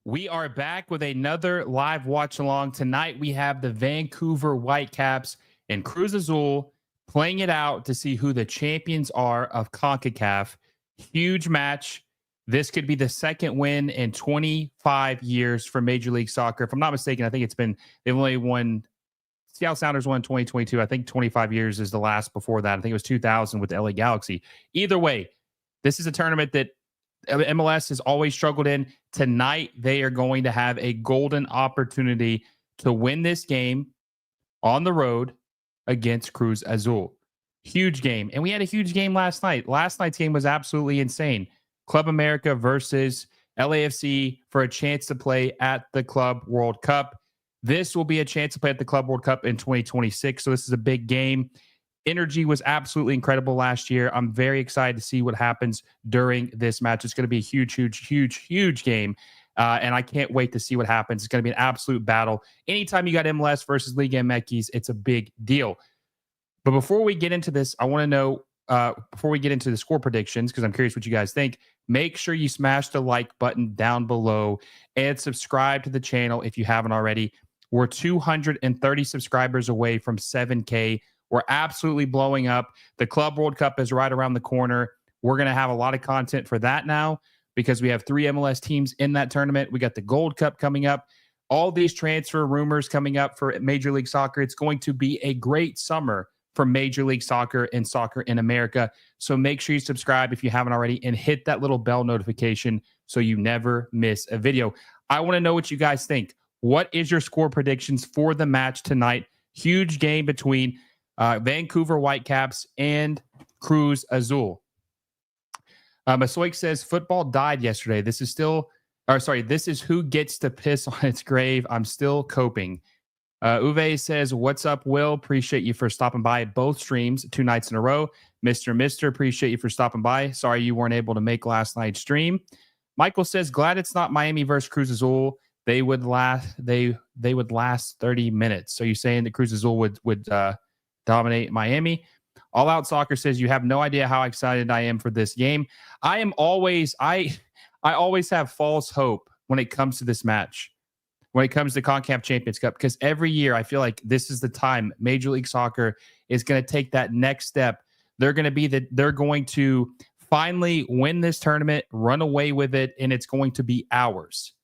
We are back with another live watch along. Tonight we have the Vancouver Whitecaps and Cruz Azul playing it out to see who the champions are of CONCACAF. Huge match. This could be the second win in 25 years for Major League Soccer. If I'm not mistaken, I think they've only won, Seattle Sounders won in 2022. I think 25 years is the last before that. I think it was 2000 with the LA Galaxy. Either way, this is a tournament that MLS has always struggled in. Tonight, they are going to have a golden opportunity to win this game on the road against Cruz Azul. Huge game. And we had a huge game last night. Last night's game was absolutely insane. Club America versus LAFC for a chance to play at the Club World Cup. This will be a chance to play at the Club World Cup in 2026. So this is a big game. Energy was absolutely incredible last year. I'm very excited to see what happens during this match. It's going to be a huge game. And I can't wait to see what happens. It's going to be an absolute battle. Anytime you got MLS versus Liga MX, it's a big deal. But before we get into this, I want to know, before we get into the score predictions, because I'm curious what you guys think, make sure you smash the like button down below and subscribe to the channel if you haven't already. We're 230 subscribers away from 7K. We're absolutely blowing up. The Club World Cup is right around the corner. We're going to have a lot of content for that now because we have 3 MLS teams in that tournament. We got the Gold Cup coming up. All these transfer rumors coming up for Major League Soccer. It's going to be a great summer for Major League Soccer and soccer in America. So make sure you subscribe if you haven't already and hit that little bell notification so you never miss a video. I want to know what you guys think. What is your score predictions for the match tonight? Huge game between Vancouver Whitecaps and Cruz Azul. Masoik says football died yesterday. This is who gets to piss on its grave. I'm still coping. Uwe says, what's up, Will? Appreciate you for stopping by both streams 2 nights in a row. Mr. Appreciate you for stopping by. Sorry you weren't able to make last night's stream. Michael says, glad it's not Miami versus Cruz Azul. They would last 30 minutes. So you're saying that Cruz Azul would dominate Miami? All Out Soccer says, you have no idea how excited I am for this game. I always have false hope when it comes to this match, when it comes to Concacaf Champions Cup, because every year I feel like this is the time Major League Soccer is going to take that next step. They're going to finally win this tournament, run away with it, and it's going to be ours.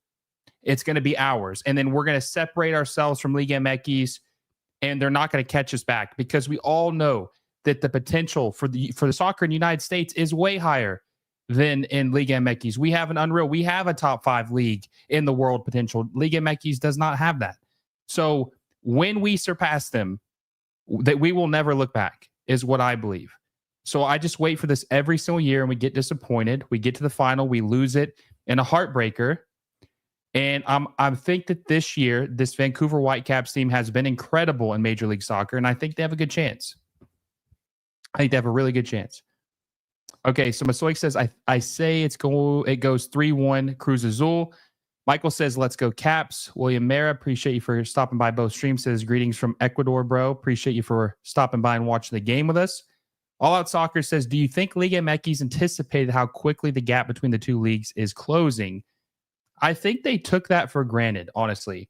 It's going to be ours. And then we're going to separate ourselves from Liga MX, and they're not going to catch us back because we all know that the potential for the soccer in the United States is way higher than in Liga MX. We have a top 5 league in the world potential. Liga MX does not have that. So when we surpass them, that we will never look back is what I believe. So I just wait for this every single year and we get disappointed. We get to the final, we lose it in a heartbreaker. And I think that this year, this Vancouver Whitecaps team has been incredible in Major League Soccer, and I think they have a good chance. I think they have a really good chance. Okay, so Masoik says, I say it goes 3-1 Cruz Azul. Michael says, let's go Caps. William Mara, appreciate you for stopping by both streams. Says, greetings from Ecuador, bro. Appreciate you for stopping by and watching the game with us. All Out Soccer says, do you think Liga MX anticipated how quickly the gap between the two leagues is closing? I think they took that for granted, honestly.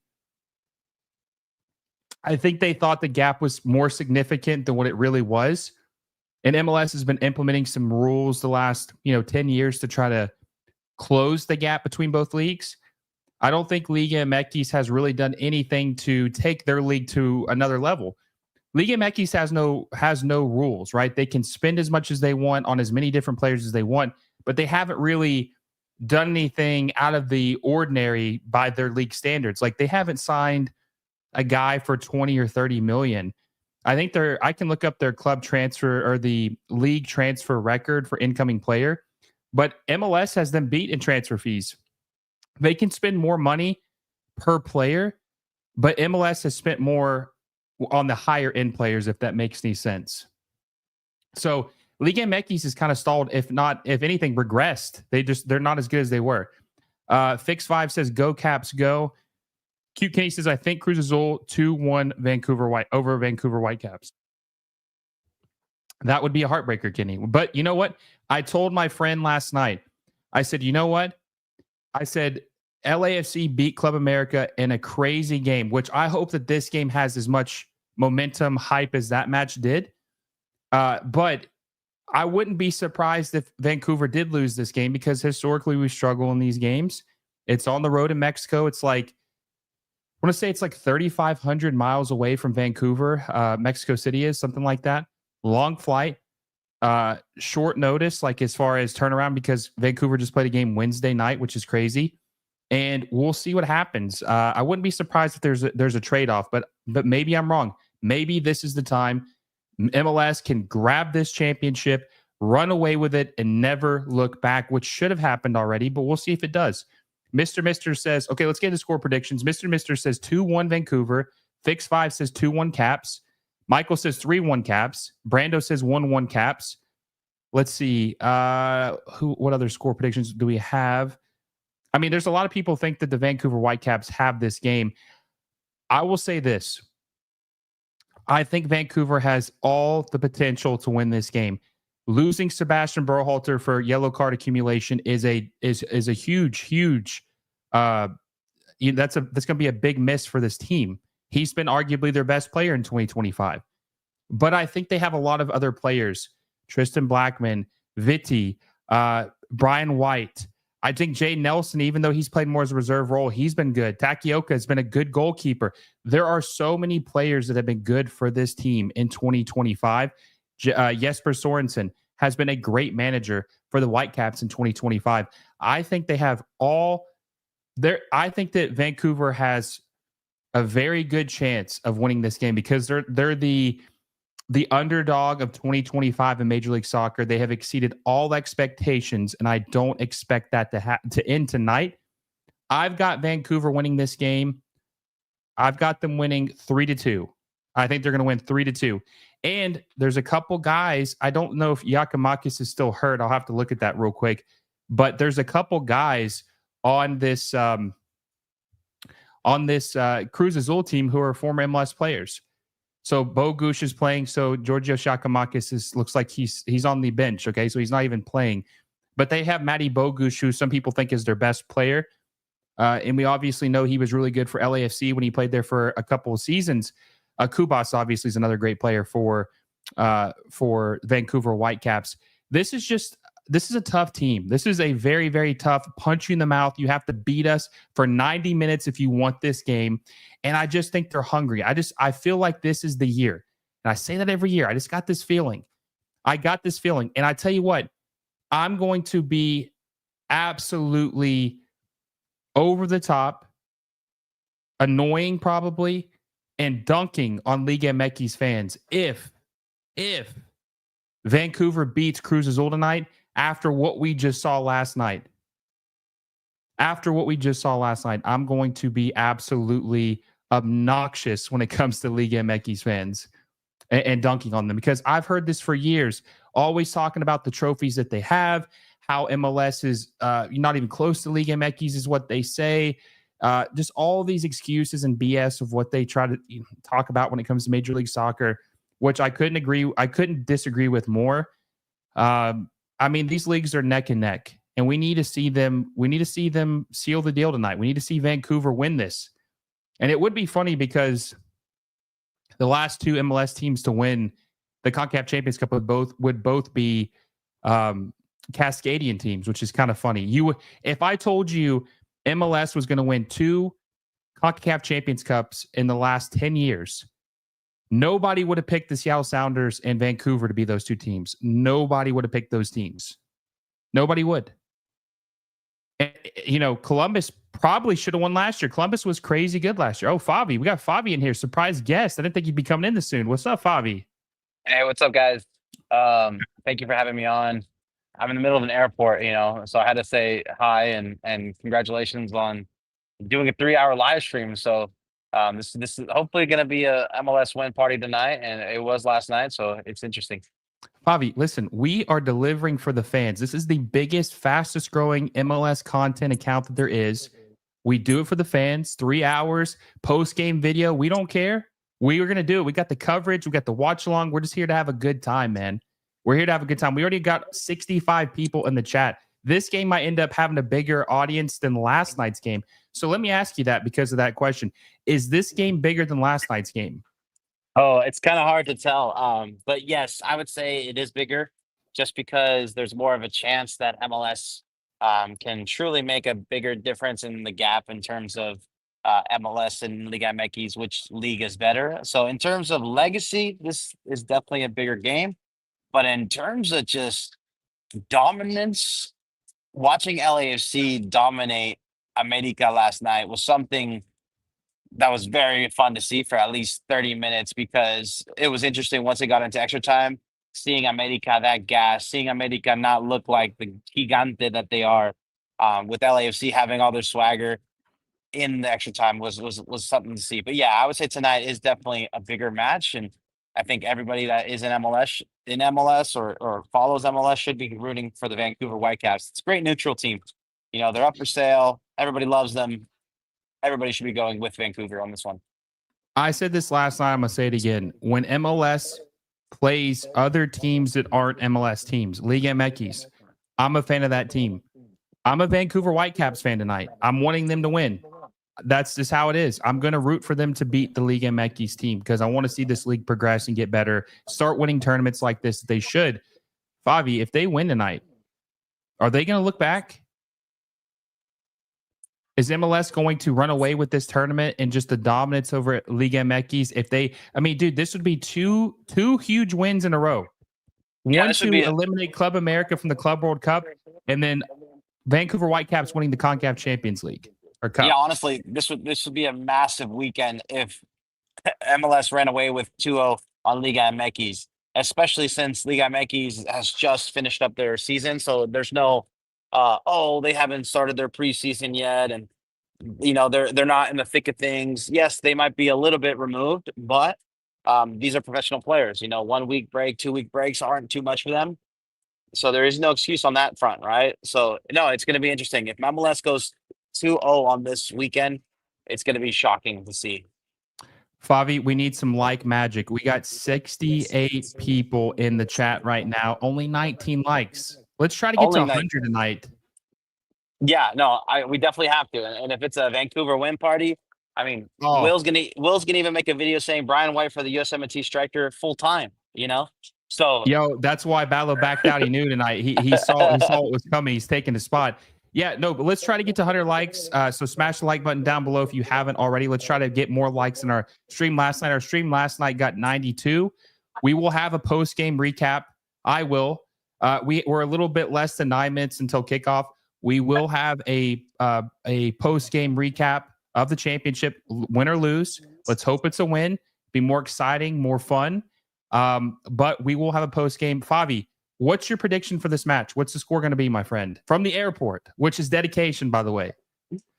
I think they thought the gap was more significant than what it really was. And MLS has been implementing some rules the last, 10 years to try to close the gap between both leagues. I don't think Liga MX has really done anything to take their league to another level. Liga MX has no rules, right? They can spend as much as they want on as many different players as they want, but they haven't really done anything out of the ordinary by their league standards. Like they haven't signed a guy for 20 or 30 million. I can look up their club transfer or the league transfer record for incoming player, but MLS has them beat in transfer fees. They can spend more money per player, but MLS has spent more on the higher end players, if that makes any sense. So Liga MX is kind of stalled, if anything, regressed. They're not as good as they were. Fix5 says, go Caps, go. Cute Kenny says, I think Cruz Azul 2-1 over Vancouver Whitecaps. That would be a heartbreaker, Kenny. But you know what? I told my friend last night, I said, you know what? I said, LAFC beat Club America in a crazy game, which I hope that this game has as much momentum, hype as that match did. But I wouldn't be surprised if Vancouver did lose this game because historically we struggle in these games. It's on the road in Mexico. It's like, I want to say it's like 3,500 miles away from Vancouver. Mexico City is something like that. Long flight, short notice, like as far as turnaround, because Vancouver just played a game Wednesday night, which is crazy. And we'll see what happens. I wouldn't be surprised if there's a trade-off, but maybe I'm wrong. Maybe this is the time MLS can grab this championship, run away with it, and never look back, which should have happened already, but we'll see if it does. Mr. says, okay, let's get into score predictions. Mr. says 2-1 Vancouver. Fix5 says 2-1 Caps. Michael says 3-1 Caps. Brando says 1-1 Caps. Let's see. What other score predictions do we have? I mean, there's a lot of people think that the Vancouver Whitecaps have this game. I will say this. I think Vancouver has all the potential to win this game. Losing Sebastian Berhalter for yellow card accumulation is a huge that's going to be a big miss for this team. He's been arguably their best player in 2025. But I think they have a lot of other players. Tristan Blackman, Vitti, Brian White. I think Jay Nelson, even though he's played more as a reserve role, he's been good. Takioka has been a good goalkeeper. There are so many players that have been good for this team in 2025. Jesper Sorensen has been a great manager for the Whitecaps in 2025. I think they have all there. I think that Vancouver has a very good chance of winning this game because they're the underdog of 2025 in Major League Soccer. They have exceeded all expectations, and I don't expect that to end tonight. I've got Vancouver winning this game. I've got them winning 3-2. I think they're going to win 3-2. And there's a couple guys. I don't know if Giacomakis is still hurt. I'll have to look at that real quick. But there's a couple guys on this Cruz Azul team who are former MLS players. So Bogusz is playing. So Georgios Giacomakis looks like he's on the bench. Okay, so he's not even playing. But they have Matty Bogusz, who some people think is their best player. And we obviously know he was really good for LAFC when he played there for a couple of seasons. Kubas obviously is another great player for Vancouver Whitecaps. This is a tough team. This is a very, very tough punch you in the mouth. You have to beat us for 90 minutes if you want this game. And I just think they're hungry. I feel like this is the year. And I say that every year. I just got this feeling. I got this feeling. And I tell you what, I'm going to be absolutely over the top, annoying probably, and dunking on Liga MX fans if Vancouver beats Cruz Azul tonight after what we just saw last night. After what we just saw last night, I'm going to be absolutely obnoxious when it comes to Liga MX fans and dunking on them, because I've heard this for years, always talking about the trophies that they have, how MLS is not even close to Liga MX is what they say. Just all these excuses and BS of what they try to talk about when it comes to Major League Soccer, which I couldn't disagree with more. I mean, these leagues are neck and neck, and we need to see them. We need to see them seal the deal tonight. We need to see Vancouver win this. And it would be funny because the last two MLS teams to win the Concacaf Champions Cup would both be Cascadian teams, which is kind of funny. If I told you MLS was going to win 2 Concacaf Champions Cups in the last 10 years, nobody would have picked the Seattle Sounders and Vancouver to be those two teams. Nobody would have picked those teams. Nobody would. And, Columbus probably should have won last year. Columbus was crazy good last year. Oh, Favi. We got Favi in here. Surprise guest. I didn't think he'd be coming in this soon. What's up, Favi? Hey, what's up, guys? Thank you for having me on. I'm in the middle of an airport, so I had to say hi and congratulations on doing a 3-hour live stream. So this is hopefully going to be a MLS win party tonight, and it was last night, so it's interesting. Favi, listen, we are delivering for the fans. This is the biggest, fastest growing MLS content account that there is. We do it for the fans. 3 hours, post-game video. We don't care. We are going to do it. We got the coverage. We got the watch along. We're just here to have a good time, man. We're here to have a good time. We already got 65 people in the chat. this game might end up having a bigger audience than last night's game. So let me ask you that because of that question. Is this game bigger than last night's game? Oh, it's kind of hard to tell. But yes, I would say it is bigger just because there's more of a chance that MLS can truly make a bigger difference in the gap in terms of MLS and Liga MX, which league is better. So in terms of legacy, this is definitely a bigger game. But in terms of just dominance, watching LAFC dominate America last night was something that was very fun to see for at least 30 minutes because it was interesting once it got into extra time, seeing America that gas, seeing America not look like the gigante that they are, with LAFC having all their swagger in the extra time was something to see. But yeah, I would say tonight is definitely a bigger match, and I think everybody that is in MLS or follows MLS should be rooting for the Vancouver Whitecaps. It's a great neutral team. You know, they're up for sale. Everybody loves them. Everybody should be going with Vancouver on this one. I said this last night. I'm going to say it again. When MLS plays other teams that aren't MLS teams, Liga MX, I'm a fan of that team. I'm a Vancouver Whitecaps fan tonight. I'm wanting them to win. That's just how it is. I'm going to root for them to beat the Liga MX team because I want to see this league progress and get better, start winning tournaments like this. They should. Favi, if they win tonight, are they going to look back? Is MLS going to run away with this tournament and just the dominance over Liga MX? If they, I mean, dude, this would be two huge wins in a row. Yeah, One to eliminate Club America from the Club World Cup, and then Vancouver Whitecaps winning the Concacaf Champions League or Cup. Yeah, honestly, this would be a massive weekend if MLS ran away with 2-0 on Liga MX, especially since Liga MX has just finished up their season. So there's no they haven't started their preseason yet, and you know they're not in the thick of things. Yes, they might be a little bit removed, but these are professional players. You know, 1 week break, 2 week breaks aren't too much for them, so there is no excuse on that front, right? So no, it's going to be interesting if MLS goes 2-0 on this weekend. It's going to be shocking to see. Favi, we need some like magic. We got 68 people in the chat right now, only 19 likes. Let's try to get to 100 tonight. Yeah, no, we definitely have to. And if it's a Vancouver win party, I mean, Will's gonna even make a video saying Brian White for the USMNT striker full time. You know, so that's why Ballo backed out. He knew tonight. He saw what was coming. He's taking the spot. Yeah, no, but let's try to get to 100 likes. So smash the like button down below if you haven't already. Let's try to get more likes in our stream last night. Our stream last night got 92. We will have a post game recap. I will. We're a little bit less than 9 minutes until kickoff. We will have a post game recap of the championship, win or lose. Let's hope it's a win. Be more exciting, more fun. But we will have a post game. Favi, what's your prediction for this match? What's the score going to be, my friend? From the airport, which is dedication, by the way.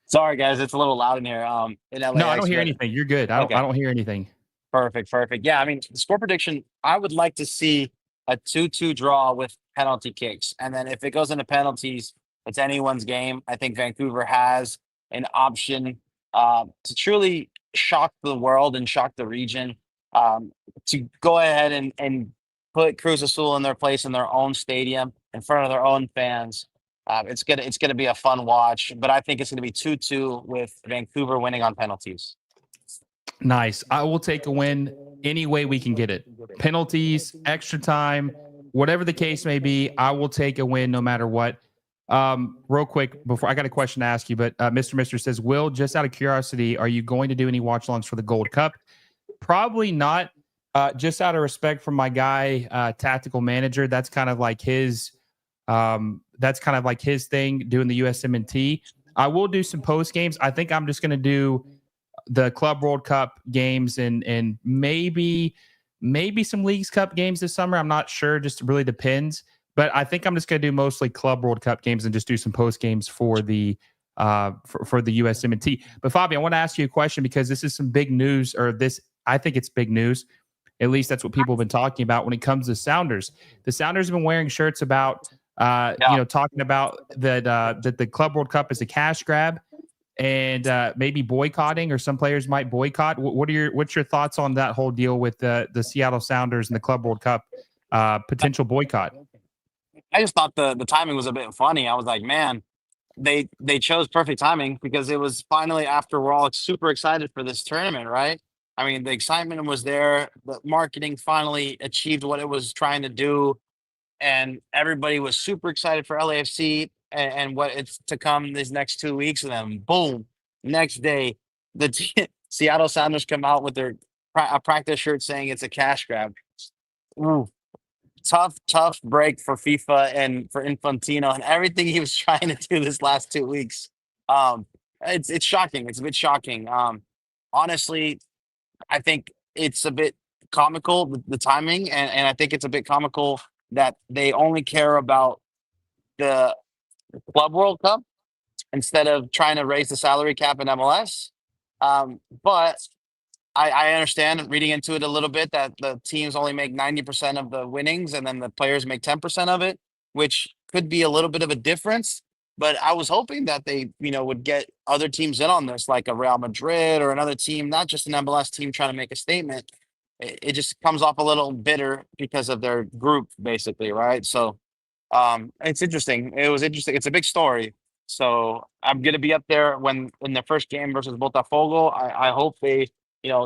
Sorry, guys, it's a little loud in here. In LA, no, I don't hear anything. You're good. I don't hear anything. Perfect. Yeah, I mean, the score prediction. I would like to see a 2-2 draw with penalty kicks. And then if it goes into penalties, it's anyone's game. I think Vancouver has an option to truly shock the world and shock the region, to go ahead and put Cruz Azul in their place in their own stadium in front of their own fans. It's gonna be a fun watch, but I think it's gonna be 2-2 with Vancouver winning on penalties. Nice. I will take a win any way we can get it. Penalties, extra time, whatever the case may be, I will take a win no matter what. Real quick, before I got a question to ask you, but Mr. says, Will, just out of curiosity, are you going to do any watch alongs for the Gold Cup? Probably not. Just out of respect for my guy, tactical manager. That's kind of like his thing, doing the USMNT. I will do some post games. I think I'm just going to do the Club World Cup games and maybe some Leagues Cup games this summer. I'm not sure. Just really depends. But I think I'm just going to do mostly Club World Cup games and just do some post games for the for the USMNT. But Fabi, I want to ask you a question because this is some big news, I think it's big news. At least that's what people have been talking about when it comes to Sounders. The Sounders have been wearing shirts about talking about that the Club World Cup is a cash grab and maybe boycotting, or some players might boycott. What's your thoughts on that whole deal with the Seattle Sounders and the Club World Cup potential boycott? I just thought the timing was a bit funny. I was like, man, they chose perfect timing because it was finally after we're all super excited for this tournament, right? I mean, the excitement was there. The marketing finally achieved what it was trying to do, and everybody was super excited for LAFC and what it's to come these next 2 weeks. And then, boom, next day, Seattle Sounders come out with their a practice shirt saying it's a cash grab. Ooh, tough break for FIFA and for Infantino and everything he was trying to do this last 2 weeks. Um, it's shocking. It's a bit shocking. Honestly, I think it's a bit comical the timing, and I think it's a bit comical that they only care about the Club World Cup instead of trying to raise the salary cap in MLS. But I understand reading into it a little bit that the teams only make 90% of the winnings and then the players make 10% of it, which could be a little bit of a difference. But I was hoping that they, would get other teams in on this, like a Real Madrid or another team, not just an MLS team trying to make a statement. It just comes off a little bitter because of their group, basically, right? So it's interesting. It was interesting. It's a big story. So I'm gonna be up there when in the first game versus Botafogo. I hope they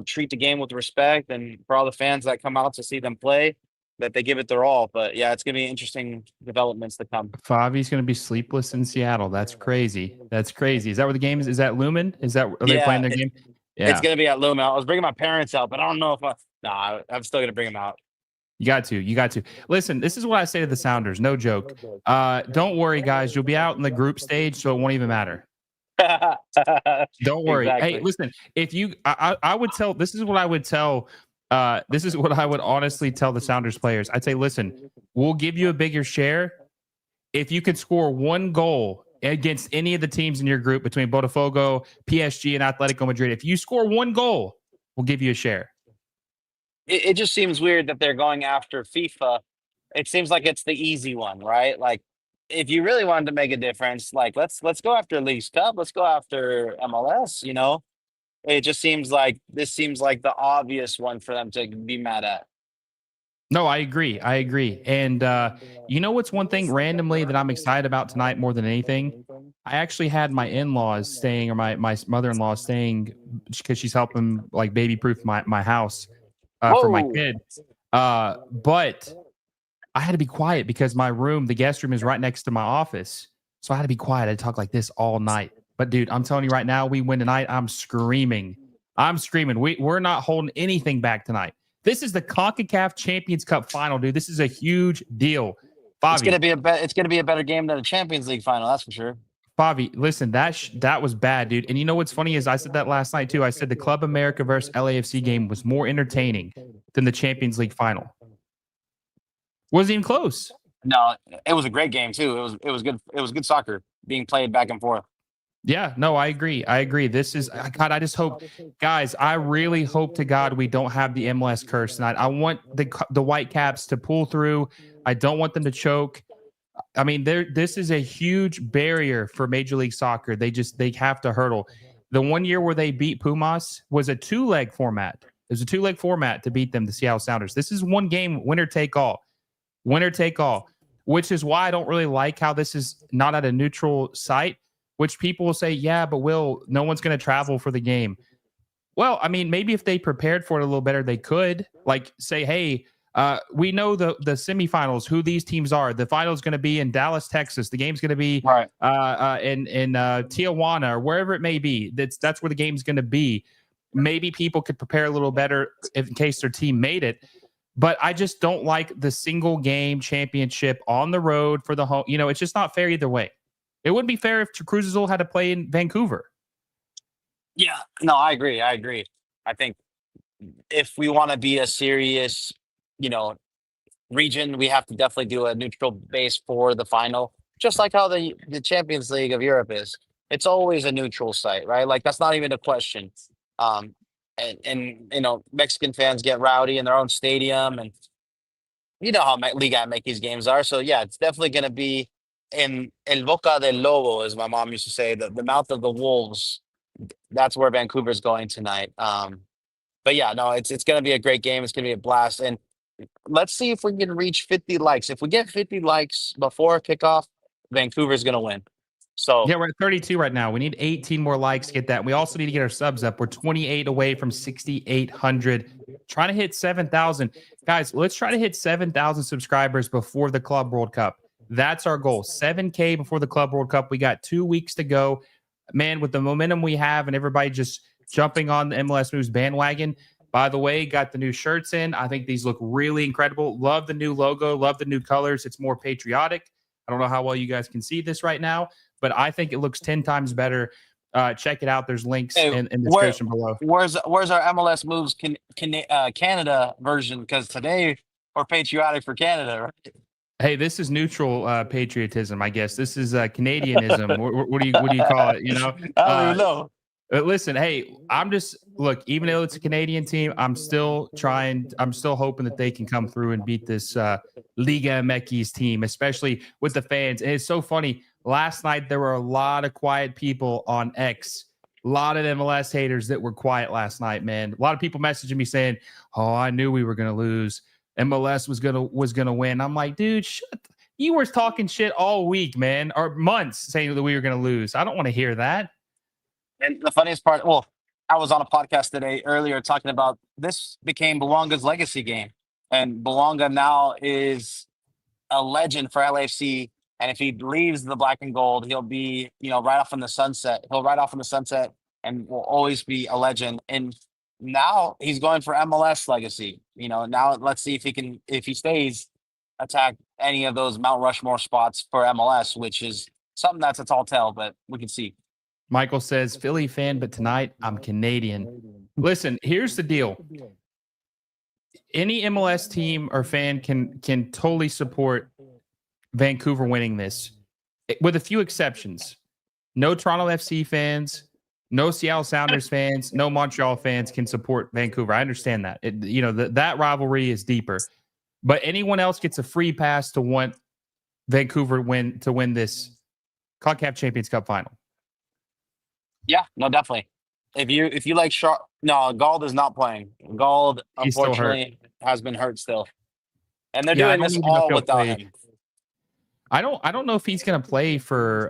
treat the game with respect, and for all the fans that come out to see them play, that they give it their all. But yeah, it's gonna be interesting developments to come. Favi's going to be sleepless in Seattle. That's crazy. That's crazy. Is that where the game is? Is that Lumen? Are they playing Yeah, their game? it's Yeah. gonna be at Lumen. I was bringing my parents out, but I don't know if I'm still gonna bring them out. You got to. You got to. Listen, this is what I say to the Sounders. No joke. Don't worry, guys. You'll be out in the group stage, so it won't even matter. Don't worry. Exactly. Hey, listen, if you I would tell this is what I would tell this is what I would honestly tell the Sounders players. I'd say, listen, we'll give you a bigger share if you could score one goal against any of the teams in your group between Botafogo, PSG, and Atletico Madrid. If you score one goal, we'll give you a share. It just seems weird that they're going after FIFA. It seems like it's the easy one, right? Like, if you really wanted to make a difference, like let's go after Leagues Cup, let's go after MLS. It just seems like this seems like the obvious one for them to be mad at. No, I agree. I agree. And you know what's one thing randomly that I'm excited about tonight more than anything? I actually had my in-laws staying, or my mother-in-law staying, because she's helping like baby proof my house for my Whoa! kid. But I had to be quiet because my room, the guest room, is right next to my office. So I had to be quiet. I had to talk like this all night. But dude, I'm telling you right now, we win tonight. I'm screaming. I'm screaming. We're not holding anything back tonight. This is the Concacaf Champions Cup Final, dude. This is a huge deal. It's gonna Favi, be it's gonna be a better game than the Champions League final, that's for sure. Favi, listen, that was bad, dude. And you know what's funny is I said that last night too. I said the Club America versus LAFC game was more entertaining than the Champions League final. Wasn't even close. No, it was a great game too. It was good. It was good soccer being played back and forth. Yeah, no, I agree. I agree. This is God. I just hope, guys. I really hope to God we don't have the MLS curse tonight. I want the Whitecaps to pull through. I don't want them to choke. I mean, this is a huge barrier for Major League Soccer. They have to hurdle. The 1 year where they beat Pumas was a two-leg format. It was a two-leg format to beat them, the Seattle Sounders. This is one game, winner take all. Winner take all, which is why I don't really like how this is not at a neutral site, which people will say, yeah, but no one's going to travel for the game. Well, I mean, maybe if they prepared for it a little better, they could like say, hey, we know the semifinals, who these teams are. The final is going to be in Dallas, Texas. The game's going to be Right. in Tijuana or wherever it may be. That's where the game's going to be. Maybe people could prepare a little better in case their team made it. But I just don't like the single game championship on the road for the home. It's just not fair either way. It wouldn't be fair if Cruz Azul had to play in Vancouver. Yeah. No, I agree. I agree. I think if we want to be a serious, region, we have to definitely do a neutral base for the final, just like how the Champions League of Europe is. It's always a neutral site, right? Like that's not even a question. Um, and Mexican fans get rowdy in their own stadium, and you know how Liga MX games are. So yeah, it's definitely going to be in El Boca del Lobo, as my mom used to say, the mouth of the wolves. That's where Vancouver's going tonight. But yeah, no, it's going to be a great game. It's going to be a blast. And let's see if we can reach 50 likes. If we get 50 likes before kickoff, Vancouver's going to win. So yeah, we're at 32 right now. We need 18 more likes to get that. We also need to get our subs up. We're 28 away from 6,800. Trying to hit 7,000. Guys, let's try to hit 7,000 subscribers before the Club World Cup. That's our goal. 7K before the Club World Cup. We got 2 weeks to go. Man, with the momentum we have and everybody just jumping on the MLS Moves bandwagon. By the way, got the new shirts in. I think these look really incredible. Love the new logo. Love the new colors. It's more patriotic. I don't know how well you guys can see this right now, but I think it looks 10 times better. Check it out. There's links in the description below. Where's our MLS Moves Canada version? Because today we're patriotic for Canada, right? Hey, this is neutral patriotism, I guess. This is Canadianism. what do you call it? You know, I don't even know. Listen, hey, look, even though it's a Canadian team, I'm still hoping that they can come through and beat this Liga MX team, especially with the fans. And it's so funny. Last night, there were a lot of quiet people on X, a lot of MLS haters that were quiet last night, man. A lot of people messaging me saying, oh, I knew we were going to lose. MLS was gonna win. I'm like, dude, you were talking shit all week, man, or months saying that we were going to lose. I don't want to hear that. And the funniest part, well, I was on a podcast today earlier talking about this became Belonga's legacy game. And Belonga now is a legend for LAFC. And if he leaves the black and gold, he'll be, right off in the sunset. He'll ride off in the sunset and will always be a legend. And now he's going for MLS legacy. Now let's see if he stays, attack any of those Mount Rushmore spots for MLS, which is something that's a tall tale, but we can see. Michael says, Philly fan, but tonight I'm Canadian. Listen, here's the deal. Any MLS team or fan can totally support Vancouver winning this, with a few exceptions. No Toronto FC fans, no Seattle Sounders fans, no Montreal fans can support Vancouver. I understand that. That rivalry is deeper. But anyone else gets a free pass to want Vancouver to win this Concacaf Champions Cup Final. Yeah, no, definitely. If you like Gald is not playing. Gald, unfortunately, has been hurt still. And they're doing this all without him. I don't know if he's going to play for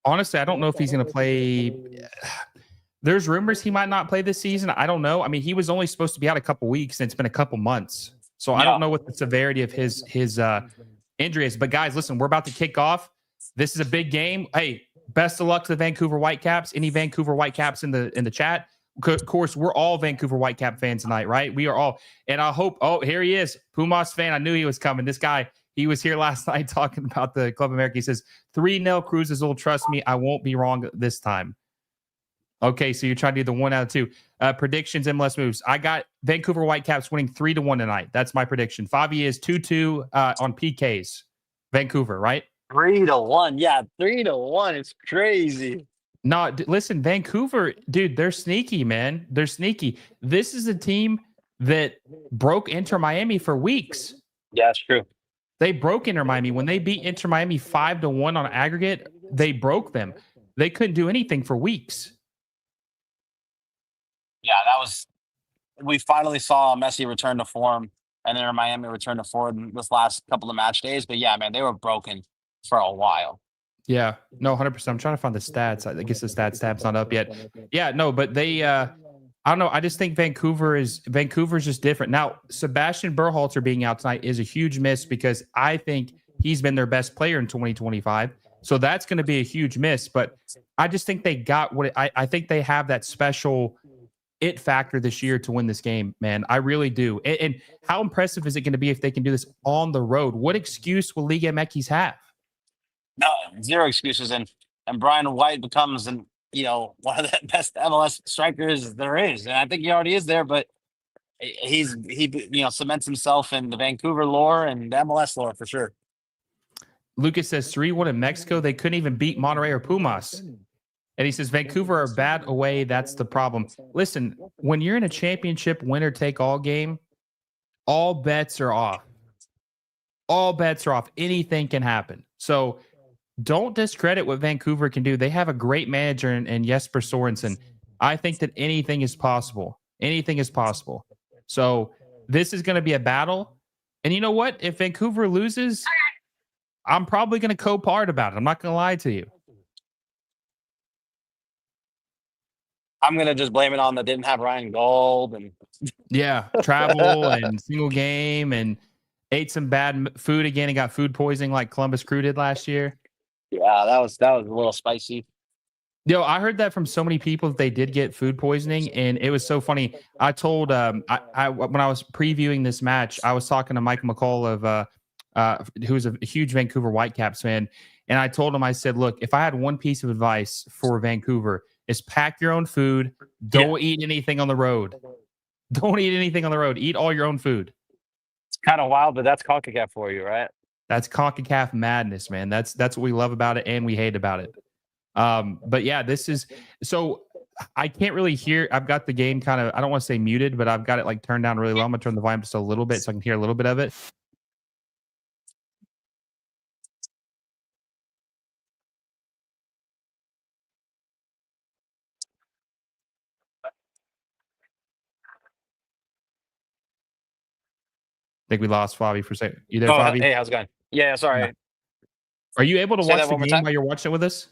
honestly, I don't know if he's going to play. There's rumors he might not play this season. I don't know. I mean, he was only supposed to be out a couple weeks, and it's been a couple months. So I don't know what the severity of his injury is. But guys, listen, we're about to kick off. This is a big game. Hey, best of luck to the Vancouver Whitecaps. Any Vancouver Whitecaps in the chat? Of course, we're all Vancouver Whitecap fans tonight, right? We are all. And I hope. Oh, here he is, Pumas fan. I knew he was coming. This guy. He was here last night talking about the Club America. He says 3-0 Cruz Azul. Trust me, I won't be wrong this time. Okay, so you're trying to do the 1 out of 2 predictions. MLS Moves. I got Vancouver Whitecaps winning 3-1 tonight. That's my prediction. Favi is 2-2 on PKs. Vancouver, right? 3-1. Yeah, 3-1. It's crazy. No, listen, Vancouver, dude, they're sneaky, man. They're sneaky. This is a team that broke Inter Miami for weeks. Yeah, it's true. They broke Inter Miami. When they beat Inter Miami 5-1 on aggregate, they broke them. They couldn't do anything for weeks. Yeah, we finally saw Messi return to form and Inter Miami return to form this last couple of match days. But yeah, man, they were broken for a while. Yeah, no, 100%. I'm trying to find the stats. I guess the stats tab's not up yet. Yeah, no, but they, I don't know. I just think Vancouver's just different. Now, Sebastian Berhalter being out tonight is a huge miss because I think he's been their best player in 2025. So that's going to be a huge miss. But I just think they got I think they have that special it factor this year to win this game, man. I really do. And how impressive is it going to be if they can do this on the road? What excuse will Liga MX have? No, zero excuses. And Brian White becomes one of the best MLS strikers there is. And I think he already is there, but he cements himself in the Vancouver lore and the MLS lore for sure. Lucas says 3-1 in Mexico. They couldn't even beat Monterrey or Pumas. And he says Vancouver are bad away. That's the problem. Listen, when you're in a championship winner-take-all game, all bets are off. All bets are off. Anything can happen. So don't discredit what Vancouver can do. They have a great manager in Jesper Sorensen. I think that anything is possible. Anything is possible. So this is going to be a battle. And you know what? If Vancouver loses, I'm probably going to co-part about it. I'm not going to lie to you. I'm gonna just blame it on the didn't have Ryan Gold and Yeah, travel and single game and ate some bad food again and got food poisoning like Columbus Crew did last year. Yeah, that was a little spicy. Yo, I heard that from so many people that they did get food poisoning, and it was so funny. I told I when I was previewing this match, I was talking to Mike McCall of who's a huge Vancouver Whitecaps fan, and I told him, I said, look, if I had one piece of advice for Vancouver, is pack your own food. Don't eat anything on the road. Don't eat anything on the road. Eat all your own food. It's kind of wild, but that's CONCACAF for you, right? That's Concacaf madness, man. That's what we love about it and we hate about it. But yeah, this is so I can't really hear. I've got the game kind of, I don't want to say muted, but I've got it like turned down really low. I'm gonna turn the volume just a little bit so I can hear a little bit of it. I think we lost Fabi for a second. You there, Fabi? Hey, how's it going? Yeah, sorry. Yeah. Are you able to Say watch that the one more game time? while you're watching it with us?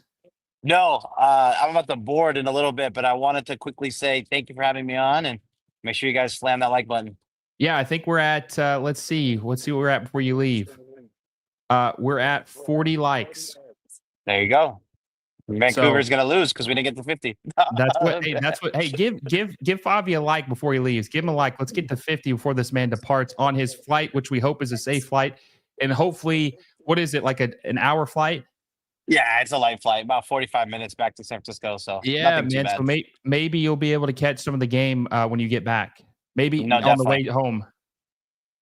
No, I'm about to board in a little bit, but I wanted to quickly say thank you for having me on and make sure you guys slam that like button. Yeah, I think we're at let's see what we're at before you leave. We're at 40 likes. There you go. Vancouver's gonna lose because we didn't get to 50. Hey, give Fabi a like before he leaves. Give him a like. Let's get to 50 before this man departs on his flight, which we hope is a safe flight. And hopefully, what is it, like an hour flight? Yeah, it's a light flight, about 45 minutes back to San Francisco. So yeah, man. So maybe you'll be able to catch some of the game when you get back. Maybe on the way home.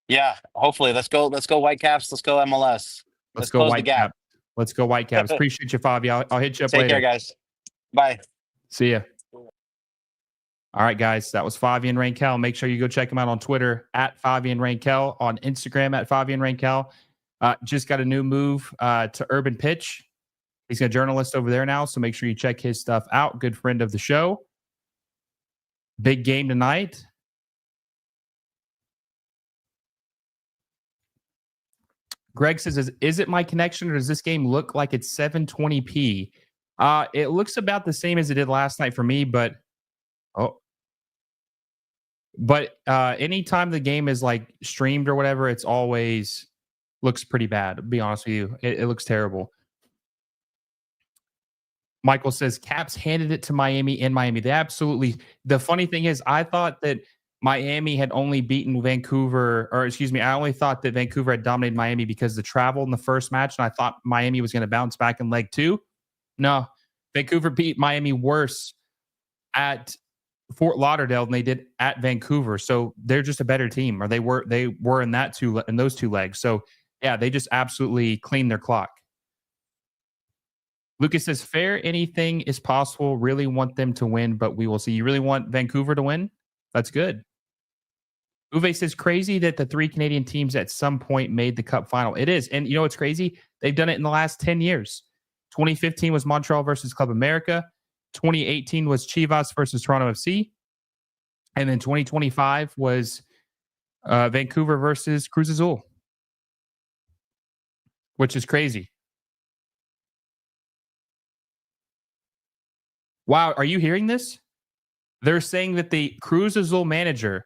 Yeah, hopefully. Let's go Whitecaps. Let's go MLS. Let's go Whitecaps. Let's go Whitecaps. Appreciate you, Fabi. I'll hit you up later. Take care, guys. Bye. See ya. All right, guys. That was Fabian Rankel. Make sure you go check him out on Twitter at Fabian Rankel, on Instagram at Fabian Rankel. Just got a new move to Urban Pitch. He's a journalist over there now, so make sure you check his stuff out. Good friend of the show. Big game tonight. Greg says, is it my connection or does this game look like it's 720p? It looks about the same as it did last night for me, but anytime the game is like streamed or whatever, it's always looks pretty bad, to be honest with you. It looks terrible. Michael says, Caps handed it to Miami in Miami. They absolutely. The funny thing is, I thought that Miami had only beaten Vancouver, or excuse me, I only thought that Vancouver had dominated Miami because of the travel in the first match, and I thought Miami was going to bounce back in leg two. No, Vancouver beat Miami worse at Fort Lauderdale than they did at Vancouver. So they're just a better team, or they were in those two legs. So yeah, they just absolutely cleaned their clock. Lucas says, fair, anything is possible. Really want them to win, but we will see. You really want Vancouver to win? That's good. Uwe says, crazy that the three Canadian teams at some point made the Cup final. It is. And you know what's crazy? They've done it in the last 10 years. 2015 was Montreal versus Club America. 2018 was Chivas versus Toronto FC. And then 2025 was Vancouver versus Cruz Azul, which is crazy. Wow, are you hearing this? They're saying that the Cruz Azul manager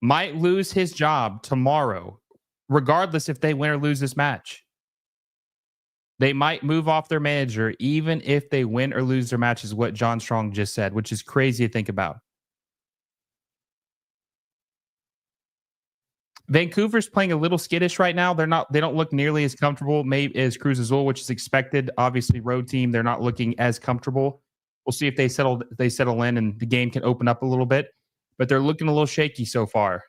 might lose his job tomorrow, regardless if they win or lose this match. They might move off their manager even if they win or lose their match, is what John Strong just said, which is crazy to think about. Vancouver's playing a little skittish right now. They don't look nearly as comfortable maybe as Cruz Azul, which is expected. Obviously, road team, they're not looking as comfortable. We'll see if they settle in and the game can open up a little bit. But they're looking a little shaky so far.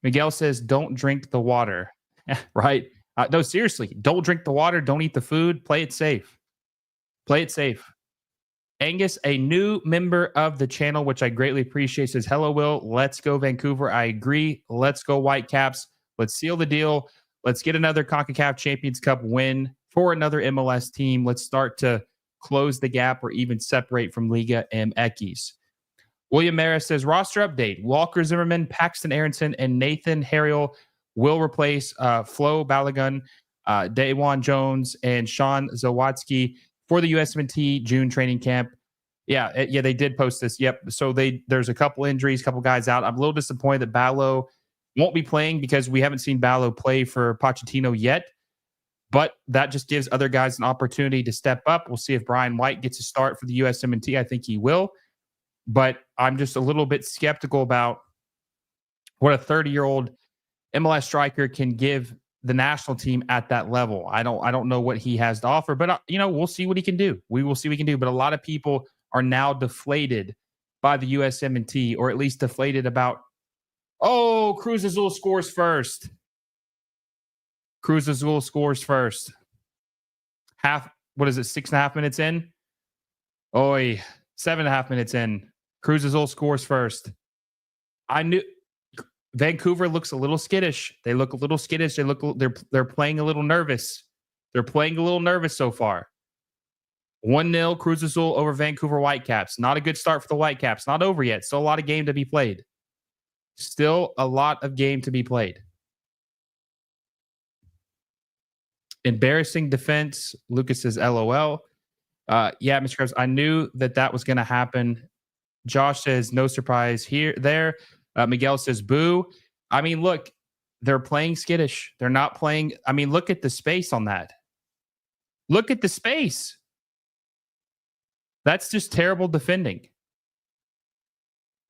Miguel says, don't drink the water. Right? No, seriously. Don't drink the water. Don't eat the food. Play it safe. Play it safe. Angus, a new member of the channel, which I greatly appreciate, says, hello, Will. Let's go, Vancouver. I agree. Let's go, Whitecaps. Let's seal the deal. Let's get another CONCACAF Champions Cup win for another MLS team. Let's start to close the gap or even separate from Liga MX. William Maris says roster update: Walker Zimmerman, Paxton Aronson, and Nathan Harriel will replace Flo Balogun, Daewon Jones, and Sean Zawatsky for the USMNT June training camp. Yeah, they did post this. Yep. So there's a couple injuries, couple guys out. I'm a little disappointed that Ballo won't be playing because we haven't seen Ballo play for Pochettino yet. But that just gives other guys an opportunity to step up. We'll see if Brian White gets a start for the USMNT. I think he will. But I'm just a little bit skeptical about what a 30-year-old MLS striker can give the national team at that level. I don't know what he has to offer, but we'll see what he can do. We will see what he can do. But a lot of people are now deflated by the USMNT, or at least deflated about, Cruz Azul scores first. Cruz Azul scores first. What is it, 6.5 minutes in? 7.5 minutes in. Cruz Azul scores first. I knew Vancouver looks a little skittish. They look a little skittish. They're playing a little nervous. They're playing a little nervous so far. 1-0 Cruz Azul over Vancouver Whitecaps. Not a good start for the Whitecaps. Not over yet. Still a lot of game to be played. Still a lot of game to be played. Embarrassing defense. Lucas says LOL. Yeah, Mr. Krebs, I knew that was going to happen. Josh says no surprise there. Miguel says boo. I mean, look, they're playing skittish. They're not playing. I mean, look at the space on that. Look at the space. That's just terrible defending.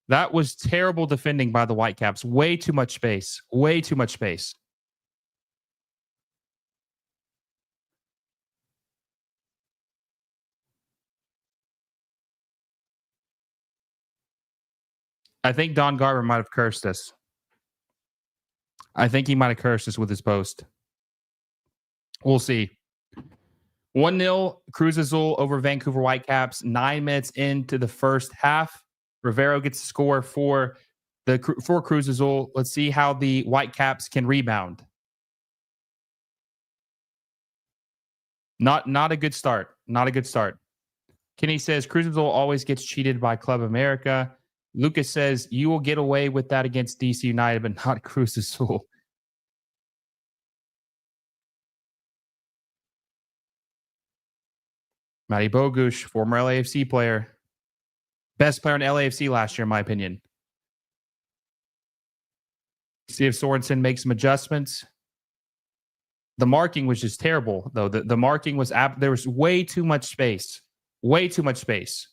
That was terrible defending by the Whitecaps. Way too much space. Way too much space. I think Don Garber might have cursed us. I think he might have cursed us with his post. We'll see. 1-0 Cruz Azul over Vancouver Whitecaps. 9 minutes into the first half. Rivero gets a score for Cruz Azul. Let's see how the Whitecaps can rebound. Not a good start. Not a good start. Kenny says Cruz Azul always gets cheated by Club America. Lucas says you will get away with that against DC United, but not Cruz Azul. Matty Bogusz, former LAFC player. Best player in LAFC last year, in my opinion. See if Sorensen makes some adjustments. The marking was just terrible, though. The marking was there was way too much space. Way too much space.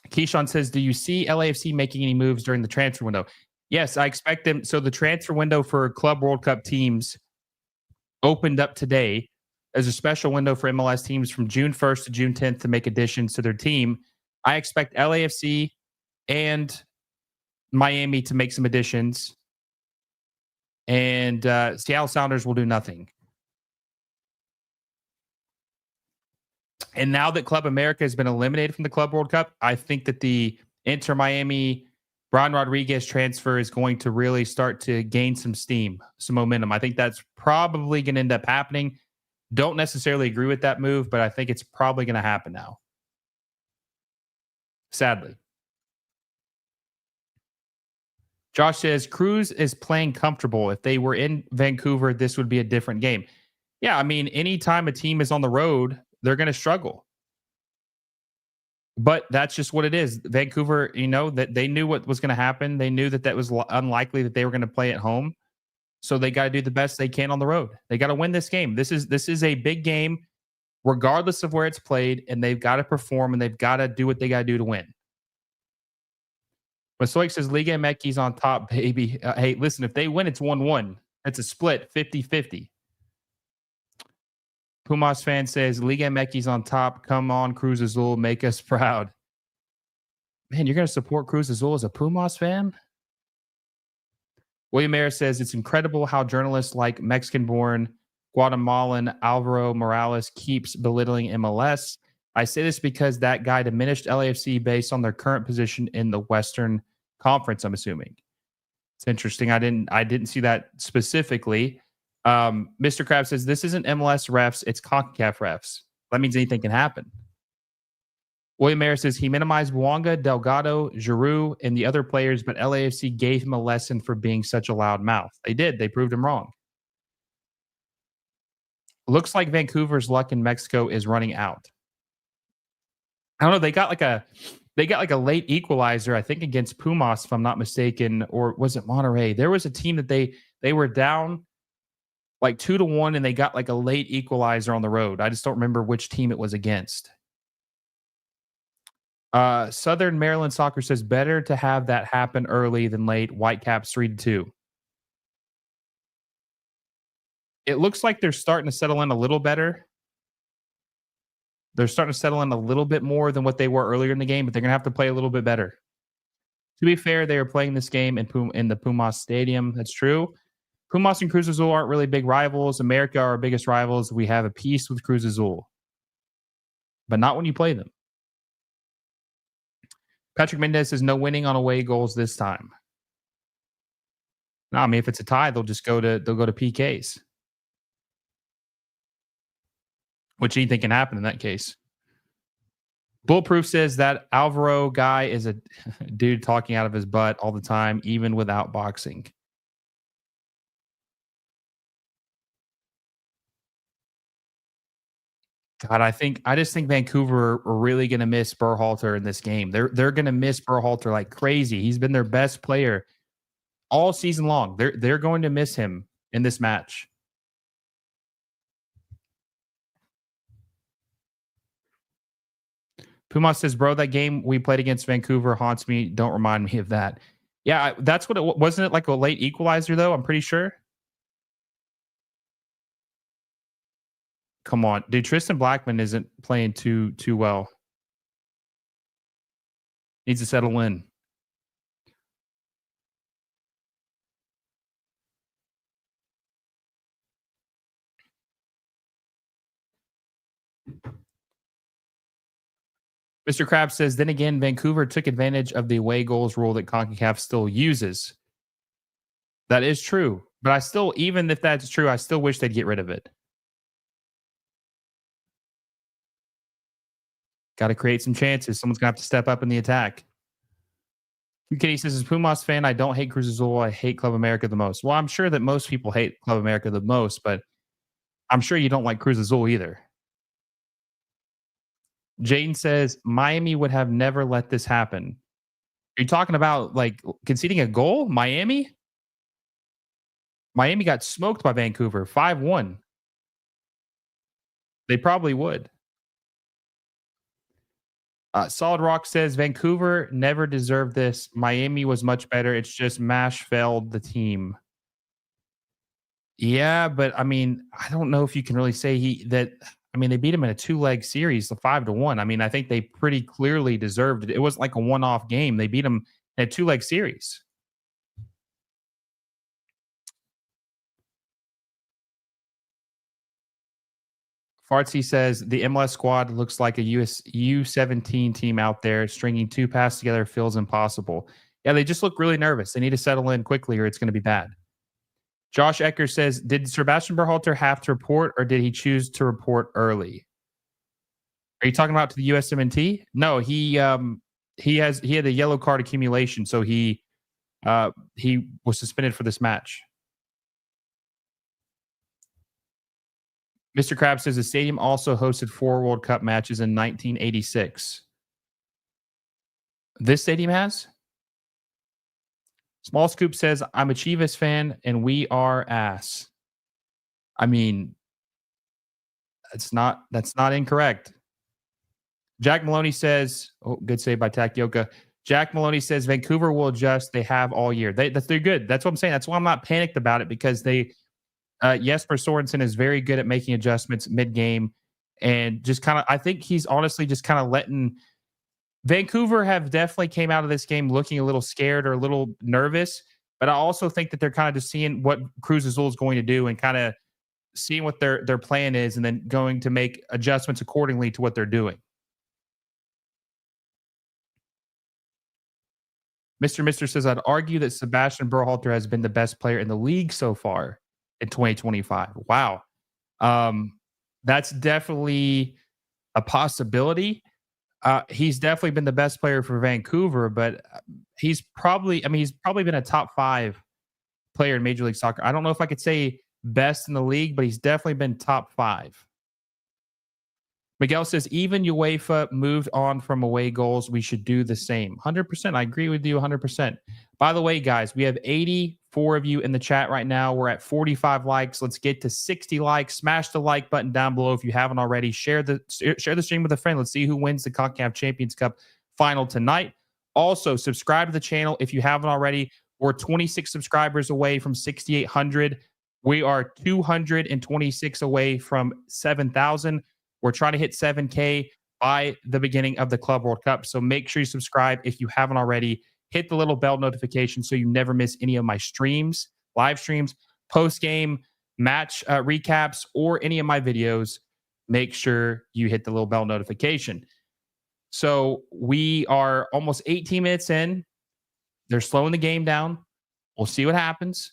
Keyshawn says, do you see LAFC making any moves during the transfer window? Yes, I expect them. So the transfer window for Club World Cup teams opened up today as a special window for MLS teams from June 1st to June 10th to make additions to their team. I expect LAFC and Miami to make some additions. And Seattle Sounders will do nothing. And now that Club America has been eliminated from the Club World Cup, I think that the Inter Miami Brian Rodriguez transfer is going to really start to gain some steam, some momentum. I think that's probably going to end up happening. Don't necessarily agree with that move, but I think it's probably going to happen now. Sadly. Josh says, Cruz is playing comfortable. If they were in Vancouver, this would be a different game. Yeah, I mean, anytime a team is on the road, they're going to struggle. But that's just what it is. Vancouver, that they knew what was going to happen. They knew that was unlikely that they were going to play at home. So they got to do the best they can on the road. They got to win this game. This is a big game, regardless of where it's played, and they've got to perform, and they've got to do what they got to do to win. But Soik says, Liga MX on top, baby. Hey, listen, if they win, it's 1-1. It's a split, 50-50. Pumas fan says, Liga MX on top. Come on, Cruz Azul. Make us proud. Man, you're going to support Cruz Azul as a Pumas fan? William Mayer says, it's incredible how journalists like Mexican-born Guatemalan Alvaro Morales keeps belittling MLS. I say this because that guy diminished LAFC based on their current position in the Western Conference, I'm assuming. It's interesting. I didn't see that specifically. Mr. Krabs says, this isn't MLS refs, it's CONCACAF refs. That means anything can happen. William Mayer says he minimized Bouanga, Delgado, Giroux, and the other players, but LAFC gave him a lesson for being such a loud mouth. They did. They proved him wrong. Looks like Vancouver's luck in Mexico is running out. I don't know. They got like a late equalizer, I think, against Pumas, if I'm not mistaken, or was it Monterrey? There was a team that they were down like 2-1, and they got like a late equalizer on the road. I just don't remember which team it was against. Southern Maryland Soccer says better to have that happen early than late. Whitecaps 3-2. It looks like they're starting to settle in a little better. They're starting to settle in a little bit more than what they were earlier in the game, but they're going to have to play a little bit better. To be fair, they are playing this game in the Pumas Stadium. That's true. Pumas and Cruz Azul aren't really big rivals. America are our biggest rivals. We have a peace with Cruz Azul, but not when you play them. Patrick Mendez says no winning on away goals this time. No, I mean, if it's a tie, they'll go to PKs. Which anything can happen in that case. Bulletproof says that Alvaro guy is a dude talking out of his butt all the time, even without boxing. God, I just think Vancouver are really going to miss Berhalter in this game. They're going to miss Berhalter like crazy. He's been their best player all season long. They're going to miss him in this match. Pumas says, bro, that game we played against Vancouver haunts me. Don't remind me of that. Yeah, that's what it wasn't. It like a late equalizer, though? I'm pretty sure. Come on. Dude, Tristan Blackman isn't playing too well. Needs to settle in. Mr. Krabs says, then again, Vancouver took advantage of the away goals rule that Concacaf still uses. That is true. But I still, even if that's true, I still wish they'd get rid of it. Got to create some chances. Someone's going to have to step up in the attack. Kenny says, as a Pumas fan, I don't hate Cruz Azul. I hate Club America the most. Well, I'm sure that most people hate Club America the most, but I'm sure you don't like Cruz Azul either. Jane says, Miami would have never let this happen. Are you talking about like conceding a goal? Miami got smoked by Vancouver 5-1. They probably would. Solid Rock says, Vancouver never deserved this. Miami was much better. It's just MASH failed the team. Yeah, but I mean, I don't know if you can really say they beat him in a 2-leg series, the 5-1. I mean, I think they pretty clearly deserved it. It was like a one-off game. They beat him in a 2-leg series. Fartsy says the MLS squad looks like a U17 team out there. Stringing 2 passes together feels impossible. Yeah, they just look really nervous. They need to settle in quickly or it's going to be bad. Josh Ecker says, did Sebastian Berhalter have to report or did he choose to report early? Are you talking about to the USMNT? No, he had a yellow card accumulation, so he was suspended for this match. Mr. Krabs says the stadium also hosted 4 World Cup matches in 1986. This stadium has? Small Scoop says, I'm a Chivas fan and we are ass. I mean, that's not incorrect. Jack Maloney says, good save by Takioka. Jack Maloney says Vancouver will adjust. They have all year. They're good. That's what I'm saying. That's why I'm not panicked about it because Jesper Sorensen is very good at making adjustments mid-game and just kind of, I think he's honestly just kind of letting Vancouver have definitely came out of this game looking a little scared or a little nervous, but I also think that they're kind of just seeing what Cruz Azul is going to do and kind of seeing what their plan is and then going to make adjustments accordingly to what they're doing. Mr. says, I'd argue that Sebastian Berhalter has been the best player in the league so far in 2025. Wow. That's definitely a possibility. He's definitely been the best player for Vancouver, but he's probably been a top 5 player in Major League Soccer. I don't know if I could say best in the league, but he's definitely been top 5. Miguel says, even UEFA moved on from away goals. We should do the same. 100%. I agree with you 100%. By the way, guys, we have 84 of you in the chat right now. We're at 45 likes. Let's get to 60 likes. Smash the like button down below if you haven't already. Share the stream with a friend. Let's see who wins the Concacaf Champions Cup Final tonight. Also, subscribe to the channel if you haven't already. We're 26 subscribers away from 6,800. We are 226 away from 7,000. We're trying to hit 7K by the beginning of the Club World Cup. So make sure you subscribe if you haven't already. Hit the little bell notification so you never miss any of my streams, live streams, post-game, match recaps, or any of my videos. Make sure you hit the little bell notification. So we are almost 18 minutes in. They're slowing the game down. We'll see what happens.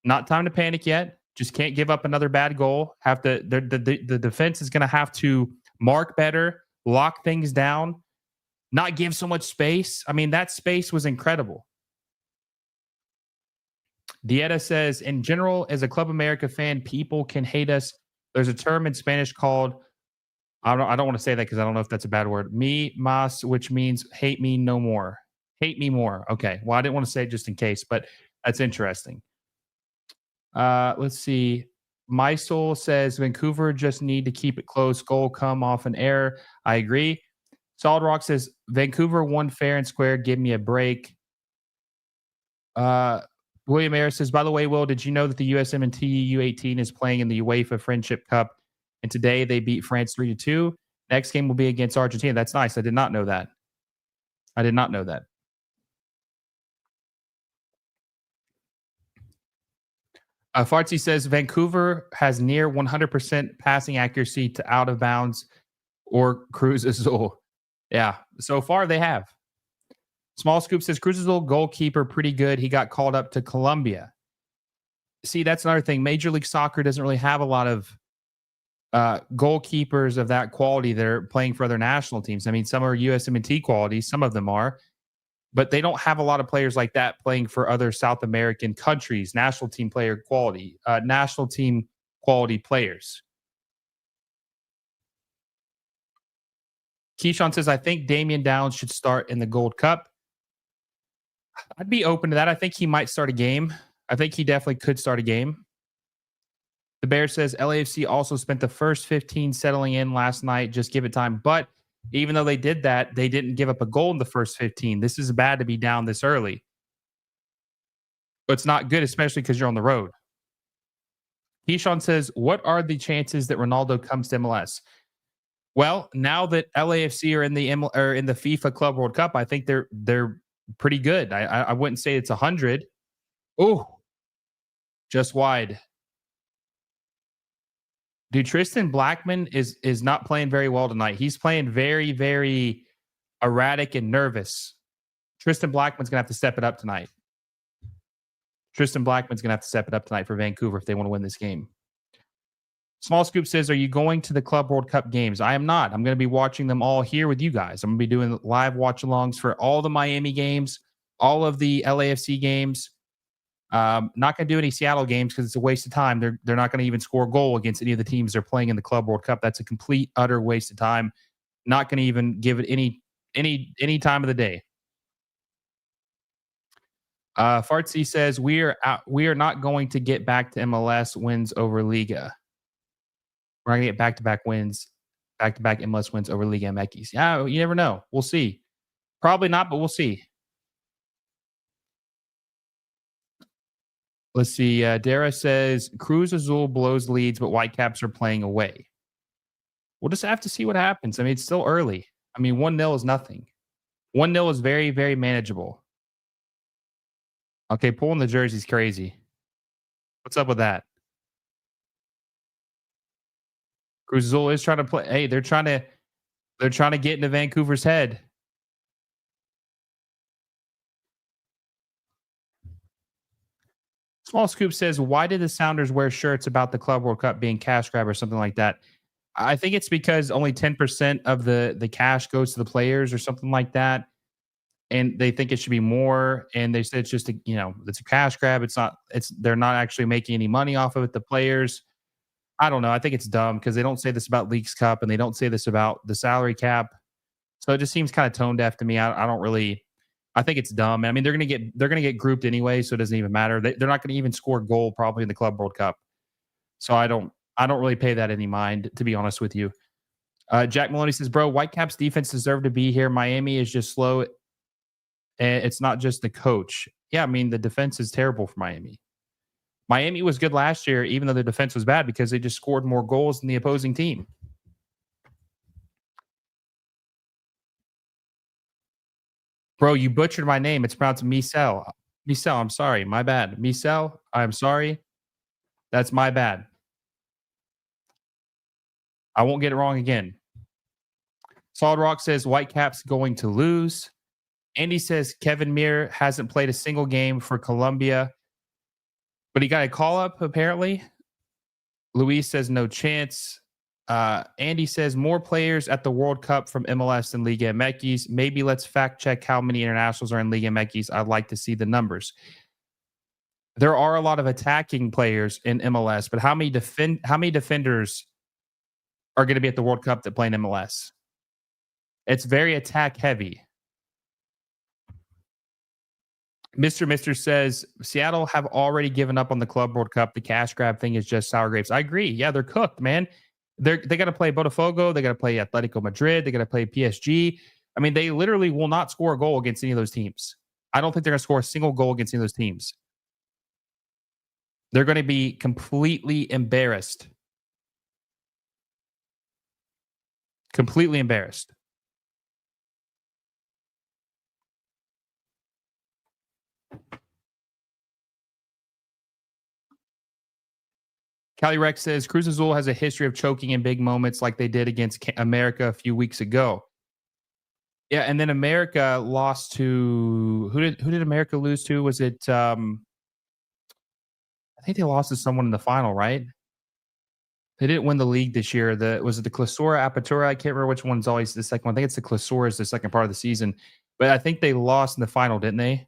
Not time to panic yet. Just can't give up another bad goal. The defense is going to have to mark better, lock things down, not give so much space. I mean, that space was incredible. Dieta says, in general, as a Club America fan, people can hate us. There's a term in Spanish called, I don't want to say that because I don't know if that's a bad word, mi mas, which means hate me no more. Hate me more. Okay. Well, I didn't want to say it just in case, but that's interesting. Let's see. My soul says Vancouver just need to keep it close. Goal come off an error. I agree. Solid Rock says Vancouver won fair and square. Give me a break. William Ayers says, by the way, Will, did you know that the USMNT U18 is playing in the UEFA Friendship Cup? And today they beat France 3-2. Next game will be against Argentina. That's nice. I did not know that. Fartsy says Vancouver has near 100% passing accuracy to out of bounds or Cruz Azul. Yeah, so far they have. Small Scoop says Cruz Azul goalkeeper pretty good. He got called up to Colombia. See, that's another thing. Major League Soccer doesn't really have a lot of goalkeepers of that quality that are playing for other national teams. I mean, some are USMNT quality, some of them are. But they don't have a lot of players like that playing for other South American countries, national team player quality, national team quality players. Keyshawn says, I think Damian Downs should start in the Gold Cup. I'd be open to that. I think he might start a game. I think he definitely could start a game. The Bear says, LAFC also spent the first 15 settling in last night. Just give it time. But even though they did that, they didn't give up a goal in the first 15. This is bad to be down this early. But it's not good, especially because you're on the road. Keyshawn says, what are the chances that Ronaldo comes to MLS? Well, now that LAFC are in the FIFA Club World Cup, I think they're pretty good. I wouldn't say it's 100. Oh, just wide. Dude, Tristan Blackman is not playing very well tonight. He's playing very, very erratic and nervous. Tristan Blackman's going to have to step it up tonight. For Vancouver if they want to win this game. Small Scoop says, are you going to the Club World Cup games? I am not. I'm going to be watching them all here with you guys. I'm going to be doing live watch-alongs for all the Miami games, all of the LAFC games. Not going to do any Seattle games because it's a waste of time. They're not going to even score a goal against any of the teams they're playing in the Club World Cup. That's a complete, utter waste of time. Not going to even give it any time of the day. Fartsy says we are not going to get back to MLS wins over Liga. We're going to get back-to-back MLS wins over Liga MX. Yeah, you never know. We'll see. Probably not, but we'll see. Let's see. Dara says Cruz Azul blows leads, but Whitecaps are playing away. We'll just have to see what happens. I mean, it's still early. I mean, 1-0 is nothing. 1-0 is very, very manageable. Okay, pulling the jersey's crazy. What's up with that? Cruz Azul is trying to play. Hey, they're trying to get into Vancouver's head. Small Scoop says, why did the Sounders wear shirts about the Club World Cup being cash grab or something like that? I think it's because only 10% of the cash goes to the players or something like that. And they think it should be more. And they said it's just it's a cash grab. They're not actually making any money off of it. The players, I don't know. I think it's dumb because they don't say this about Leagues Cup and they don't say this about the salary cap. So it just seems kind of tone deaf to me. I don't really. I think it's dumb. I mean, they're gonna get grouped anyway, so it doesn't even matter. They're not gonna even score a goal probably in the Club World Cup. So I don't really pay that any mind, to be honest with you. Jack Maloney says, "Bro, Whitecaps defense deserve to be here. Miami is just slow, and it's not just the coach." Yeah, I mean the defense is terrible for Miami. Miami was good last year, even though the defense was bad because they just scored more goals than the opposing team. Bro, you butchered my name. It's pronounced Misel. Misel, I'm sorry. My bad. Misel, I'm sorry. That's my bad. I won't get it wrong again. Solid Rock says Whitecaps going to lose. Andy says Kevin Muir hasn't played a single game for Colombia, but he got a call up apparently. Luis says no chance. Andy says more players at the World Cup from MLS than Liga MX. Maybe let's fact check how many internationals are in Liga MX. I'd like to see the numbers. There are a lot of attacking players in MLS, but how many defenders are going to be at the World Cup that play in MLS? It's very attack heavy. Mr. Mister says Seattle have already given up on the Club World Cup. The cash grab thing is just sour grapes. I agree. Yeah, they're cooked, man. They got to play Botafogo. They got to play Atletico Madrid. They got to play PSG. I mean, they literally will not score a goal against any of those teams. I don't think they're going to score a single goal against any of those teams. They're going to be completely embarrassed. Completely embarrassed. Cali Rex says Cruz Azul has a history of choking in big moments like they did against America a few weeks ago. Yeah, and then America lost to who did America lose to? Was it I think they lost to someone in the final, right? They didn't win the league this year. Was it the Clausura Apertura? I can't remember which one's always the second one. I think it's the Clausura is the second part of the season. But I think they lost in the final, didn't they?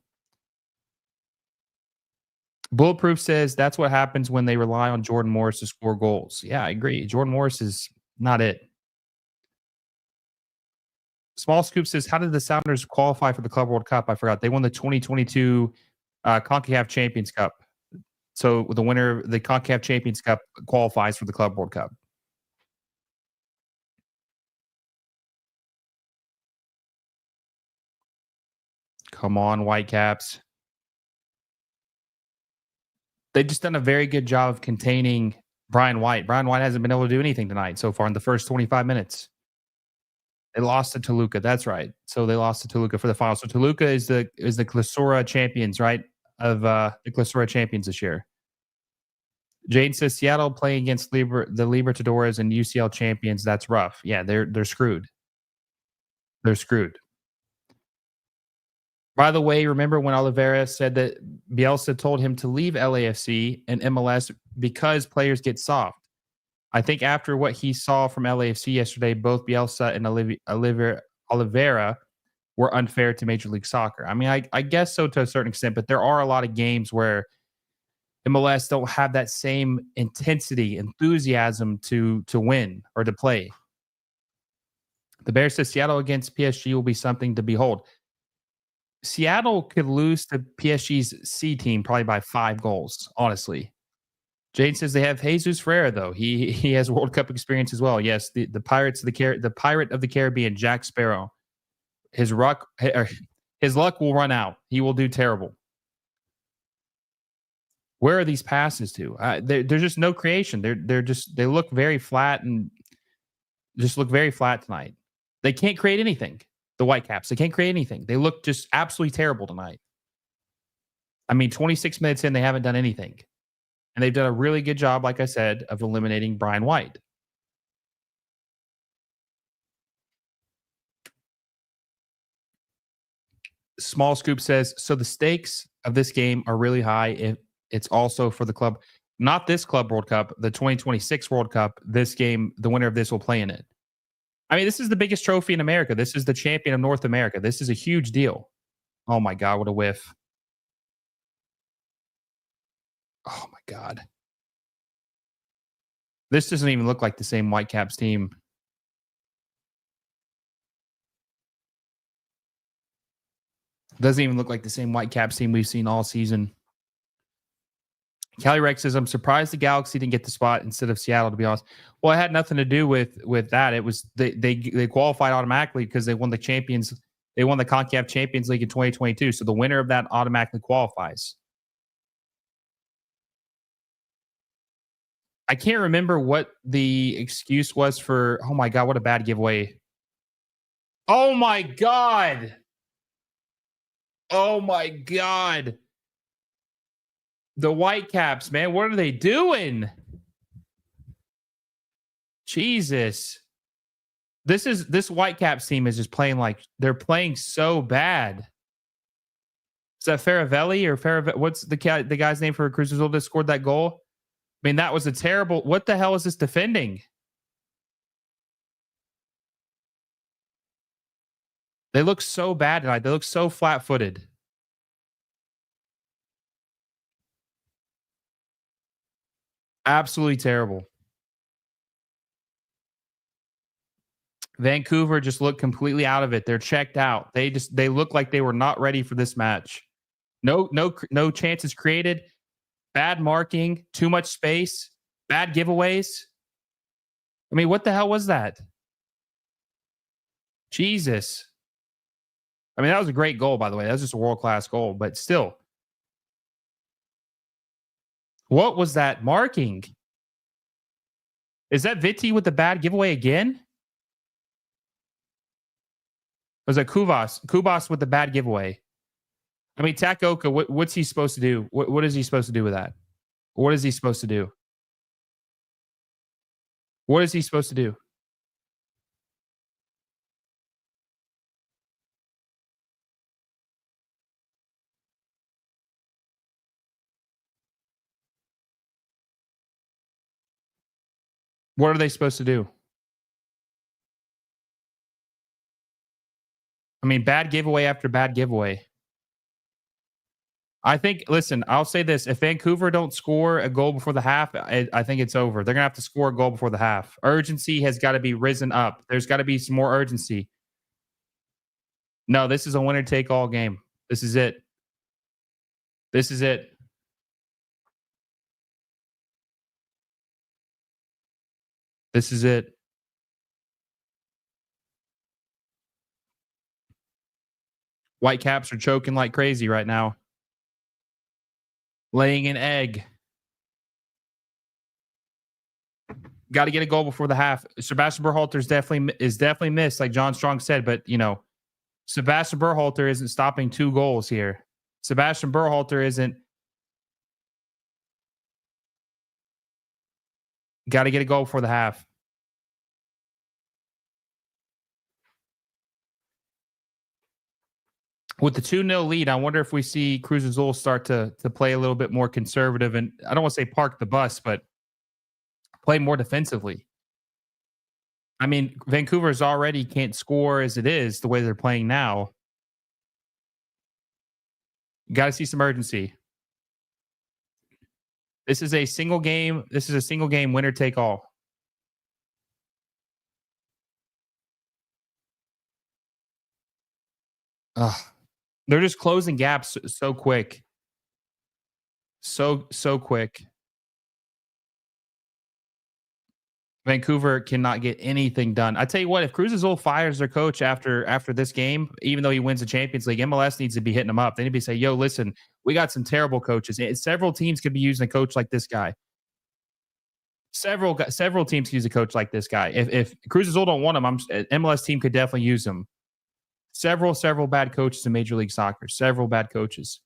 Bulletproof says that's what happens when they rely on Jordan Morris to score goals. Yeah, I agree. Jordan Morris is not it. Small Scoop says, how did the Sounders qualify for the Club World Cup? I forgot. They won the 2022 Concacaf Champions Cup. So the winner of the Concacaf Champions Cup qualifies for the Club World Cup. Come on, Whitecaps. They've just done a very good job of containing Brian White. Brian White hasn't been able to do anything tonight so far in the first 25 minutes. They lost to Toluca. That's right. So they lost to Toluca for the final. So Toluca is the Clausura champions, right? Of the Clausura champions this year. Jane says Seattle playing against the Libertadores and UCL champions. That's rough. Yeah, they're screwed. They're screwed. By the way, remember when Oliveira said that Bielsa told him to leave LAFC and MLS because players get soft? I think after what he saw from LAFC yesterday, both Bielsa and Oliveira were unfair to Major League Soccer. I mean, I guess so to a certain extent, but there are a lot of games where MLS don't have that same intensity, enthusiasm to win or to play. The Bears says Seattle against PSG will be something to behold. Seattle could lose to PSG's C team probably by 5 goals, honestly. Jade says they have Jesus Ferreira, though. He has World Cup experience as well. Yes, the Pirates of the Pirate of the Caribbean, Jack Sparrow. His luck will run out. He will do terrible. Where are these passes to? There's just no creation. They look very flat and just look very flat tonight. They can't create anything. The Whitecaps, they can't create anything. They look just absolutely terrible tonight. I mean, 26 minutes in, they haven't done anything. And they've done a really good job, like I said, of eliminating Brian White. Small Scoop says, so the stakes of this game are really high. It's also for the club. Not this Club World Cup, the 2026 World Cup. This game, the winner of this will play in it. I mean, this is the biggest trophy in America. This is the champion of North America. This is a huge deal. Oh my God, what a whiff. Oh my God. This doesn't even look like the same Whitecaps team. Doesn't even look like the same Whitecaps team we've seen all season. Cali Rex says, I'm surprised the Galaxy didn't get the spot instead of Seattle, to be honest. Well, it had nothing to do with that. It was they qualified automatically because they won the Concacaf Champions League in 2022. So the winner of that automatically qualifies. I can't remember what the excuse was for, oh my God, what a bad giveaway. Oh my God. Oh my God. The Whitecaps, man, what are they doing? Jesus. This Whitecaps team is just playing like they're playing so bad. Is that Faravelli or Faravelli? What's the guy's name for Cruz Azul that scored that goal? I mean, that was a terrible. What the hell is this defending? They look so bad tonight. They look so flat-footed. Absolutely terrible. Vancouver just looked completely out of it. They're checked out. They look like they were not ready for this match. No chances created. Bad marking, too much space, bad giveaways. I mean, what the hell was that? Jesus. I mean, that was a great goal, by the way. That was just a world-class goal, but still. What was that marking? Is that Vitti with the bad giveaway again? Was that Kubas with the bad giveaway? I mean, Takaoka, what's he supposed to do? What is he supposed to do with that? What is he supposed to do? What is he supposed to do? What are they supposed to do? I mean, bad giveaway after bad giveaway. I think, listen, I'll say this. If Vancouver don't score a goal before the half, I think it's over. They're going to have to score a goal before the half. Urgency has got to be risen up. There's got to be some more urgency. No, this is a winner-take-all game. This is it. This is it. This is it. Whitecaps are choking like crazy right now. Laying an egg. Got to get a goal before the half. Sebastian Berhalter is definitely missed, like John Strong said. But Sebastian Berhalter isn't stopping 2 goals here. Sebastian Berhalter isn't. Got to get a goal before the half. With the 2-0 lead, I wonder if we see Cruz Azul start to play a little bit more conservative. And I don't want to say park the bus, but play more defensively. I mean, Vancouver's already can't score as it is the way they're playing now. Got to see some urgency. This is a single game. This is a single game winner take all. Ugh. They're just closing gaps so quick. So quick. Vancouver cannot get anything done. I tell you what, if Cruz Azul fires their coach after this game, even though he wins the Champions League, MLS needs to be hitting them up. They need to be saying, yo, listen, we got some terrible coaches. Several teams could be using a coach like this guy. Several teams could use a coach like this guy. If Cruz Azul don't want him, MLS team could definitely use him. Several bad coaches in Major League Soccer. Several bad coaches.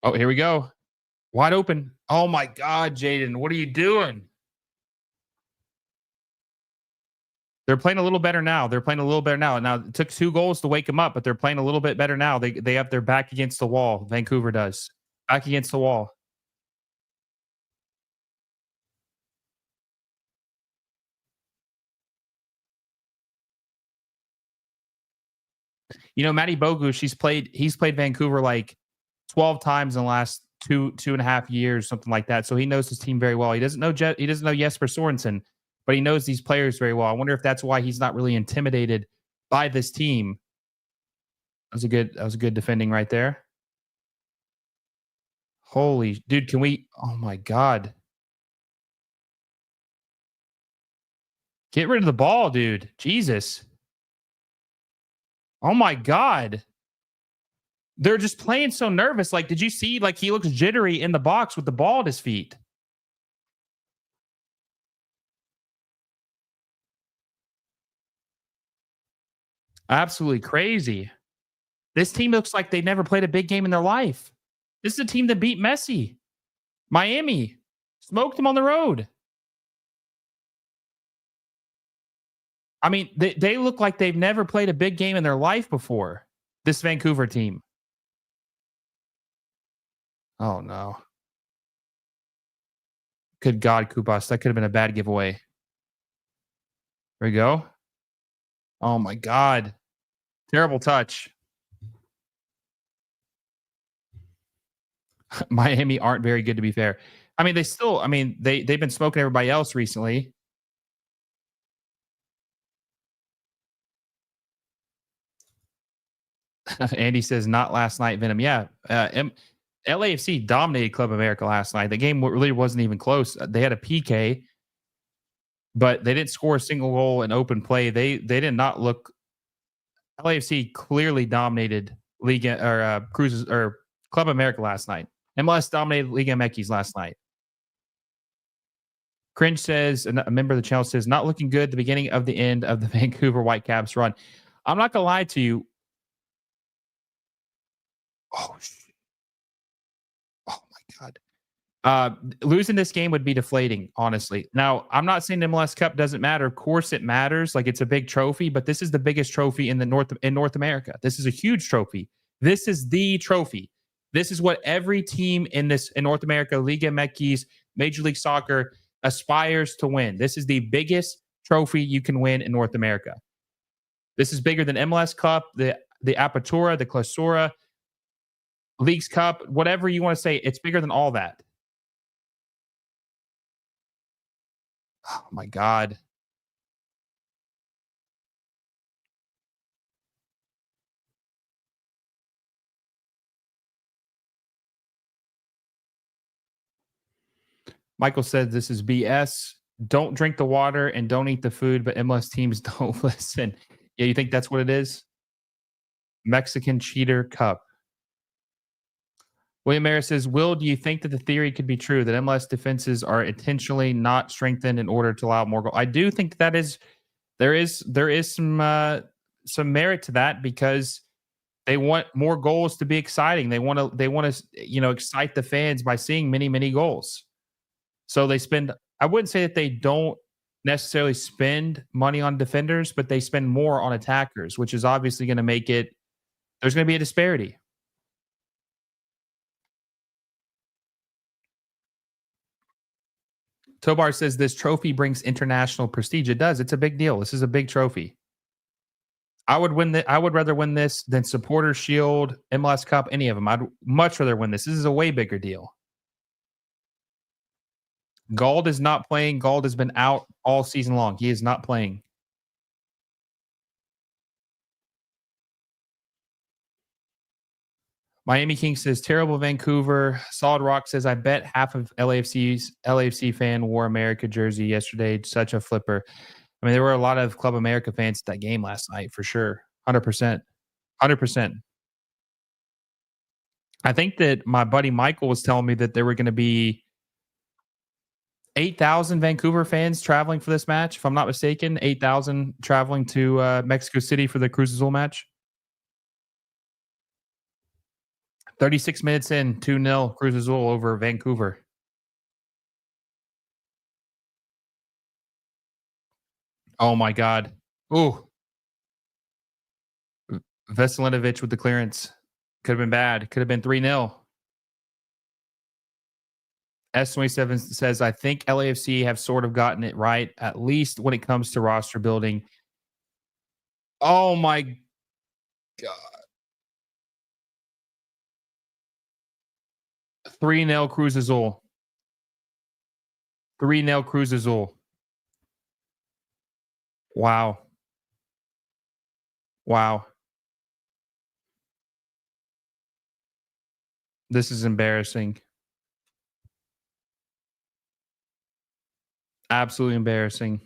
Oh, here we go. Wide open. Oh my God, Jaden, what are you doing? They're playing a little better now. Now, it took 2 goals to wake them up, but they're playing a little bit better now. They have their back against the wall. Vancouver does. Back against the wall. Matty Bogusz, he's played Vancouver like 12 times in the last 2.5 years, something like that. So he knows his team very well. He doesn't know Jesper Sorensen, but he knows these players very well. I wonder if that's why he's not really intimidated by this team. That was a good defending right there. Holy dude, oh my God. Get rid of the ball, dude. Jesus. Oh my God. They're just playing so nervous. Like, did you see? Like, he looks jittery in the box with the ball at his feet. Absolutely crazy. This team looks like they never played a big game in their life. This is a team that beat Messi. Miami smoked them on the road. I mean, they look like they've never played a big game in their life before. This Vancouver team. Oh no. Good God, Kupas. That could have been a bad giveaway. There we go. Oh my God. Terrible touch. Miami aren't very good, to be fair. I mean, they've been smoking everybody else recently. Andy says, not last night, Venom. Yeah. LAFC dominated Club America last night. The game really wasn't even close. They had a PK, but they didn't score a single goal in open play. They did not look. LAFC clearly dominated Liga or Cruises or Club America last night. MLS dominated Liga MX last night. Cringe says, a member of the channel says, not looking good. The beginning of the end of the Vancouver Whitecaps run. I'm not gonna lie to you. Oh shit. Oh my God. Losing this game would be deflating, honestly. Now, I'm not saying the MLS Cup doesn't matter. Of course, it matters. Like, it's a big trophy, but this is the biggest trophy in North America. This is a huge trophy. This is the trophy. This is what every team in North America, Liga MX, Major League Soccer, aspires to win. This is the biggest trophy you can win in North America. This is bigger than MLS Cup, the Apertura, the Clausura, Leagues Cup, whatever you want to say. It's bigger than all that. Oh my God. Michael said this is BS. Don't drink the water and don't eat the food, but MLS teams don't listen. Yeah, you think that's what it is? Mexican Cheater Cup. William Mayer says, Will, do you think that the theory could be true that MLS defenses are intentionally not strengthened in order to allow more goals? I do think there is some merit to that, because they want more goals to be exciting. They want to excite the fans by seeing many, many goals. So they spend, I wouldn't say that they don't necessarily spend money on defenders, but they spend more on attackers, which is obviously going to make it, there's going to be a disparity. Tobar says this trophy brings international prestige. It does. It's a big deal. This is a big trophy. I would rather win this than Supporter Shield, MLS Cup, any of them. I'd much rather win this. This is a way bigger deal. Gald is not playing. Gald has been out all season long. He is not playing. Miami King says, terrible Vancouver. Solid Rock says, I bet half of LAFC fan wore America jersey yesterday. Such a flipper. I mean, there were a lot of Club America fans at that game last night, for sure. 100%. 100%. I think that my buddy Michael was telling me that there were going to be 8,000 Vancouver fans traveling for this match. If I'm not mistaken, 8,000 traveling to Mexico City for the Cruz Azul match. 36 minutes in, 2-0 Cruz Azul over Vancouver. Oh my God. Ooh. Veselinovic with the clearance. Could have been bad. Could have been 3-0. S27 says, I think LAFC have sort of gotten it right, at least when it comes to roster building. Oh my God. 3-0 Cruz Azul. 3-0 Cruz Azul. Wow. Wow. This is embarrassing. Absolutely embarrassing.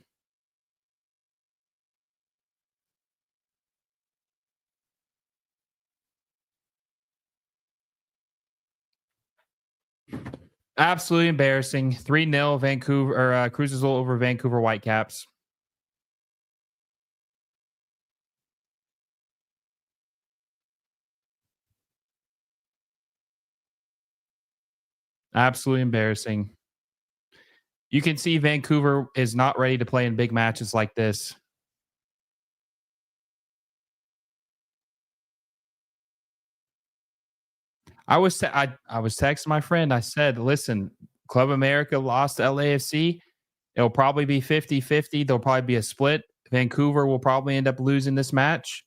Absolutely embarrassing. 3-0 Vancouver or Cruz Azul over Vancouver Whitecaps. Absolutely embarrassing. You can see Vancouver is not ready to play in big matches like this. I was texting my friend. I said, "Listen, Club America lost to LAFC. It'll probably be 50-50. There'll probably be a split. Vancouver will probably end up losing this match."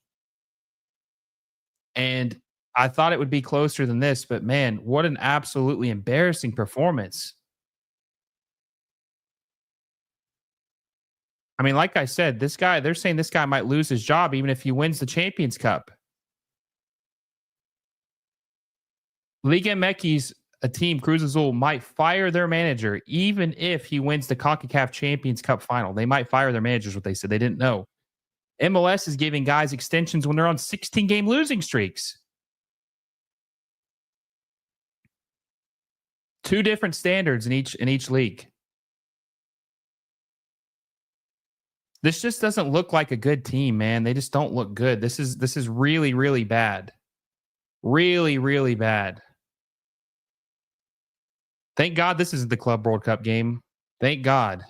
And I thought it would be closer than this, but man, what an absolutely embarrassing performance. I mean, like I said, this guy, they're saying this guy might lose his job even if he wins the Champions Cup. Liga MX, a team, Cruz Azul, might fire their manager even if he wins the Concacaf Champions Cup Final. They might fire their managers, what they said. They didn't know. MLS is giving guys extensions when they're on 16-game losing streaks. Two different standards in each league. This just doesn't look like a good team, man. They just don't look good. This is really, really bad. Really, really bad. Thank God this isn't the Club World Cup game. Thank God.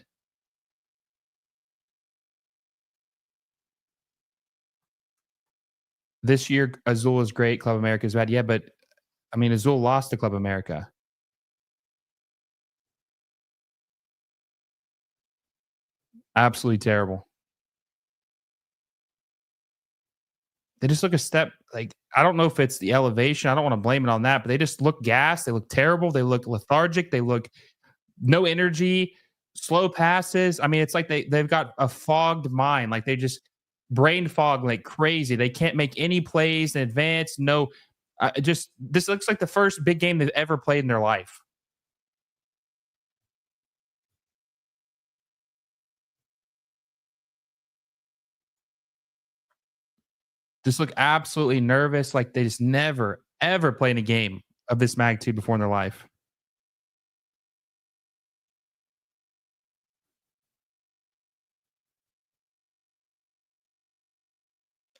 This year, Azul is great. Club America is bad. Yeah, but I mean, Azul lost to Club America. Absolutely terrible. They just look a step like I don't know if it's the elevation. I don't want to blame it on that, but they just look gassed. They look terrible. They look lethargic. They look no energy, slow passes. I mean, it's like they've got a fogged mind. Like they just brain fog like crazy. They can't make any plays in advance. No, just this looks like the first big game they've ever played in their life. Just look absolutely nervous. Like they just never ever played a game of this magnitude before in their life.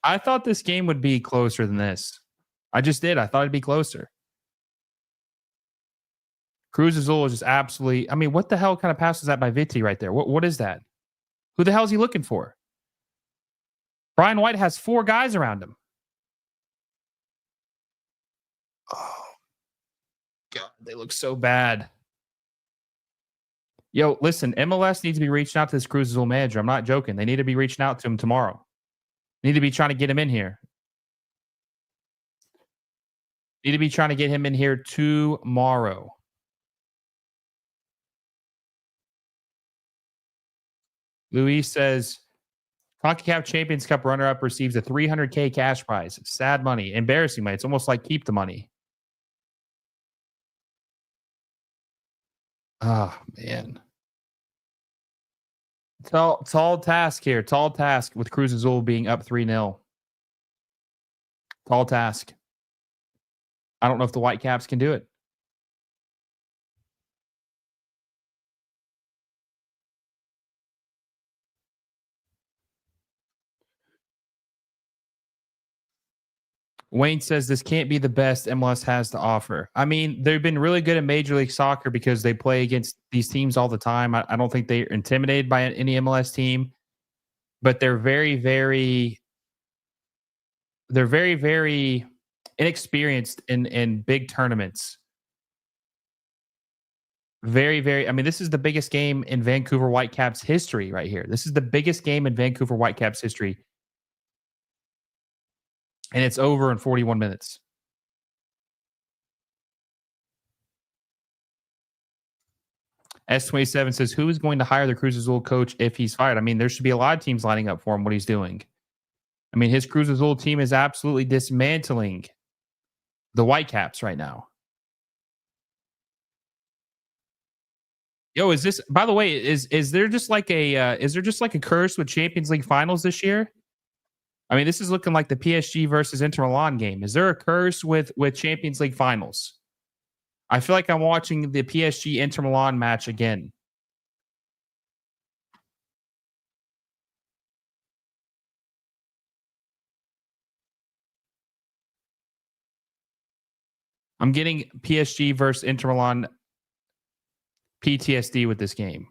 I thought this game would be closer than this. I just did. I thought it'd be closer. Cruz Azul is just absolutely. I mean, what the hell kind of pass is that by Vitti right there? What is that? Who the hell is he looking for? Brian White has four guys around him. Oh God, they look so bad. Yo, listen, MLS needs to be reaching out to this Cruz Azul manager. I'm not joking. They need to be reaching out to him tomorrow. Need to be trying to get him in here. Need to be trying to get him in here tomorrow. Luis says, CONCACAF Champions Cup runner-up receives a $300K cash prize. Sad money. Embarrassing money. It's almost like keep the money. Oh, man. Tall task here. Tall task with Cruz Azul being up 3-0. Tall task. I don't know if the Whitecaps can do it. Wayne says this can't be the best MLS has to offer. I mean, they've been really good in Major League Soccer because they play against these teams all the time. I don't think they're intimidated by any MLS team, but they're very, very inexperienced in big tournaments. Very, very. I mean, this is the biggest game in Vancouver Whitecaps history right here. This is the biggest game in Vancouver Whitecaps history, and it's over in 41 minutes. S27 says, who is going to hire the Cruz Azul coach if he's fired? I mean, there should be a lot of teams lining up for him, what he's doing. I mean, his Cruz Azul team is absolutely dismantling the Whitecaps right now. Yo, is this, by the way, is there just like a curse with Champions League finals this year? I mean, this is looking like the PSG versus Inter Milan game. Is there a curse with Champions League finals? I feel like I'm watching the PSG Inter Milan match again. I'm getting PSG versus Inter Milan PTSD with this game.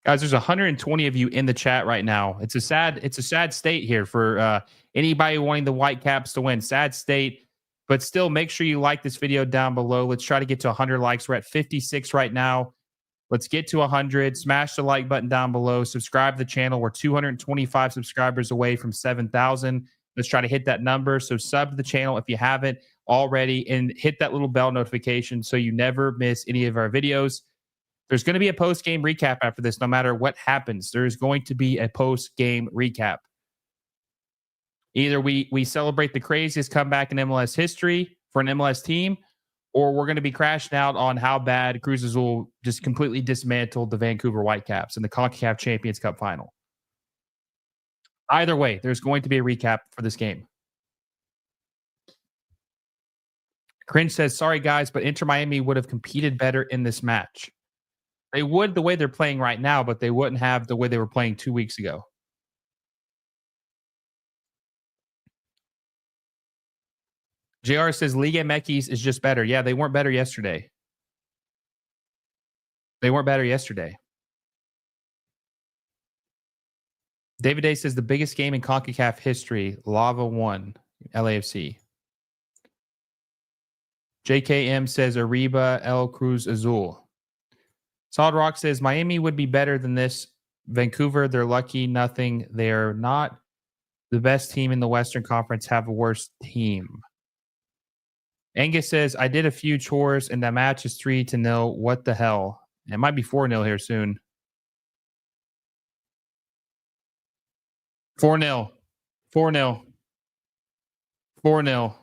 Guys, there's 120 of you in the chat right now. It's a sad state here for anybody wanting the Whitecaps to win. Sad state, but still make sure you like this video down below. Let's try to get to 100 likes. We're at 56 right now. Let's get to 100. Smash the like button down below. Subscribe to the channel. We're 225 subscribers away from 7,000. Let's try to hit that number. So sub to the channel if you haven't already, and hit that little bell notification so you never miss any of our videos. There's going to be a post-game recap after this. No matter what happens, there's going to be a post-game recap. Either we celebrate the craziest comeback in MLS history for an MLS team, or we're going to be crashing out on how bad Cruz Azul just completely dismantled the Vancouver Whitecaps in the Concacaf Champions Cup Final. Either way, there's going to be a recap for this game. Cringe says, sorry, guys, but Inter Miami would have competed better in this match. They would the way they're playing right now, but they wouldn't have the way they were playing 2 weeks ago. JR says Liga MX is just better. Yeah, they weren't better yesterday. They weren't better yesterday. David Day says the biggest game in CONCACAF history, Lava won, LAFC. JKM says Arriba El Cruz Azul. Solid Rock says Miami would be better than this. Vancouver, they're lucky. Nothing. They're not the best team in the Western Conference. Have a worse team. Angus says I did a few chores and that match is 3-0. What the hell? It might be 4-0 here soon. 4-0. 4-0. 4-0.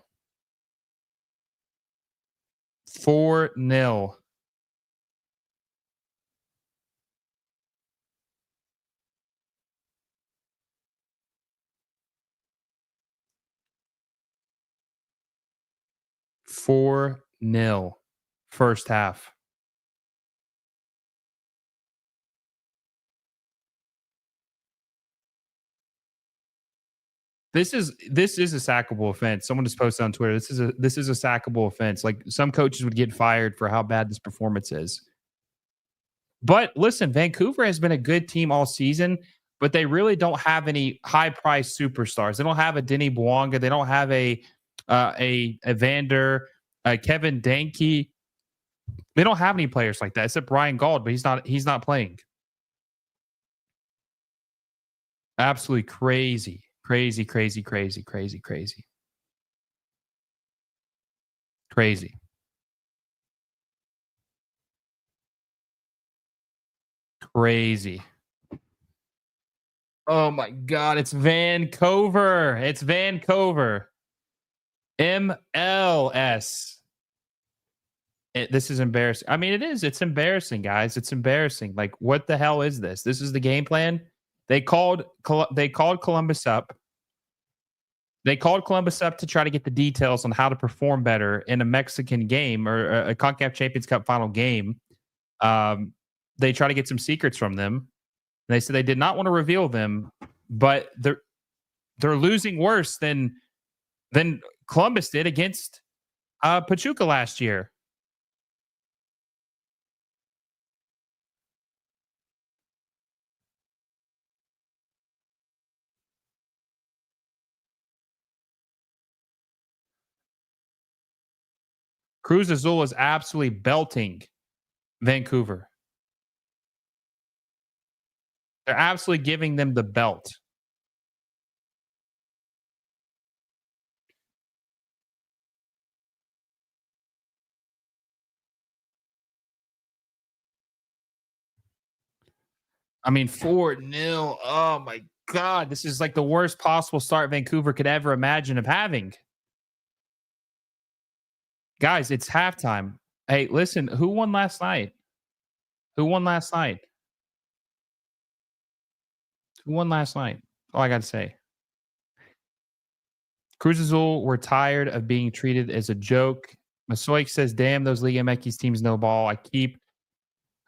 4-0. Four nil first half. This is a sackable offense. Someone just posted on Twitter. This is a sackable offense. Like some coaches would get fired for how bad this performance is. But listen, Vancouver has been a good team all season, but they really don't have any high-priced superstars. They don't have a Denny Bouanga. They don't have a Vander, Kevin Danke. They don't have any players like that except Brian Gauld, but he's not playing. Absolutely crazy. Crazy. Crazy. Oh my God. It's Vancouver. It's Vancouver. MLS. This is embarrassing. I mean, it is. It's embarrassing, guys. It's embarrassing. Like, what the hell is this? This is the game plan. They called Columbus up. They called Columbus up to try to get the details on how to perform better in a Mexican game or a CONCACAF Champions Cup final game. They try to get some secrets from them. They said they did not want to reveal them, but they're losing worse than Columbus did against Pachuca last year. Cruz Azul is absolutely belting Vancouver. They're absolutely giving them the belt. I mean, 4-0. Oh my God. This is like the worst possible start Vancouver could ever imagine of having. Guys, it's halftime. Hey, listen, who won last night? Who won last night? Who won last night? All I got to say. Cruz Azul were tired of being treated as a joke. Masoik says, damn, those Liga MX teams no ball. I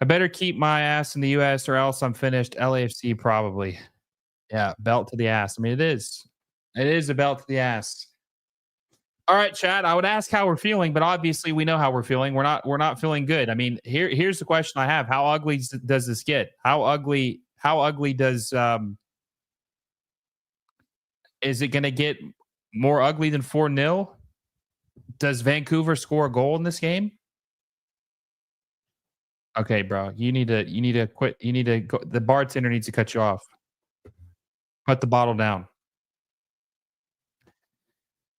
better keep my ass in the US or else I'm finished. LAFC probably. Yeah, belt to the ass. I mean, it is. It is a belt to the ass. All right, Chad. I would ask how we're feeling, but obviously we know how we're feeling. We're not feeling good. I mean, here's the question I have: how ugly does this get? How ugly? How ugly does? Is it going to get more ugly than 4-0? Does Vancouver score a goal in this game? Okay, bro. You need to quit. You need to go. The bartender needs to cut you off. Put the bottle down.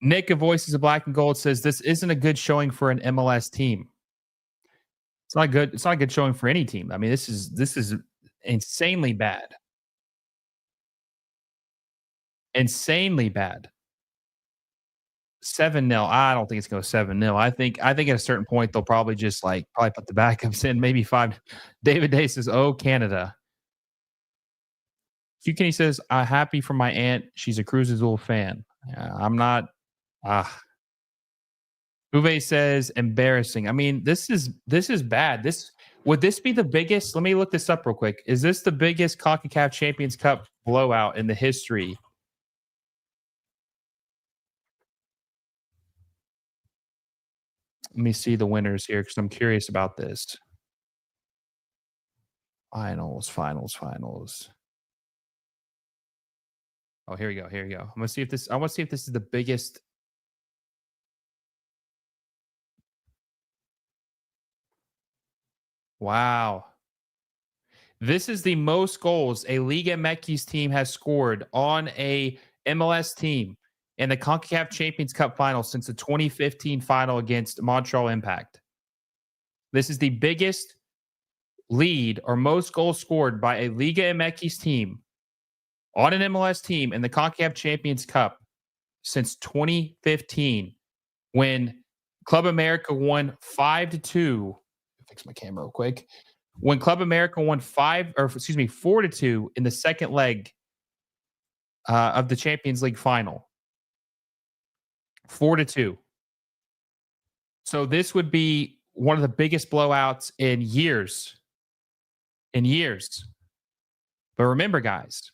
Nick of Voices of Black and Gold says this isn't a good showing for an MLS team. It's not good. It's not a good showing for any team. I mean, this is insanely bad. Insanely bad. 7-0. I don't think it's going to 7-0. I think at a certain point they'll probably just probably put the backups in, maybe 5. David Day says, "Oh, Canada." Hugh Kenny says, "I'm happy for my aunt. She's a Cruz Azul fan." I'm not. Uwe says, "Embarrassing." I mean, this is bad. Would this be the biggest? Let me look this up real quick. Is this the biggest Concacaf Champions Cup blowout in the history? Let me see the winners here because I'm curious about this. Finals. Oh, here we go. I want to see if this is the biggest. Wow. This is the most goals a Liga MX team has scored on a MLS team in the Concacaf Champions Cup Final since the 2015 final against Montreal Impact. This is the biggest lead or most goals scored by a Liga MX team on an MLS team in the Concacaf Champions Cup since 2015 when Club America won 5-2. Fix my camera real quick. When Club America won 4-2 in the second leg of the Champions League final. 4-2. So this would be one of the biggest blowouts in years. But remember, guys,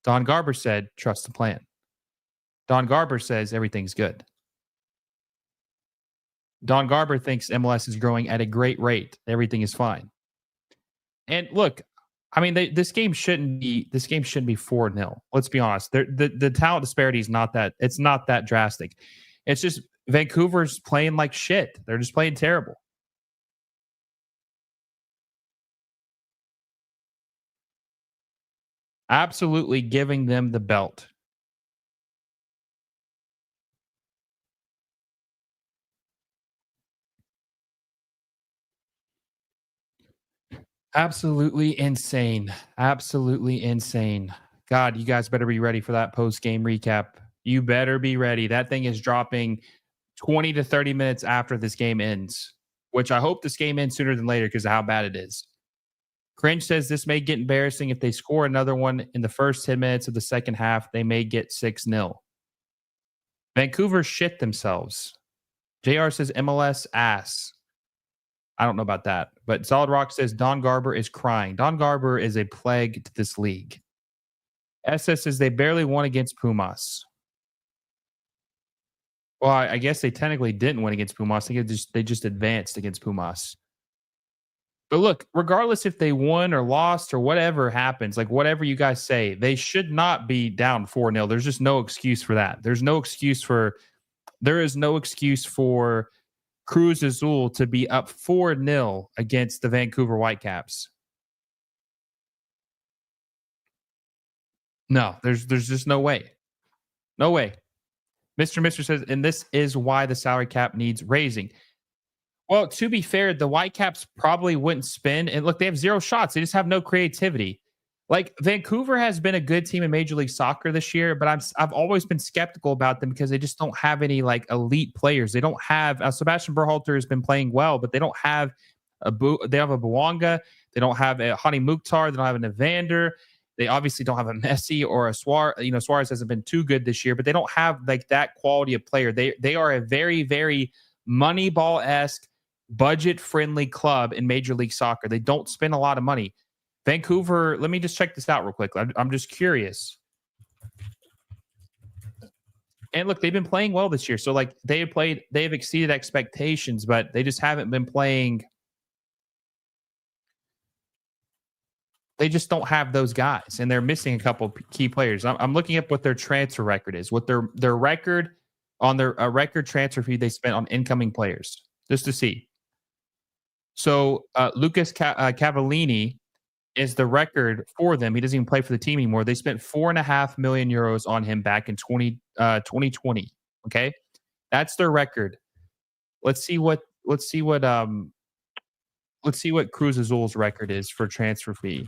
Don Garber said, trust the plan. Don Garber says everything's good. Don Garber thinks MLS is growing at a great rate. Everything is fine. And look, I mean, this game shouldn't be 4-0. Let's be honest. The talent disparity is not that drastic. It's just Vancouver's playing like shit. They're just playing terrible. Absolutely giving them the belt. Absolutely insane. God, you guys better be ready for that post-game recap. You better be ready. That thing is dropping 20 to 30 minutes after this game ends, which I hope this game ends sooner than later because of how bad it is. Cringe says this may get embarrassing if they score another one in the first 10 minutes of the second half. They may get 6-0. Vancouver shit themselves. JR says MLS ass. I don't know about that. But Solid Rock says Don Garber is crying. Don Garber is a plague to this league. SS says they barely won against Pumas. Well, I guess they technically didn't win against Pumas. They just advanced against Pumas. But look, regardless if they won or lost or whatever happens, whatever you guys say, they should not be down 4-0. There's just no excuse for that. There's no excuse for There is no excuse for Cruz Azul to be up 4-0 against the Vancouver Whitecaps. No, there's just no way. No way. Mr. Mister says, and this is why the salary cap needs raising. Well, to be fair, the Whitecaps probably wouldn't spend. And look, they have zero shots. They just have no creativity. Like Vancouver has been a good team in Major League Soccer this year, but I've always been skeptical about them because they just don't have any like elite players. They don't have Sebastian Berhalter has been playing well, but they don't have they have a Bouanga. They don't have a Hani Mukhtar. They don't have an Evander. They obviously don't have a Messi or a Suarez. You know, Suarez hasn't been too good this year, but they don't have like that quality of player. They are a very, very Moneyball-esque, budget-friendly club in Major League Soccer. They don't spend a lot of money. Vancouver, let me just check this out real quick. I'm just curious. And look, they've been playing well this year. So like they have exceeded expectations, but they just haven't been playing. They just don't have those guys, and they're missing a couple key players. I'm looking up what their transfer record is, what their record on their record transfer fee they spent on incoming players, just to see. So Lucas Cavallini is the record for them. He doesn't even play for the team anymore. They spent 4.5 million euros on him back in 2020. Okay, that's their record. Let's see what Cruz Azul's record is for transfer fee.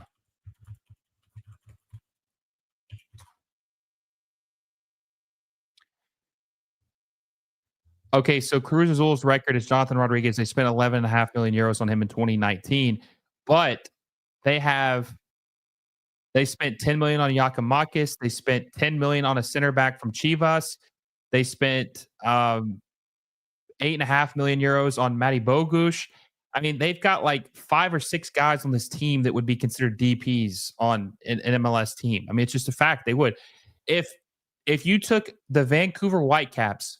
Okay, so Cruz Azul's record is Jonathan Rodriguez. They spent 11.5 million euros on him in 2019, but they have they spent 10 million on Yakimakis. They spent 10 million on a center back from Chivas. They spent 8.5 million euros on Matty Bogusz. I mean, they've got like 5 or 6 guys on this team that would be considered DPs on an MLS team. I mean, it's just a fact they would. If you took the Vancouver Whitecaps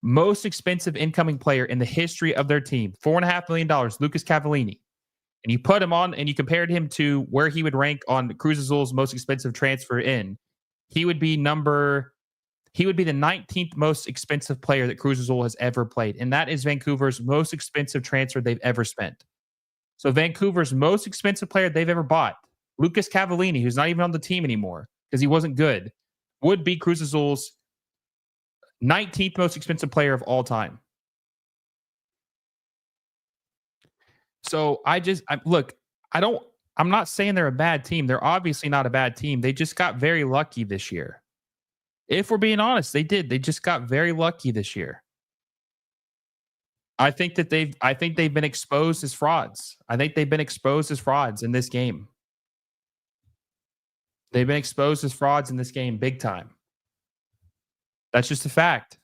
most expensive incoming player in the history of their team, $4.5 million, Lucas Cavallini, and you put him on and you compared him to where he would rank on Cruz Azul's most expensive transfer in, he would be the 19th most expensive player that Cruz Azul has ever played. And that is Vancouver's most expensive transfer they've ever spent. So Vancouver's most expensive player they've ever bought, Lucas Cavallini, who's not even on the team anymore because he wasn't good, would be Cruz Azul's 19th most expensive player of all time. So I'm not saying they're a bad team. They're obviously not a bad team. They just got very lucky this year. If we're being honest, they did. They just got very lucky this year. I think they've been exposed as frauds. I think they've been exposed as frauds in this game. They've been exposed as frauds in this game big time. That's just a fact.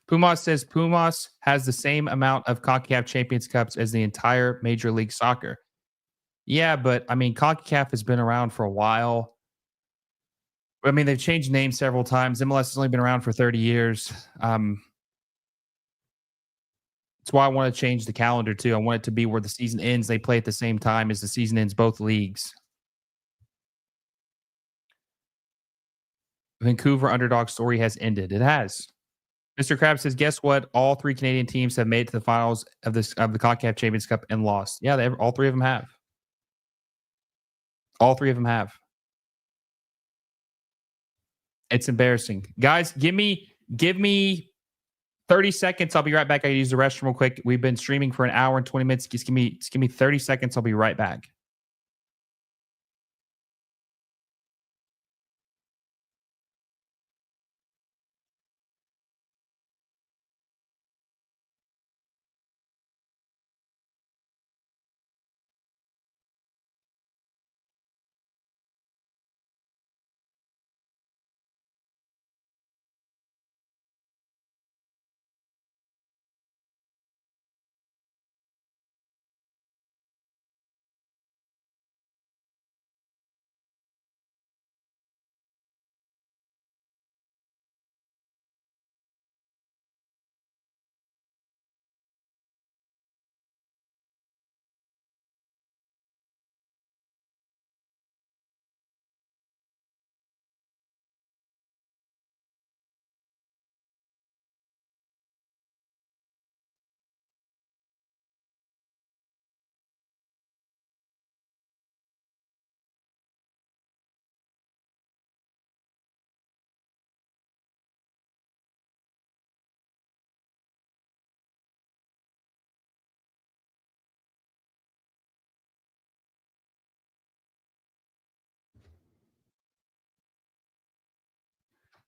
Pumas says Pumas has the same amount of Concacaf Champions Cups as the entire Major League Soccer. Yeah, but I mean, Concacaf has been around for a while. I mean, they've changed names several times. MLS has only been around for 30 years. That's why I want to change the calendar too. I want it to be where the season ends. They play at the same time as the season ends, both leagues. Vancouver underdog story has ended. It has. Mr. Krabs says, guess what? All 3 Canadian teams have made it to the finals of the Concacaf Champions Cup and lost. Yeah, all 3 of them have. All 3 of them have. It's embarrassing. Guys, give me 30 seconds. I'll be right back. I use the restroom real quick. We've been streaming for an hour and 20 minutes. Just give me 30 seconds. I'll be right back.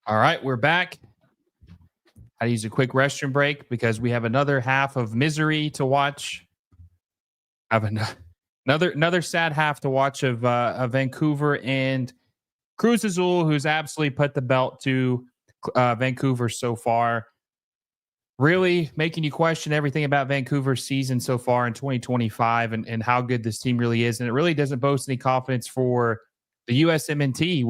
All right, we're back. I use a quick restroom break because we have another half of misery to watch. I have another sad half to watch of Vancouver and Cruz Azul, who's absolutely put the belt to Vancouver so far. Really making you question everything about Vancouver's season so far in 2025 and how good this team really is. And it really doesn't boast any confidence for the USMNT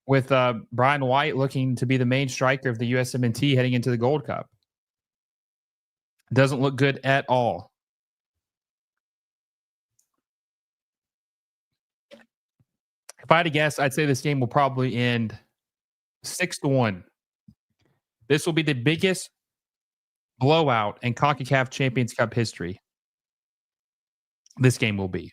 with Brian White looking to be the main striker of the USMNT heading into the Gold Cup. Doesn't look good at all. If I had to guess, I'd say this game will probably end 6-1. This will be the biggest blowout in Concacaf Champions Cup history. This game will be.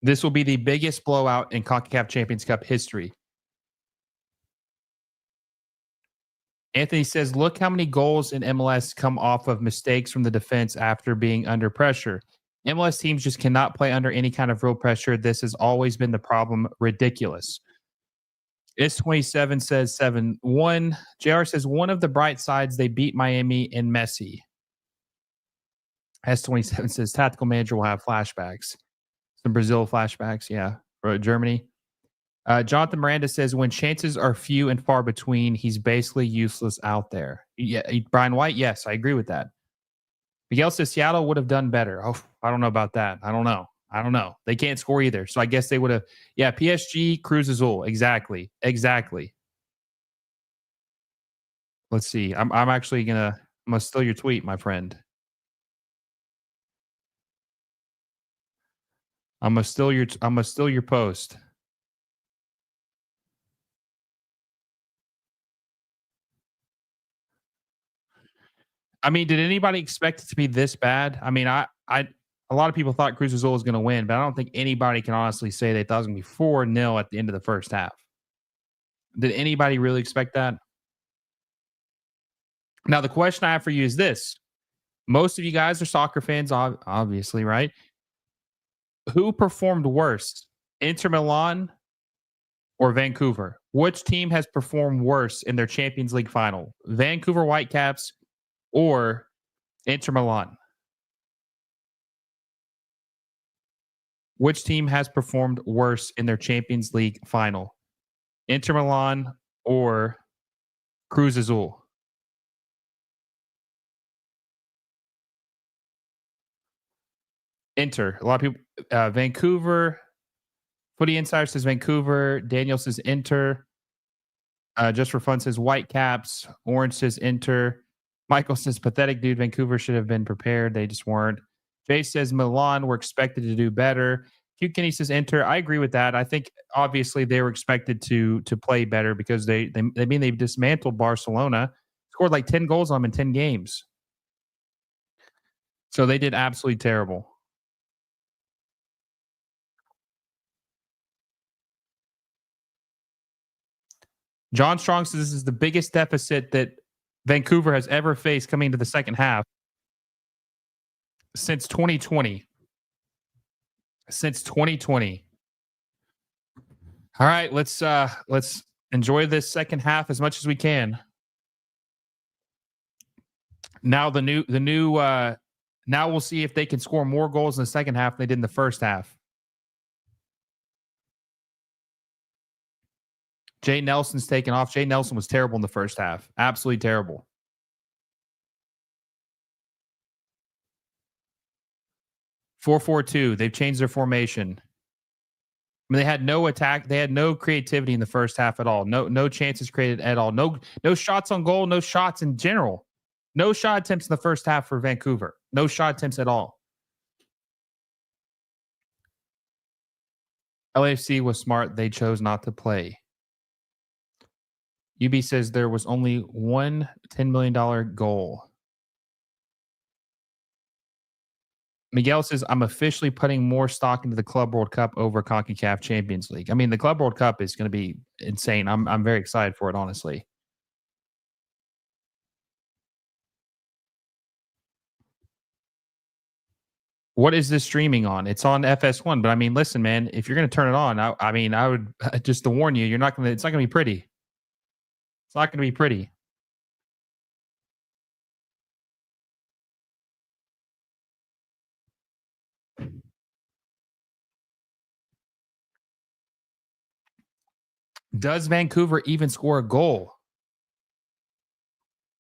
This will be the biggest blowout in Concacaf Champions Cup history. Anthony says, look how many goals in MLS come off of mistakes from the defense after being under pressure. MLS teams just cannot play under any kind of real pressure. This has always been the problem. Ridiculous. Is27 says 7-1. JR says, one of the bright sides, they beat Miami and Messi. S27 says, tactical manager will have flashbacks. Some Brazil flashbacks, yeah. For Germany. Jonathan Miranda says, when chances are few and far between, he's basically useless out there. Yeah, Brian White, yes, I agree with that. Miguel says, Seattle would have done better. Oh, I don't know about that. I don't know. They can't score either. So I guess they would have. Yeah, PSG, Cruz Azul. Exactly. Let's see. I'm actually I'm gonna steal your tweet, my friend. I'm gonna steal your post. I mean, did anybody expect it to be this bad? I mean, a lot of people thought Cruz Azul was going to win, but I don't think anybody can honestly say they thought it was going to be 4-0 at the end of the first half. Did anybody really expect that? Now, the question I have for you is this. Most of you guys are soccer fans, obviously, right? Who performed worse, Inter Milan or Vancouver? Which team has performed worse in their Champions League final? Vancouver Whitecaps or Inter Milan? Which team has performed worse in their Champions League final? Inter Milan or Cruz Azul? Inter. A lot of people. Vancouver. Footy Insider says Vancouver. Daniel says Inter. Just for fun says Whitecaps. Orange says Inter. Michael says pathetic, dude. Vancouver should have been prepared. They just weren't. Jay says Milan were expected to do better. Hugh Kinney says Inter. I agree with that. I think obviously they were expected to play better because they dismantled Barcelona, scored like 10 goals on them in 10 games. So they did absolutely terrible. John Strong says this is the biggest deficit that Vancouver has ever faced coming into the second half since 2020. Since 2020. All right, let's enjoy this second half as much as we can. Now now we'll see if they can score more goals in the second half than they did in the first half. Jay Nelson's taken off. Jay Nelson was terrible in the first half. Absolutely terrible. (4-4-2). They've changed their formation. I mean, they had no attack. They had no creativity in the first half at all. No chances created at all. No shots on goal. No shots in general. No shot attempts in the first half for Vancouver. No shot attempts at all. LAFC was smart. They chose not to play. UB says there was only one $10 million goal. Miguel says, I'm officially putting more stock into the Club World Cup over Concacaf Champions League. I mean, the Club World Cup is going to be insane. I'm very excited for it, honestly. What is this streaming on? It's on FS1, but I mean, listen, man, if you're going to turn it on, I mean, I would just to warn you, it's not going to be pretty. It's not going to be pretty. Does Vancouver even score a goal?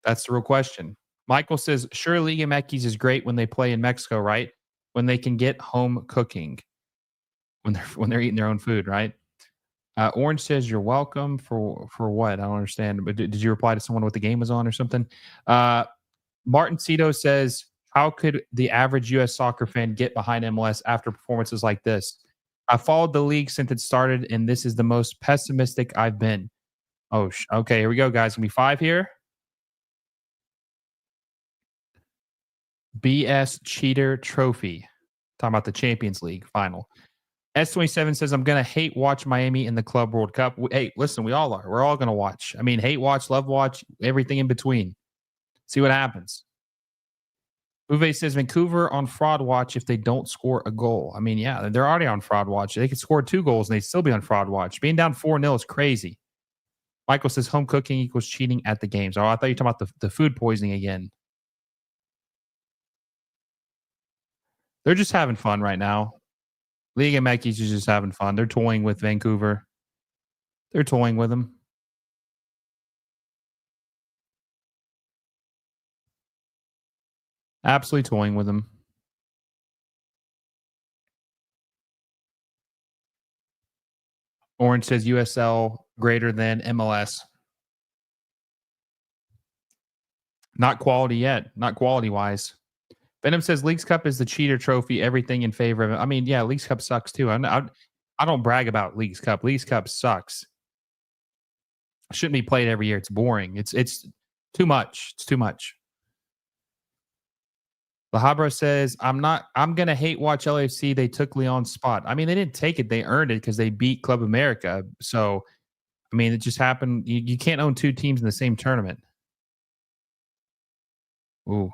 That's the real question. Michael says, sure, Liga MX is great when they play in Mexico, right? When they can get home cooking, when they're eating their own food, right? Orange says you're welcome for what? I don't understand. But did you reply to someone what the game was on or something? Martin Cito says, how could the average U.S. soccer fan get behind MLS after performances like this? I followed the league since it started, and this is the most pessimistic I've been. Oh, okay. Here we go, guys. Gonna be 5 here. BS Cheater Trophy. Talking about the Champions League final. S27 says, I'm going to hate watch Miami in the Club World Cup. Hey, listen, we all are. We're all going to watch. I mean, hate watch, love watch, everything in between. See what happens. Uwe says, Vancouver on fraud watch if they don't score a goal. I mean, yeah, they're already on fraud watch. They could score 2 goals and they'd still be on fraud watch. Being down 4-0 is crazy. Michael says, home cooking equals cheating at the games. Oh, I thought you were talking about the food poisoning again. They're just having fun right now. Liga MX is just having fun. They're toying with Vancouver. They're toying with them. Absolutely toying with them. Orange says USL greater than MLS. Not quality yet. Not quality wise. Venom says Leagues Cup is the cheater trophy. Everything in favor of it. I mean, yeah, Leagues Cup sucks too. I don't brag about Leagues Cup. Leagues Cup sucks. Shouldn't be played every year. It's boring. It's too much. It's too much. Lahabra says, I'm going to hate watch LAFC. They took Leon's spot. I mean, they didn't take it. They earned it because they beat Club America. So, I mean, it just happened. You can't own 2 teams in the same tournament. Ooh.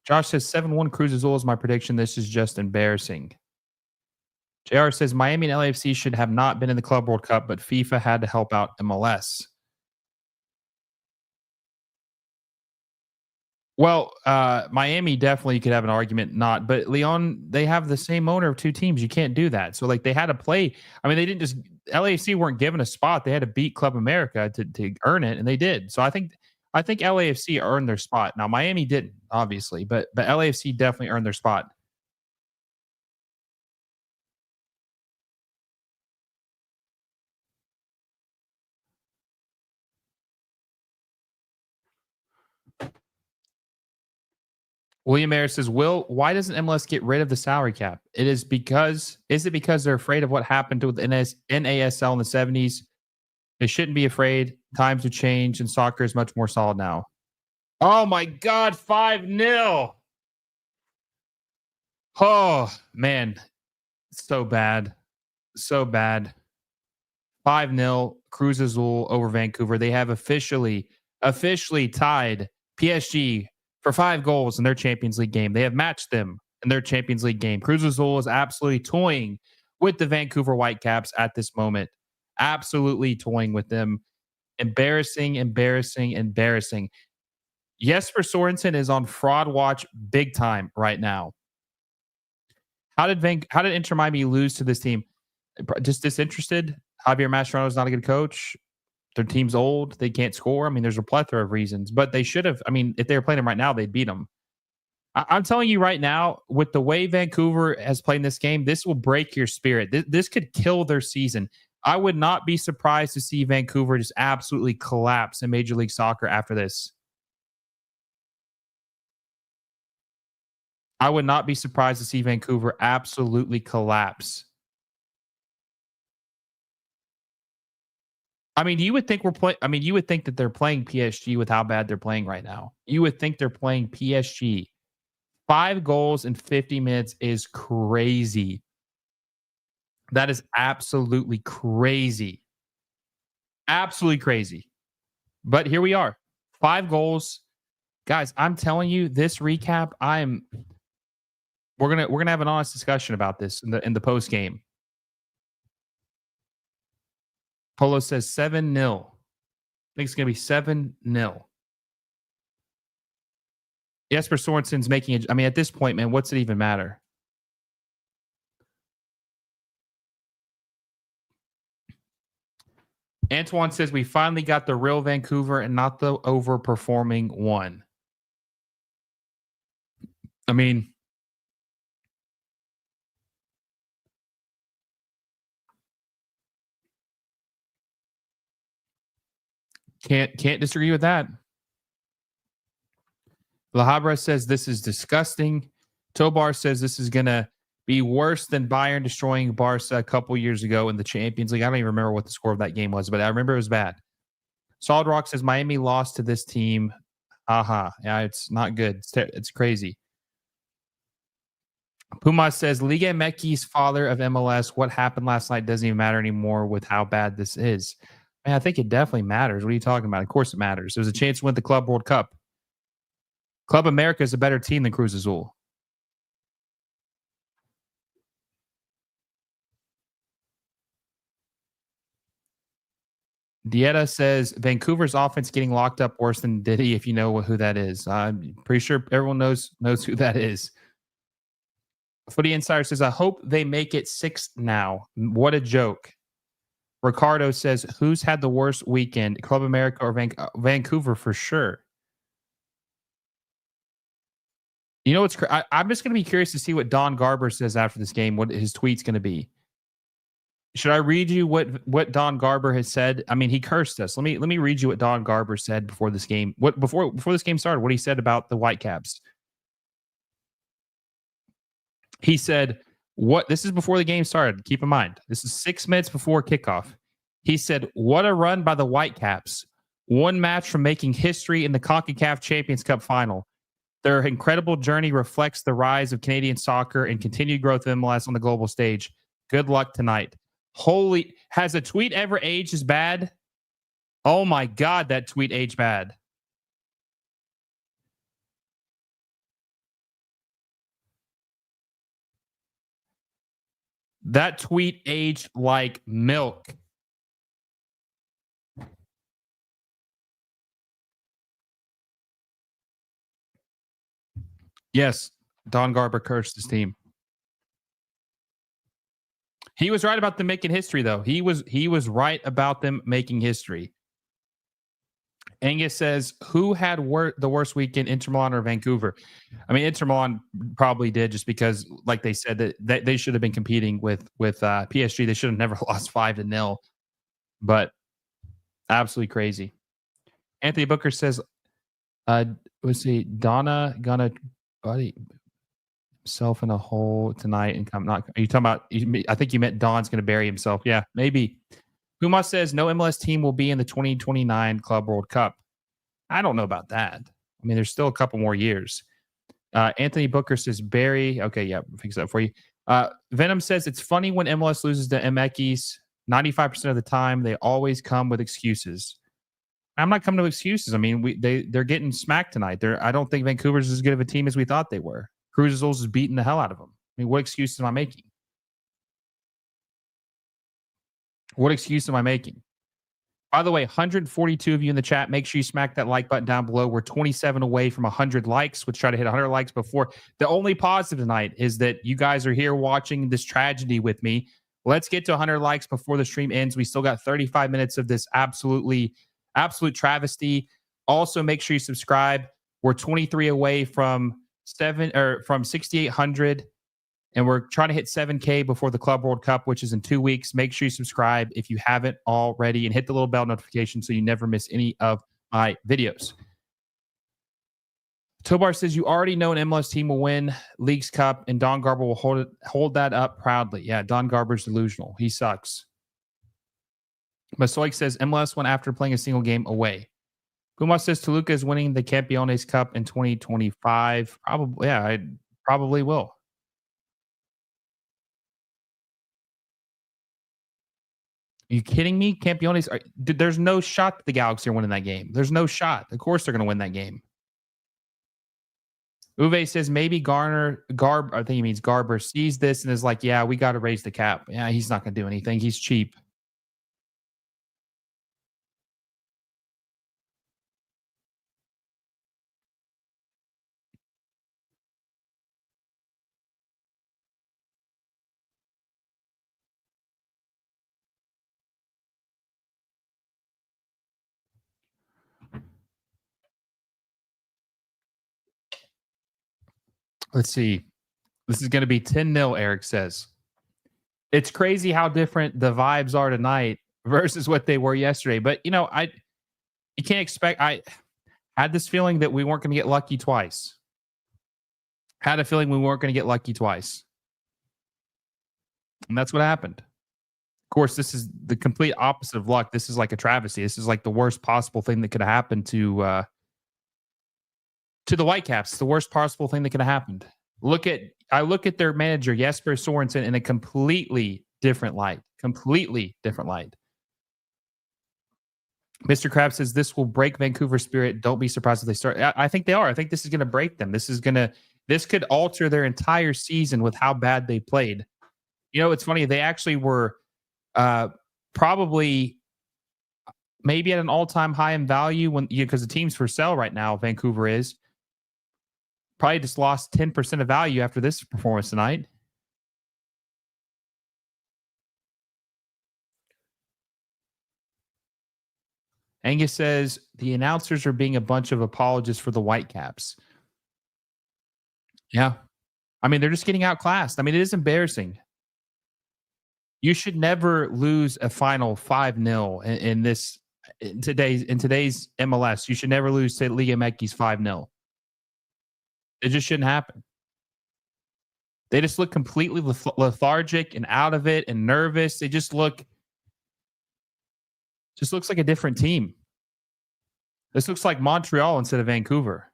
Josh says 7-1 Cruz Azul is my prediction. This is just embarrassing. JR says Miami and LAFC should have not been in the Club World Cup, but FIFA had to help out MLS. Well, Miami definitely could have an argument not, but Leon, they have the same owner of 2 teams. You can't do that. So like they had to play. I mean, they didn't just LAFC weren't given a spot. They had to beat Club America to earn it, and they did. So I think LAFC earned their spot. Now Miami didn't, obviously, but LAFC definitely earned their spot. William Ayers says, Will, why doesn't MLS get rid of the salary cap? Is it because they're afraid of what happened to the NASL in the 70s? They shouldn't be afraid. Times have changed and soccer is much more solid now. Oh my God, 5-0. Oh man, so bad. So bad. 5-0 Cruz Azul over Vancouver. They have officially tied PSG for 5 goals in their Champions League game. They have matched them in their Champions League game. Cruz Azul is absolutely toying with the Vancouver Whitecaps at this moment. Absolutely toying with them. Embarrassing. Jesper Sorensen is on fraud watch big time right now. How did Inter Miami lose to this team? Just disinterested? Javier Mascherano is not a good coach. Their team's old. They can't score. I mean, there's a plethora of reasons, but they should have. I mean, if they were playing them right now, they'd beat them. I'm telling you right now, with the way Vancouver has played in this game, this will break your spirit. This could kill their season. I would not be surprised to see Vancouver just absolutely collapse in Major League Soccer after this. I would not be surprised to see Vancouver absolutely collapse. I mean, you would think you would think that they're playing PSG with how bad they're playing right now. You would think they're playing PSG. 5 goals in 50 minutes is crazy. That is absolutely crazy. Absolutely crazy. But here we are. 5 goals. Guys, I'm telling you, this recap, we're gonna have an honest discussion about this in the post game. Polo says 7-0. I think it's gonna be 7-0. Jesper Sorensen's making it. I mean, at this point, man, what's it even matter? Antoine says we finally got the real Vancouver and not the overperforming one. I mean, can't disagree with that. La Habra says this is disgusting. Tobar says this is gonna be worse than Bayern destroying Barca a couple years ago in the Champions League. I don't even remember what the score of that game was, but I remember it was bad. Solid Rock says Miami lost to this team. Yeah, it's not good. It's crazy. Puma says Liga MX, father of MLS. What happened last night doesn't even matter anymore with how bad this is. Man, I think it definitely matters. What are you talking about? Of course it matters. There's a chance to win the Club World Cup. Club America is a better team than Cruz Azul. Dieta says Vancouver's offense getting locked up worse than Diddy, if you know who that is. I'm pretty sure everyone knows who that is. Footy Insider says, I hope they make it 6 now. What a joke. Ricardo says, who's had the worst weekend, Club America or Vancouver for sure? You know what's I'm just going to be curious to see what Don Garber says after this game, what his tweet's going to be. Should I read you what Don Garber has said? I mean, he cursed us. Let me read you what Don Garber said before this game. Before this game started, what he said about the Whitecaps. He said, this is before the game started. Keep in mind, this is 6 minutes before kickoff. He said, what a run by the Whitecaps. One match from making history in the Concacaf Champions Cup Final. Their incredible journey reflects the rise of Canadian soccer and continued growth of MLS on the global stage. Good luck tonight. Holy, has a tweet ever aged as bad? Oh my God, that tweet aged bad. That tweet aged like milk. Yes, Don Garber cursed his team. He was right about them making history, though. He was right about them making history. Angus says, who had the worst weekend, Inter Milan or Vancouver? I mean, Inter Milan probably did, just because, like they said, that they should have been competing with PSG. They should have never lost 5-0. But absolutely crazy. Anthony Booker says, let's see, Donna gonna buddy himself in a hole tonight and come not. Are you talking about? I think you meant Don's going to bury himself. Yeah, maybe. Puma says no MLS team will be in the 2029 Club World Cup. I don't know about that. I mean, there's still a couple more years. Anthony Booker says Barry. Okay, yeah, I'll fix that for you. Venom says it's funny when MLS loses to MX. 95% of the time, they always come with excuses. I'm not coming to excuses. I mean, they're getting smacked tonight. I don't think Vancouver's as good of a team as we thought they were. Cruz Azul is beating the hell out of them. I mean, what excuses am I making? What excuse am I making? By the way, 142 of you in the chat, make sure you smack that like button down below. We're 27 away from 100 likes. Let's try to hit 100 likes before. The only positive tonight is that you guys are here watching this tragedy with me. Let's get to 100 likes before the stream ends. We still got 35 minutes of this absolute travesty. Also, make sure you subscribe. We're 23 away from 6,800. And we're trying to hit 7K before the Club World Cup, which is in 2 weeks. Make sure you subscribe if you haven't already and hit the little bell notification so you never miss any of my videos. Tobar says you already know an MLS team will win Leagues Cup and Don Garber will hold that up proudly. Yeah, Don Garber's delusional. He sucks. Masoik says MLS went after playing a single game away. Puma says Toluca is winning the Campeones Cup in 2025. Probably, yeah, I probably will. Are you kidding me? Campeones, there's no shot that the Galaxy are winning that game. There's no shot. Of course they're going to win that game. Uwe says maybe Garber, I think he means Garber, sees this and is like, yeah, we got to raise the cap. Yeah, he's not going to do anything. He's cheap. Let's see. This is going to be 10-0, Eric says. It's crazy how different the vibes are tonight versus what they were yesterday. But, you can't expect. I had this feeling that we weren't going to get lucky twice. Had a feeling we weren't going to get lucky twice. And that's what happened. Of course, this is the complete opposite of luck. This is like a travesty. This is like the worst possible thing that could have happened to the Whitecaps. The worst possible thing that could have happened. I look at their manager, Jesper Sorensen, in a completely different light. Completely different light. Mr. Krabs says this will break Vancouver's spirit. Don't be surprised if they start. I think they are. I think this is going to break them. This could alter their entire season with how bad they played. It's funny. They actually were probably maybe at an all-time high in value because the team's for sale right now. Vancouver is probably just lost 10% of value after this performance tonight. Angus says the announcers are being a bunch of apologists for the Whitecaps. Yeah. I mean, they're just getting outclassed. I mean, it is embarrassing. You should never lose a final 5-0 in today's MLS. You should never lose to Liga MX 5-0. It just shouldn't happen. They just look completely lethargic and out of it and nervous. They just looks like a different team. This looks like Montreal instead of Vancouver.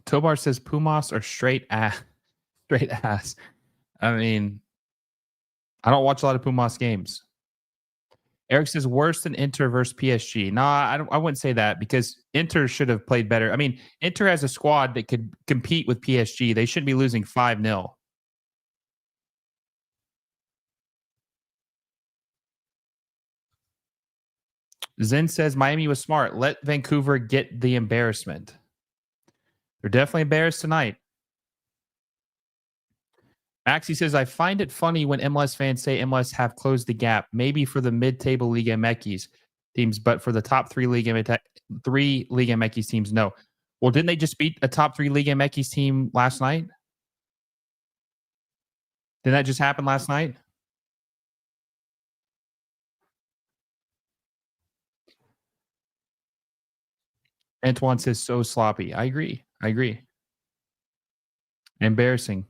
Tobar says Pumas are straight ass. I mean, I don't watch a lot of Pumas games. Eric says worse than Inter versus PSG. No, I wouldn't say that because Inter should have played better. I mean, Inter has a squad that could compete with PSG. They shouldn't be losing 5-0. Zen says Miami was smart. Let Vancouver get the embarrassment. They're definitely embarrassed tonight. Maxie says, I find it funny when MLS fans say MLS have closed the gap, maybe for the mid-table Liga MX teams, but for the top three Liga MX teams, no. Well, didn't they just beat a top three Liga MX team last night? Did that just happen last night? Antoine says, so sloppy. I agree. Embarrassing.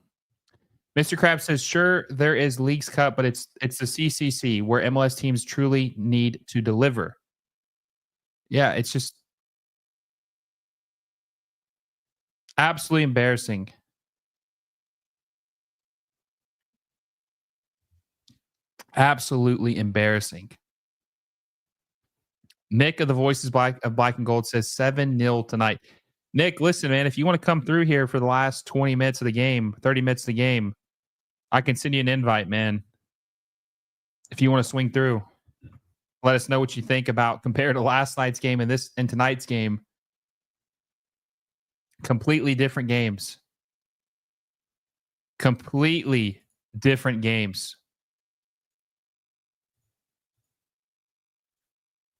Mr. Krabs says, sure, there is Leagues Cup, but it's the CCC where MLS teams truly need to deliver. Yeah, it's just absolutely embarrassing. Absolutely embarrassing. Nick of the Voices of Black and Gold says 7-0 tonight. Nick, listen, man, if you want to come through here for the last 20 minutes of the game, 30 minutes of the game, I can send you an invite, man. If you want to swing through, let us know what you think about compared to last night's game and tonight's game. Completely different games. Completely different games.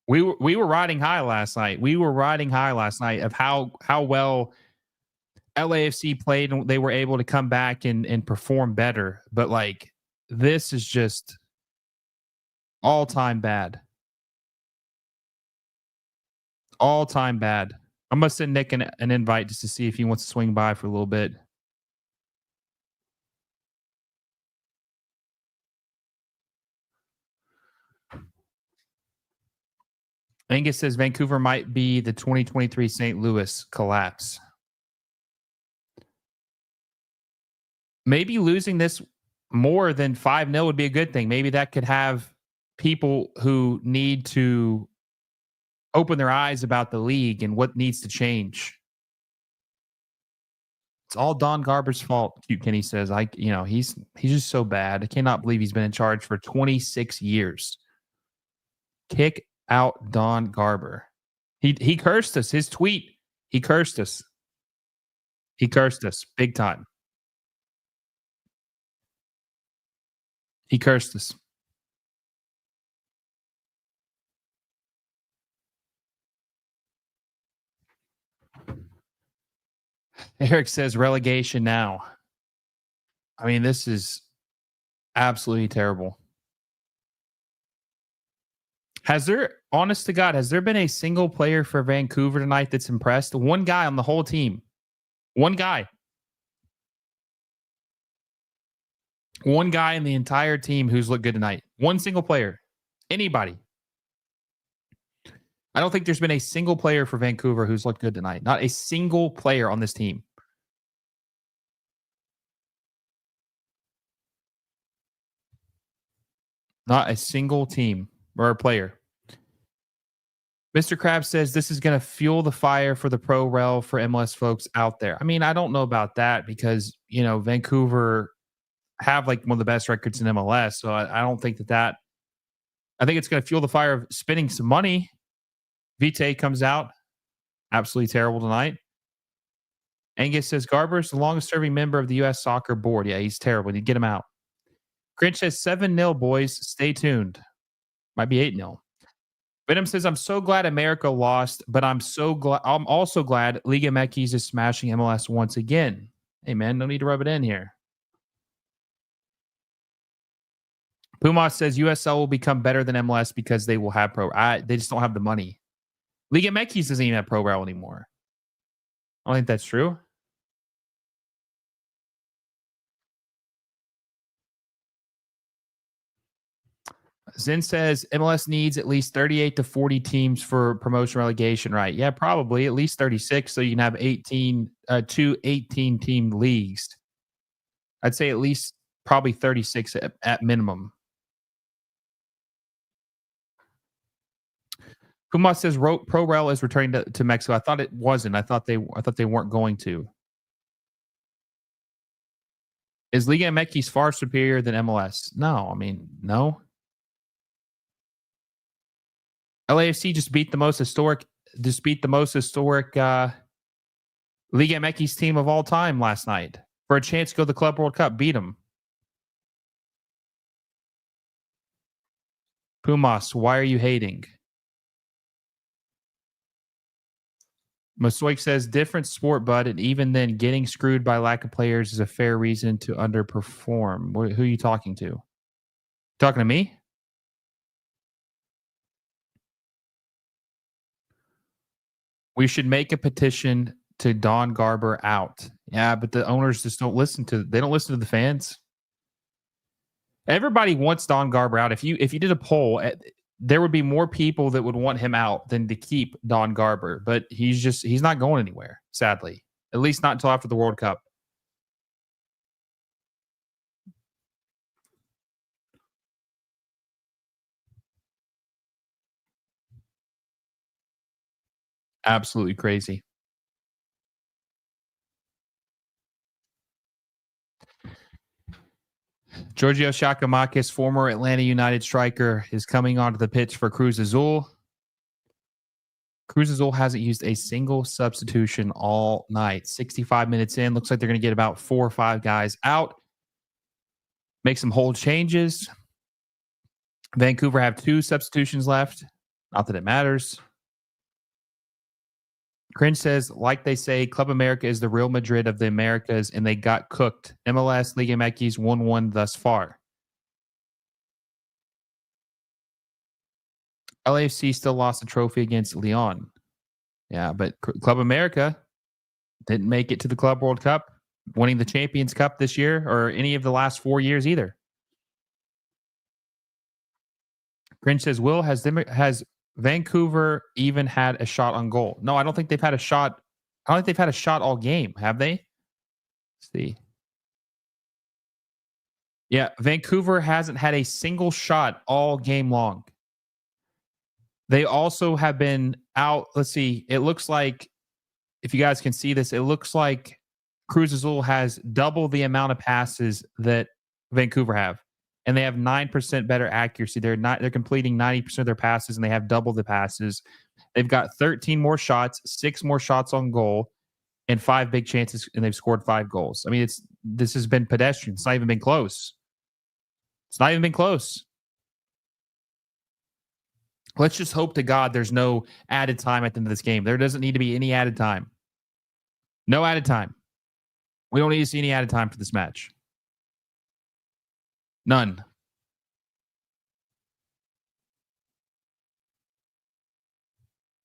We were riding high last night. We were riding high last night of how well LAFC played and they were able to come back and perform better. But like this is just all-time bad. All-time bad. I'm gonna send Nick an invite just to see if he wants to swing by for a little bit. Angus says Vancouver might be the 2023 St. Louis collapse. Maybe losing this more than 5-0 would be a good thing. Maybe that could have people who need to open their eyes about the league and what needs to change. It's all Don Garber's fault, Cute Kenny says. He's just so bad. I cannot believe he's been in charge for 26 years. Kick out Don Garber. He cursed us. His tweet, he cursed us. He cursed us big time. He cursed us. Eric says relegation now. I mean, this is absolutely terrible. Honest to God, has there been a single player for Vancouver tonight that's impressed? One guy on the whole team. One guy. One guy in the entire team who's looked good tonight. One single player. Anybody. I don't think there's been a single player for Vancouver who's looked good tonight. Not a single player on this team. Not a single team or a player. Mr. Krabs says this is going to fuel the fire for the pro rel for MLS folks out there. I mean, I don't know about that because, Vancouver have like one of the best records in MLS. So I don't think that I think it's going to fuel the fire of spending some money. Vite comes out. Absolutely terrible tonight. Angus says Garber's the longest serving member of the U.S. Soccer Board. Yeah, he's terrible. You get him out. Grinch says 7-0, boys. Stay tuned. Might be 8-0. Venom says, I'm so glad America lost, but I'm also glad Liga MX is smashing MLS once again. Hey, man, no need to rub it in here. Pumas says USL will become better than MLS because they will have they just don't have the money. Liga MX doesn't even have pro rel anymore. I don't think that's true. Zen says MLS needs at least 38 to 40 teams for promotion relegation, right? Yeah, probably at least 36 so you can have 2 18-team leagues. I'd say at least probably 36 at minimum. Kuma says Pro Rel is returning to Mexico. I thought it wasn't. I thought they weren't going to. Is Liga MX far superior than MLS? No, I mean, no. LAFC just beat the most historic Liga MX team of all time last night for a chance to go to the Club World Cup. Beat them. Pumas, why are you hating? Masoik says, different sport, bud, and even then, getting screwed by lack of players is a fair reason to underperform. Who are you talking to? Talking to me? We should make a petition to Don Garber out. Yeah, but the owners just don't listen to the fans. Everybody wants Don Garber out. If you did a poll, there would be more people that would want him out than to keep Don Garber, but he's not going anywhere, sadly. At least not until after the World Cup. Absolutely crazy. Giorgio Shakamakis, former Atlanta United striker, is coming onto the pitch for Cruz Azul. Cruz Azul hasn't used a single substitution all night. 65 minutes in. Looks like they're going to get about 4 or 5 guys out. Make some hold changes. Vancouver have 2 substitutions left. Not that it matters. Cringe says, like they say, Club America is the Real Madrid of the Americas, and they got cooked. MLS, Liga MX 1-1 thus far. LAFC still lost a trophy against Lyon. Yeah, but Club America didn't make it to the Club World Cup, winning the Champions Cup this year or any of the last 4 years either. Cringe says, Will, has Vancouver even had a shot on goal? No, I don't think they've had a shot. I don't think they've had a shot all game. Have they? Let's see. Yeah, Vancouver hasn't had a single shot all game long. They also have been out. Let's see. It looks like, if you guys can see this, it looks like Cruz Azul has double the amount of passes that Vancouver have, and they have 9% better accuracy. They're completing 90% of their passes, and they have double the passes. They've got 13 more shots, 6 more shots on goal, and 5 big chances, and they've scored 5 goals. I mean, this has been pedestrian. It's not even been close. It's not even been close. Let's just hope to God there's no added time at the end of this game. There doesn't need to be any added time. No added time. We don't need to see any added time for this match. None.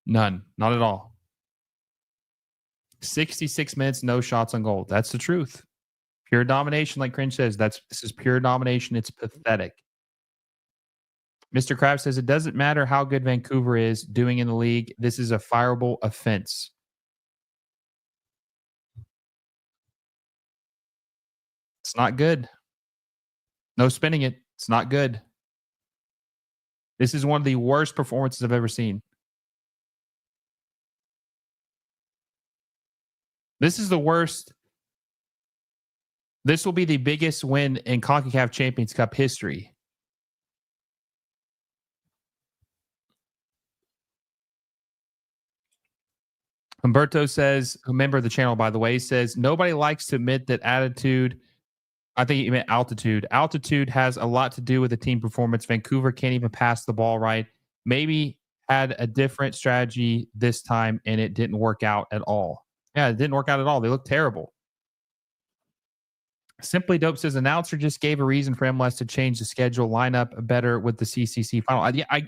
None. Not at all. 66 minutes, no shots on goal. That's the truth. Pure domination, like Cringe says. This is pure domination. It's pathetic. Mr. Krabs says it doesn't matter how good Vancouver is doing in the league. This is a fireable offense. It's not good. No spinning it. It's not good. This is one of the worst performances I've ever seen. This is the worst. This will be the biggest win in Concacaf Champions Cup history. Humberto says, a member of the channel, by the way, says, nobody likes to admit that attitude. I think he meant altitude. Altitude has a lot to do with the team performance. Vancouver can't even pass the ball right. Maybe had a different strategy this time, and it didn't work out at all. Yeah, it didn't work out at all. They look terrible. Simply Dope says, announcer just gave a reason for MLS to change the schedule lineup better with the CCC final. I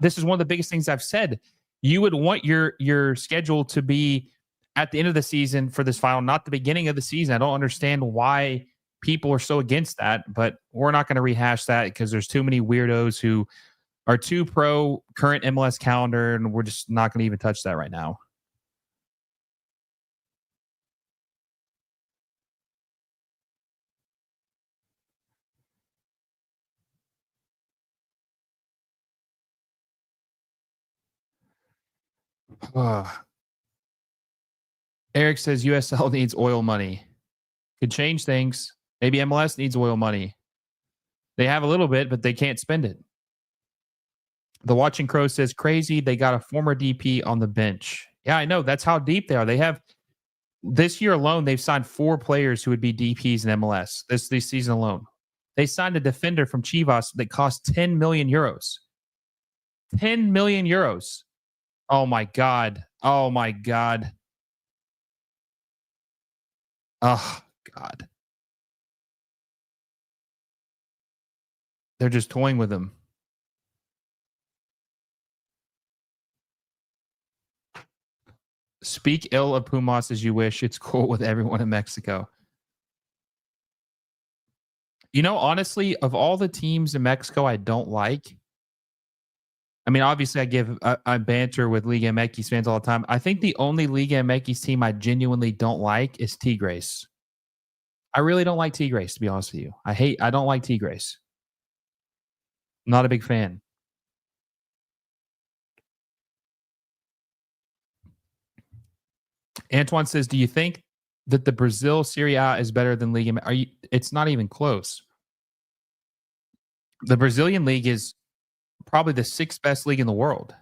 this is one of the biggest things I've said. You would want your schedule to be at the end of the season for this final, not the beginning of the season. I don't understand why people are so against that, but we're not going to rehash that because there's too many weirdos who are too pro current MLS calendar, and we're just not going to even touch that right now. Eric says USL needs oil money. Could change things. Maybe MLS needs oil money. They have a little bit, but they can't spend it. The Watching Crow says, crazy. They got a former DP on the bench. Yeah, I know. That's how deep they are. They have, this year alone, they've signed 4 players who would be DPs in MLS this season alone. They signed a defender from Chivas that cost 10 million euros. 10 million euros. Oh, my God. Oh, my God. Oh, God. They're just toying with him. Speak ill of Pumas as you wish. It's cool with everyone in Mexico. You know, honestly, of all the teams in Mexico I don't like, I mean, obviously I banter with Liga MX fans all the time. I think the only Liga MX team I genuinely don't like is Tigres. I really don't like Tigres, to be honest with you. I don't like Tigres. Not a big fan. Antoine says, do you think that the Brazil Serie A is better than Liga MX? It's not even close. The Brazilian league is probably the 6th best league in the world.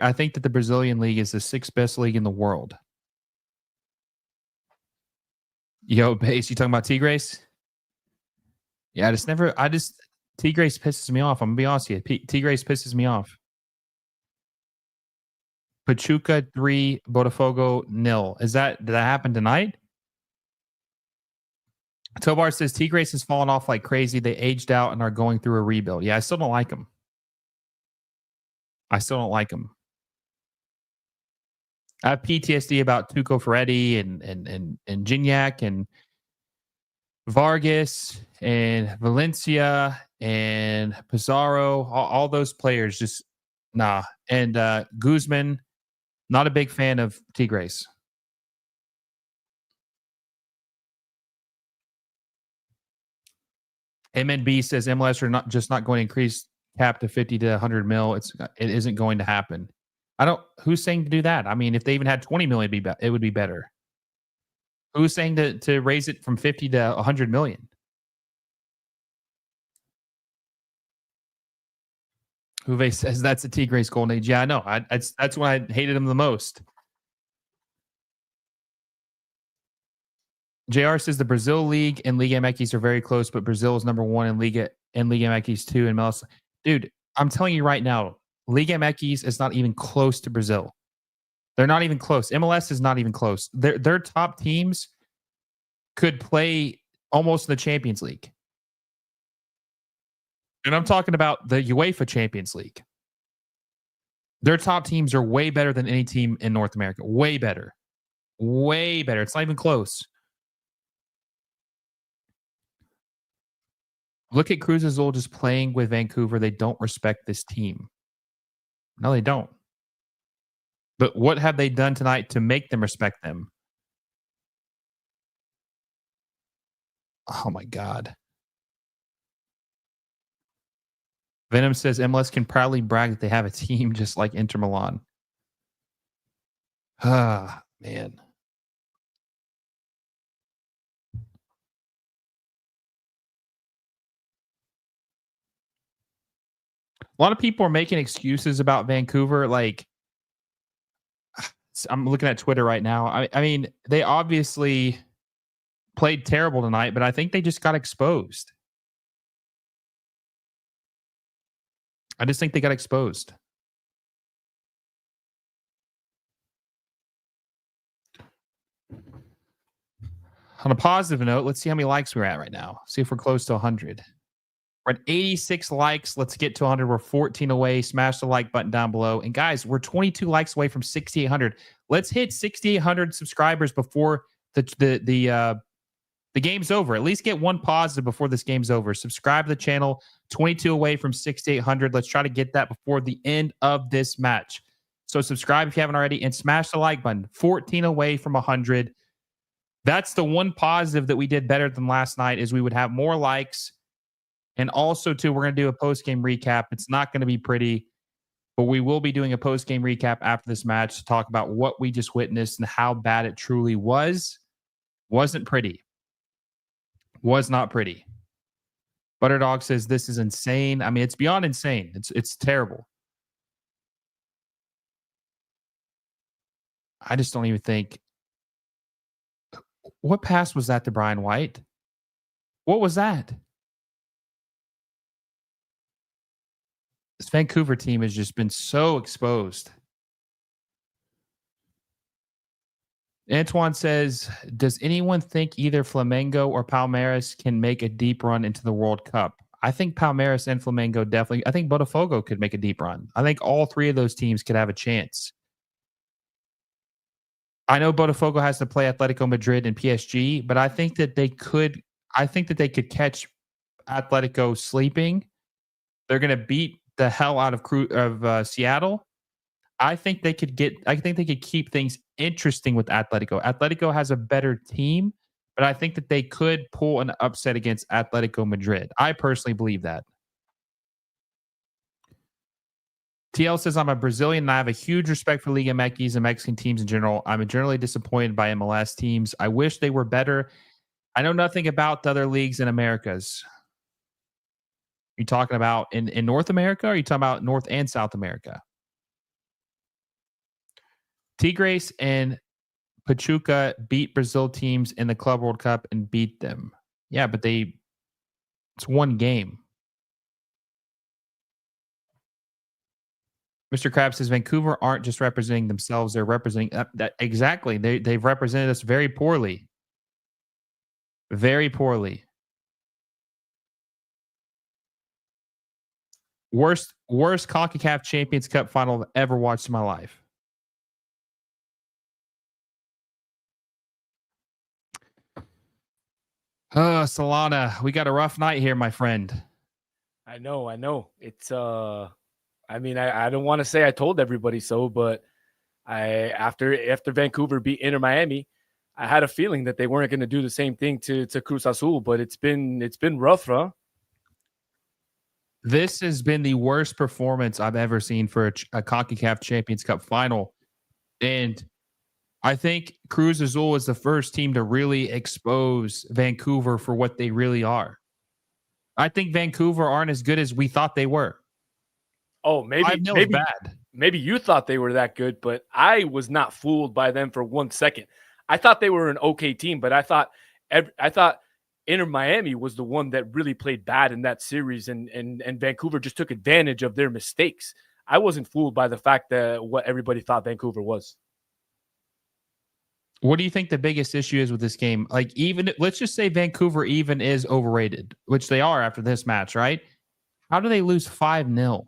I think that the Brazilian league is the 6th best league in the world. Yo, Base, you talking about Tigres? Yeah, Tigres pisses me off. I'm going to be honest with you. Tigres pisses me off. Pachuca 3, Botafogo 0. Did that happen tonight? Tobar says Tigres has fallen off like crazy. They aged out and are going through a rebuild. Yeah, I still don't like them. I have PTSD about Tuco Ferretti and Gignac and Vargas and Valencia and Pizarro. All those players just nah. And Guzman, not a big fan of Tigres. MNB says MLS are not going to increase cap to 50 to 100 mil. It isn't going to happen. Who's saying to do that? I mean, if they even had 20 million, it would be better. Who's saying to raise it from 50 to 100 million? Uwe says that's the Tigres golden age. Yeah, I know. That's when I hated him the most. JR says the Brazil League and Liga MX are very close, but Brazil is number 1 in Liga MX 2 and MLS. Dude, I'm telling you right now, Liga MX is not even close to Brazil. They're not even close. MLS is not even close. Their top teams could play almost in the Champions League. And I'm talking about the UEFA Champions League. Their top teams are way better than any team in North America. Way better. Way better. It's not even close. Look at Cruz Azul just playing with Vancouver. They don't respect this team. No, they don't. But what have they done tonight to make them respect them? Oh, my God. Venom says MLS can proudly brag that they have a team just like Inter Milan. Ah, man. A lot of people are making excuses about Vancouver. Like, I'm looking at Twitter right now. I mean, they obviously played terrible tonight, but I think they just got exposed. I just think they got exposed. On a positive note, let's see how many likes we're at right now. See if we're close to 100. We're at 86 likes. Let's get to 100. We're 14 away. Smash the like button down below. And guys, we're 22 likes away from 6,800. Let's hit 6,800 subscribers before the game's over. At least get one positive before this game's over. Subscribe to the channel. 22 away from 6,800. Let's try to get that before the end of this match. So subscribe if you haven't already and smash the like button. 14 away from 100. That's the one positive that we did better than last night is we would have more likes. And also, too, we're going to do a post-game recap. It's not going to be pretty, but we will be doing a post-game recap after this match to talk about what we just witnessed and how bad it truly was. Wasn't pretty. Was not pretty. Butterdog says this is insane. I mean, it's beyond insane. It's terrible. I just don't even think. What pass was that to Brian White? What was that? This Vancouver team has just been so exposed. Antoine says, does anyone think either Flamengo or Palmeiras can make a deep run into the World Cup? I think Palmeiras and Flamengo definitely. I think Botafogo could make a deep run. I think all three of those teams could have a chance. I know Botafogo has to play Atletico Madrid and PSG, but I think that they could. I think that they could catch Atletico sleeping. They're going to beat the hell out of Seattle. I think they could keep things interesting with Atletico. Atletico has a better team, but I think that they could pull an upset against Atletico Madrid. I personally believe that. TL says, I'm a Brazilian and I have a huge respect for Liga MX and Mexican teams in general. I'm generally disappointed by MLS teams. I wish they were better. I know nothing about the other leagues in Americas. Are you talking about in North America or are you talking about North and South America? Tigres and Pachuca beat Brazil teams in the Club World Cup and beat them. Yeah, but it's one game. Mr. Krabs says Vancouver aren't just representing themselves; they're representing that exactly. They've represented us very poorly, very poorly. Worst Concacaf Champions Cup final I've ever watched in my life. Solana, we got a rough night here, my friend. I know. It's I mean, I don't want to say I told everybody so, but after Vancouver beat Inter Miami, I had a feeling that they weren't going to do the same thing to Cruz Azul, but it's been rough, huh? This has been the worst performance I've ever seen for a CONCACAF Champions Cup final. And I think Cruz Azul is the first team to really expose Vancouver for what they really are. I think Vancouver aren't as good as we thought they were. Oh, maybe bad. Maybe you thought they were that good, but I was not fooled by them for 1 second. I thought they were an okay team, but I thought Inter Miami was the one that really played bad in that series, and Vancouver just took advantage of their mistakes. I wasn't fooled by the fact that what everybody thought Vancouver was. What do you think the biggest issue is with this game? Like, even let's just say Vancouver even is overrated, which they are after this match, right? How do they lose 5-0?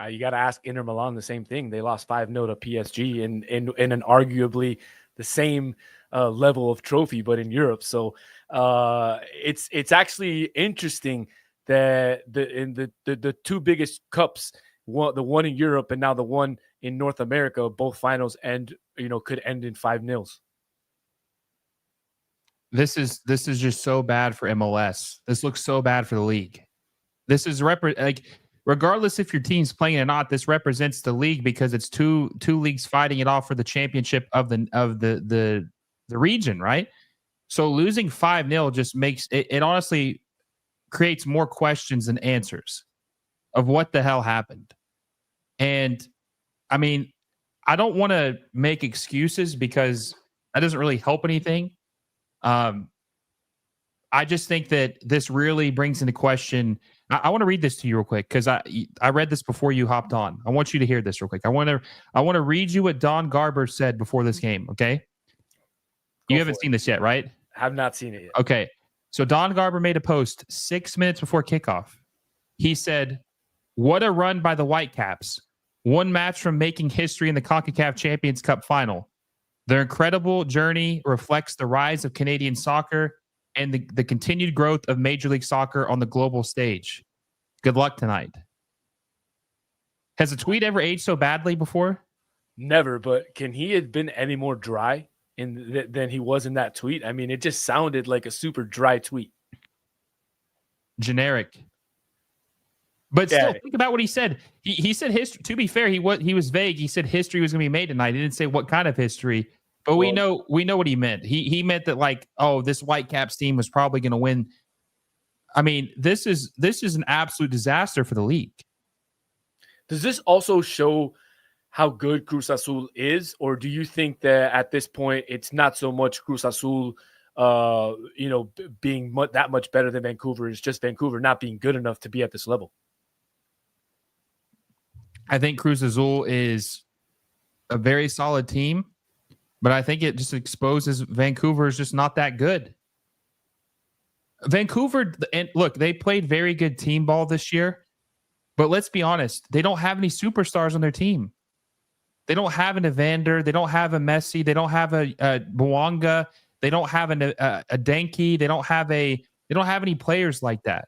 You got to ask Inter Milan the same thing. They lost 5-0 to PSG in an arguably the same level of trophy, but in Europe. So it's actually interesting that the two biggest cups, the one in Europe and now the one in North America, both finals could end in 5-0. This is just so bad for MLS. This looks so bad for the league. This is regardless if your team's playing or not, this represents the league because it's two leagues fighting it off for the championship of the region, right? So losing 5-0 just makes it honestly creates more questions than answers of what the hell happened. And I mean, I don't want to make excuses because that doesn't really help anything. I just think that this really brings into question. I want to read this to you real quick because I read this before you hopped on. I want you to hear this real quick. I want to read you what Don Garber said before this game. Okay, you haven't seen this yet, right? Have not seen it yet. Okay, so Don Garber made a post 6 minutes before kickoff. He said, "What a run by the Whitecaps! One match from making history in the Concacaf Champions Cup Final. Their incredible journey reflects the rise of Canadian soccer and the continued growth of Major League Soccer on the global stage. Good luck tonight." Has a tweet ever aged so badly before? Never, but can he have been any more dry than he was in that tweet? I mean, it just sounded like a super dry tweet. Generic. But still, think about what he said. He said history. To be fair, he was vague. He said history was going to be made tonight. He didn't say what kind of history. But we know what he meant. He meant that, like, oh, this Whitecaps team was probably going to win. I mean, this is an absolute disaster for the league. Does this also show how good Cruz Azul is, or do you think that at this point it's not so much Cruz Azul, being that much better than Vancouver? It's just Vancouver not being good enough to be at this level? I think Cruz Azul is a very solid team, but I think it just exposes Vancouver is just not that good. Vancouver, and look, they played very good team ball this year, but let's be honest, they don't have any superstars on their team. They don't have an Evander, they don't have a Messi, they don't have a Bouanga, they don't have a Denki, they don't have any players like that.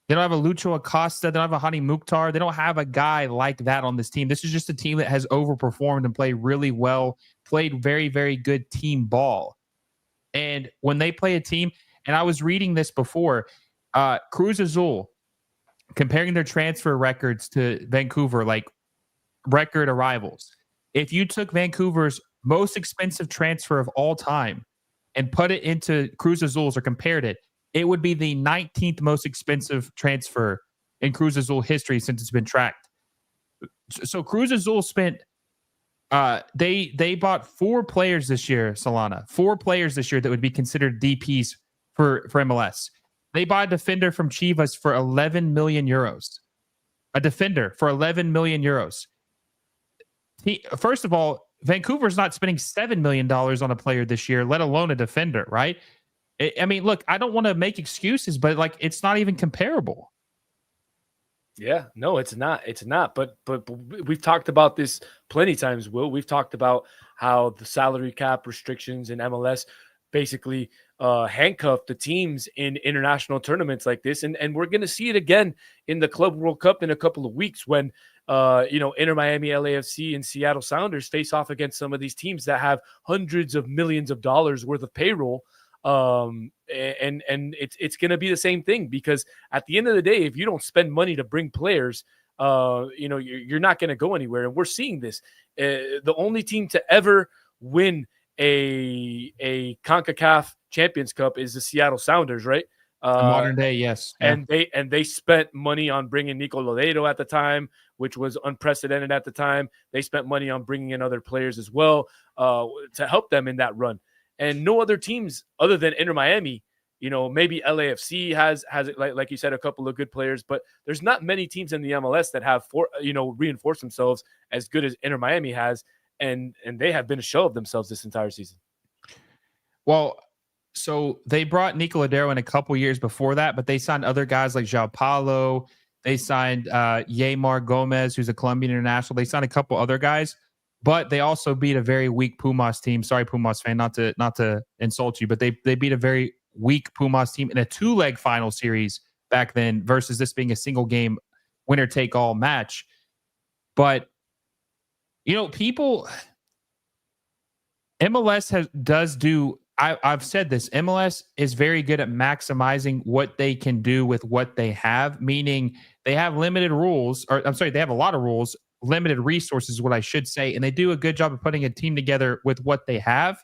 They don't have a Lucho Acosta. They don't have a Hani Mukhtar. They don't have a guy like that on this team. This is just a team that has overperformed and played really well, played very, very good team ball. And when they play a team, and I was reading this before, Cruz Azul, comparing their transfer records to Vancouver, like record arrivals. If you took Vancouver's most expensive transfer of all time and put it into Cruz Azul's or compared it, it would be the 19th most expensive transfer in Cruz Azul history since it's been tracked. So Cruz Azul spent they bought 4 players this year, Solana. 4 players this year that would be considered DPs for MLS. They bought a defender from Chivas for 11 million euros. A defender for 11 million euros. First of all, Vancouver's not spending $7 million on a player this year, let alone a defender, right? I mean, look, I don't want to make excuses, but like, it's not even comparable. Yeah, no, it's not. It's not. But we've talked about this plenty times, Will. We've talked about how the salary cap restrictions in MLS basically handcuff the teams in international tournaments like this. And we're going to see it again in the Club World Cup in a couple of weeks when, Inter Miami, LAFC, and Seattle Sounders face off against some of these teams that have hundreds of millions of dollars worth of payroll. And it's going to be the same thing, because at the end of the day, if you don't spend money to bring players, you're not going to go anywhere. And we're seeing this. The only team to ever win a CONCACAF Champions Cup is the Seattle Sounders, right? Modern day, yes. Yeah. And they spent money on bringing Nico Lodeiro at the time, which was unprecedented at the time. They spent money on bringing in other players as well to help them in that run. And no other teams other than Inter Miami, maybe LAFC has like you said, a couple of good players, but there's not many teams in the MLS that have reinforced themselves as good as Inter Miami has, and they have been a show of themselves this entire season. Well, so they brought Nico Lodeiro in a couple years before that, but they signed other guys like João Paulo. They signed Yeimar Gomez, who's a Colombian international. They signed a couple other guys, but they also beat a very weak Pumas team. Sorry, Pumas fan, not to insult you, but they beat a very weak Pumas team in a 2-leg final series back then versus this being a single game winner take all match. But people, MLS does do. I've said this. MLS is very good at maximizing what they can do with what they have, meaning they have limited rules, or they have a lot of rules, limited resources, what I should say, and they do a good job of putting a team together with what they have.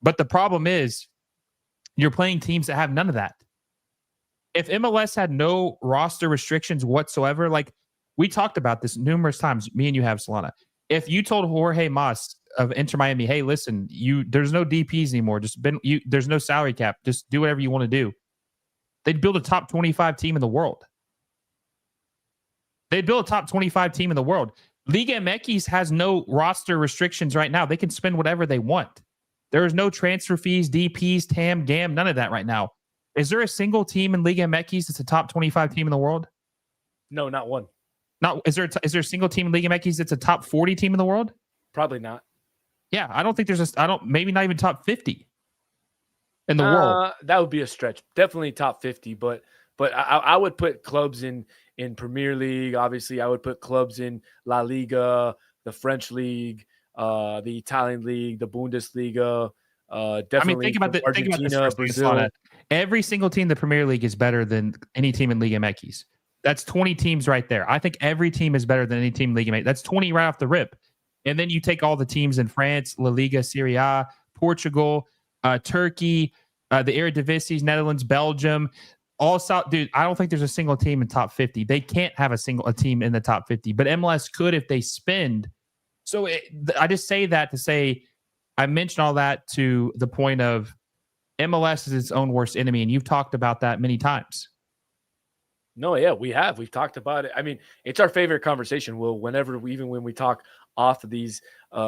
But the problem is you're playing teams that have none of that. If MLS had no roster restrictions whatsoever, like we talked about this numerous times, me and you have, Solana. If you told Jorge Mas of Inter Miami, hey, listen, there's no DPs anymore. There's no salary cap. Just do whatever you want to do. They'd build a top 25 team in the world. Liga MX has no roster restrictions right now. They can spend whatever they want. There is no transfer fees, DPs, TAM, GAM, none of that right now. Is there a single team in Liga MX that's a top 25 team in the world? No, not one. Is there a single team in Liga MX that's a top 40 team in the world? Probably not. Yeah, I don't think maybe not even top 50 in the world. That would be a stretch. Definitely top 50, but I would put clubs in Premier League. Obviously, I would put clubs in La Liga, the French League, the Italian League, the Bundesliga. Definitely, think about Argentina, Brazil. Every single team in the Premier League is better than any team in Liga MX. That's 20 teams right there. I think every team is better than any team in Liga MX. That's 20 right off the rip. And then you take all the teams in France, La Liga, Serie A, Portugal, Turkey, the Eredivisie, Netherlands, Belgium, all South. Dude, I don't think there's a single team in top 50. They can't have a team in the top 50, but MLS could if they spend. So I just say that to say, I mentioned all that to the point of MLS is its own worst enemy, and you've talked about that many times. No, yeah, we have. We've talked about it. I mean, it's our favorite conversation, Will. Even when we talk off of these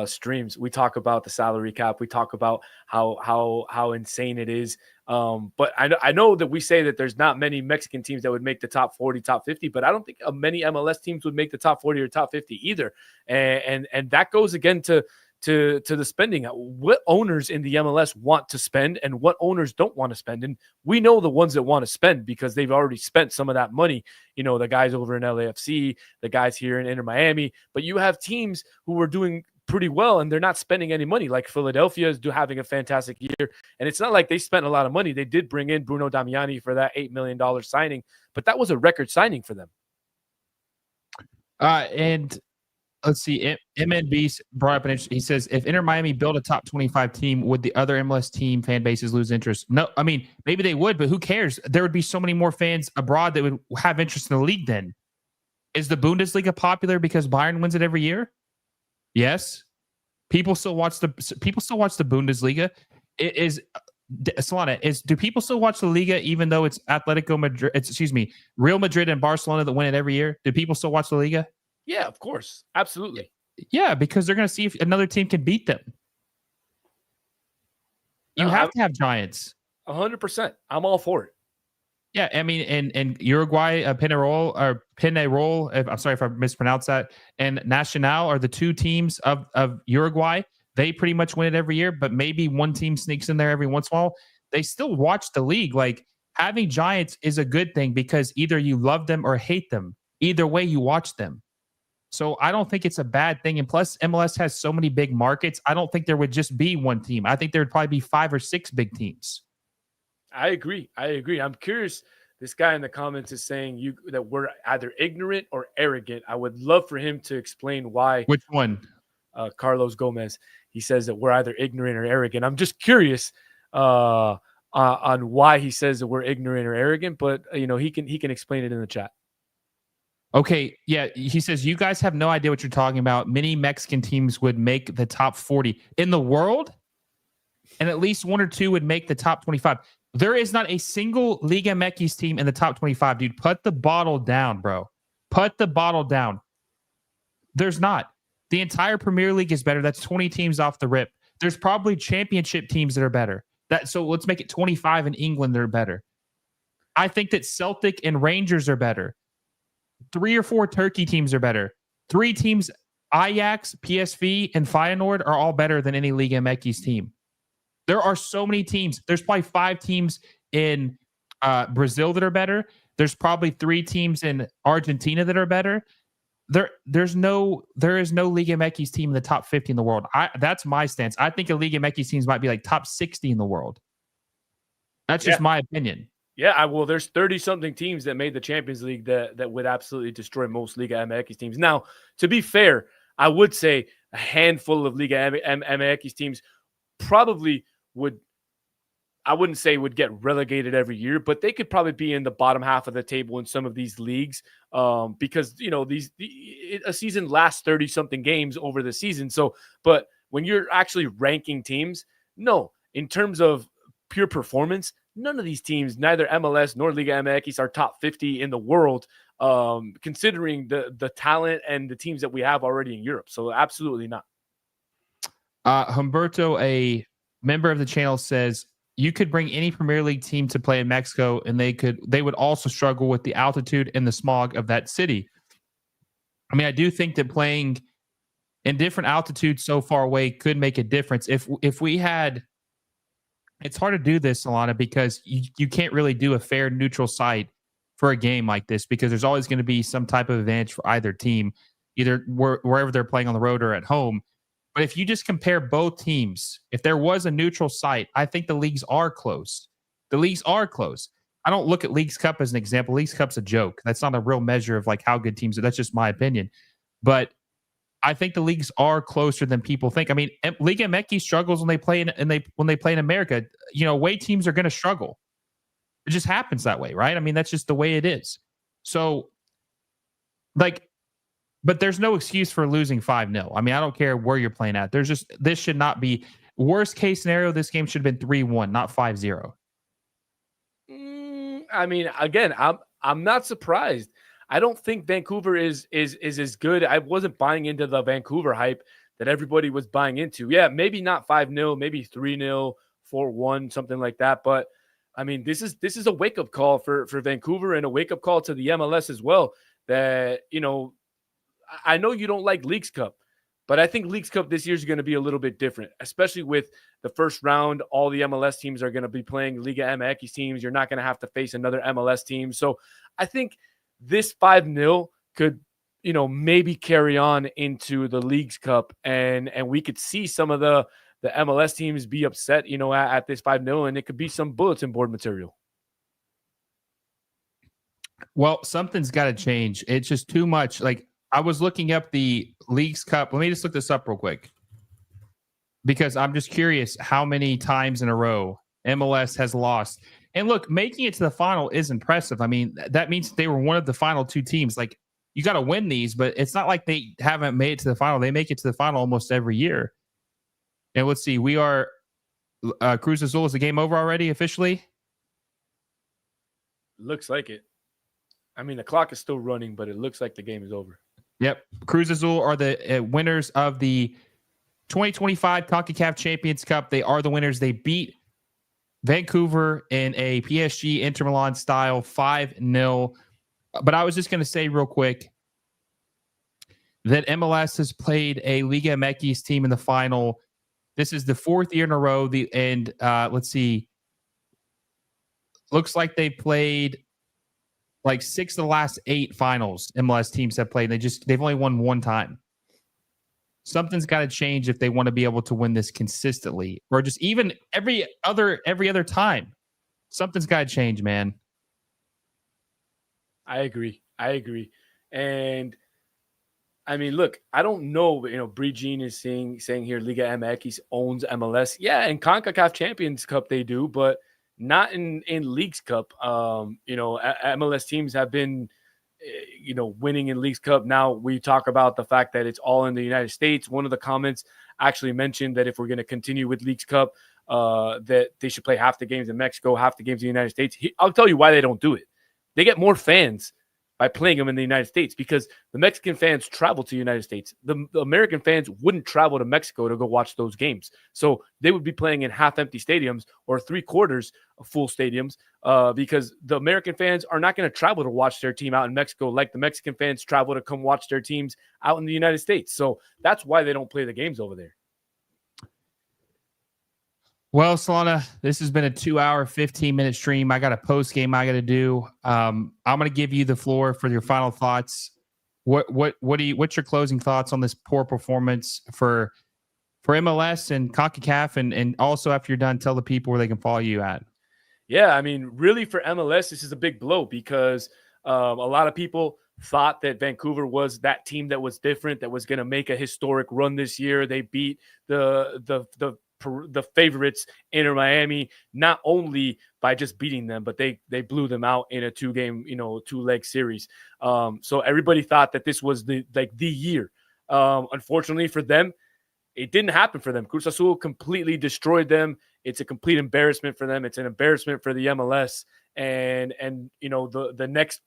streams, we talk about the salary cap. We talk about how insane it is. But I know that we say that there's not many Mexican teams that would make the top 40, top 50, but I don't think many MLS teams would make the top 40 or top 50 either. And that goes again to the spending. What owners in the MLS want to spend and what owners don't want to spend. And we know the ones that want to spend because they've already spent some of that money. The guys over in LAFC, the guys here in Inter Miami. But you have teams who are doing pretty well and they're not spending any money, like Philadelphia is having a fantastic year. And it's not like they spent a lot of money. They did bring in Bruno Damiani for that $8 million signing, but that was a record signing for them. And let's see. MNB brought up an interesting. He says, if Inter Miami built a top 25 team, would the other MLS team fan bases lose interest? No, I mean, maybe they would, but who cares? There would be so many more fans abroad that would have interest in the league then. Is the Bundesliga popular because Bayern wins it every year? Yes. People still watch the Bundesliga. Do people still watch the Liga even though it's Real Madrid and Barcelona that win it every year? Do people still watch the Liga? Yeah, of course. Absolutely. Yeah, because they're going to see if another team can beat them. You have to have giants. 100%. I'm all for it. Yeah, I mean, and Uruguay, Penarol, I'm sorry if I mispronounced that, and Nacional are the two teams of Uruguay. They pretty much win it every year, but maybe one team sneaks in there every once in a while. They still watch the league. Like, having giants is a good thing because either you love them or hate them. Either way, you watch them. So I don't think it's a bad thing. And plus, MLS has so many big markets. I don't think there would just be one team. I think there would probably be 5 or 6 big teams. I agree. I'm curious. This guy in the comments is saying that we're either ignorant or arrogant. I would love for him to explain why. Which one? Carlos Gomez. He says that we're either ignorant or arrogant. I'm just curious on why he says that we're ignorant or arrogant, but he can explain it in the chat. Okay, yeah, he says you guys have no idea what you're talking about. Many Mexican teams would make the top 40 in the world, and at least 1 or 2 would make the top 25. There is not a single Liga MX team in the top 25, dude. Put the bottle down, bro. Put the bottle down. There's not. The entire Premier League is better. That's 20 teams off the rip. There's probably championship teams that are better. So let's make it 25 in England that are better. I think that Celtic and Rangers are better. 3 or 4 Turkey teams are better. 3 teams, Ajax, PSV, and Feyenoord are all better than any Liga MX team. There are so many teams. There's probably 5 teams in Brazil that are better. There's probably 3 teams in Argentina that are better. There is no Liga MX team in the top 50 in the world. That's my stance. I think a Liga MX teams might be like top 60 in the world. That's just my opinion. Yeah, well, there's 30-something teams that made the Champions League that would absolutely destroy most Liga MX teams. Now, to be fair, I would say a handful of Liga MX teams probably would, I wouldn't say would get relegated every year, but they could probably be in the bottom half of the table in some of these leagues because, a season lasts 30-something games over the season. So, but when you're actually ranking teams, no, in terms of pure performance, none of these teams, neither MLS nor Liga MX, are top 50 in the world, considering the talent and the teams that we have already in Europe. So absolutely not. Humberto, a member of the channel, says you could bring any Premier League team to play in Mexico, and they would also struggle with the altitude and the smog of that city. I mean, I do think that playing in different altitudes so far away could make a difference. If we had, it's hard to do this, Alana, because you can't really do a fair neutral site for a game like this because there's always going to be some type of advantage for either team, either wherever they're playing on the road or at home. But if you just compare both teams, if there was a neutral site, I think the leagues are close. The leagues are close. I don't look at Leagues Cup as an example. Leagues Cup's a joke. That's not a real measure of like how good teams are. That's just my opinion. But I think the leagues are closer than people think. I mean, Liga MX struggles when they play in America. Away teams are going to struggle. It just happens that way, right? I mean, that's just the way it is. So, but there's no excuse for losing 5-0. I mean, I don't care where you're playing at. This should not be worst case scenario. This game should have been 3-1, not 5-0. I mean, again, I'm not surprised. I don't think Vancouver is as good. I wasn't buying into the Vancouver hype that everybody was buying into. Yeah, maybe not 5-0, maybe 3-0, 4-1, something like that. But I mean, this is a wake-up call for Vancouver and a wake-up call to the MLS as well. That, I know you don't like Leagues Cup, but I think Leagues Cup this year is going to be a little bit different, especially with the first round. All the MLS teams are going to be playing Liga MX teams. You're not going to have to face another MLS team. So I think this 5-0 could, maybe carry on into the Leagues Cup, and we could see some of the MLS teams be upset, at this 5-0, and it could be some bulletin board material. Well, something's got to change. It's just too much. Like, I was looking up the Leagues Cup. Let me just look this up real quick because I'm just curious how many times in a row MLS has lost. And look, making it to the final is impressive. I mean, that means they were one of the final 2 teams. Like, you got to win these, but it's not like they haven't made it to the final. They make it to the final almost every year. And let's see, we are Cruz Azul. Is the game over already officially? Looks like it. I mean, the clock is still running, but it looks like the game is over. Yep. Cruz Azul are the winners of the 2025 Concacaf Champions Cup. They are the winners. They beat Vancouver in a PSG Inter Milan style 5-0. But I was just going to say real quick that MLS has played a Liga MX team in the final. This is the 4th year in a row. Let's see. Looks like they played like 6 of the last 8 finals MLS teams have played. They've only won one time. Something's got to change if they want to be able to win this consistently, or just even every other time. Something's got to change, man. I agree. And I mean, look, I don't know, Bree Jean is saying here Liga MX owns MLS. Yeah, in Concacaf Champions Cup they do, but not in Leagues Cup. MLS teams have been winning in Leagues Cup. Now we talk about the fact that it's all in the United States. One of the comments actually mentioned that if we're going to continue with Leagues Cup, that they should play half the games in Mexico, half the games in the United States. I'll tell you why they don't do it. They get more fans by playing them in the United States because the Mexican fans travel to the United States. The American fans wouldn't travel to Mexico to go watch those games. So they would be playing in half-empty stadiums or 3/4 of full stadiums because the American fans are not going to travel to watch their team out in Mexico like the Mexican fans travel to come watch their teams out in the United States. So that's why they don't play the games over there. Well, Solana, this has been a 2-hour, 15-minute stream. I got a post game I got to do. I'm going to give you the floor for your final thoughts. What's your closing thoughts on this poor performance for MLS and CONCACAF, and also after you're done, tell the people where they can follow you at. Yeah, I mean, really for MLS, this is a big blow because a lot of people thought that Vancouver was that team that was different, that was going to make a historic run this year. They beat the favorites, Inter Miami, not only by just beating them, but they blew them out in a 2-game, 2-leg series. So everybody thought that this was the year. Unfortunately for them, it didn't happen for them. Cruz Azul completely destroyed them. It's a complete embarrassment for them. It's an embarrassment for the MLS. And the next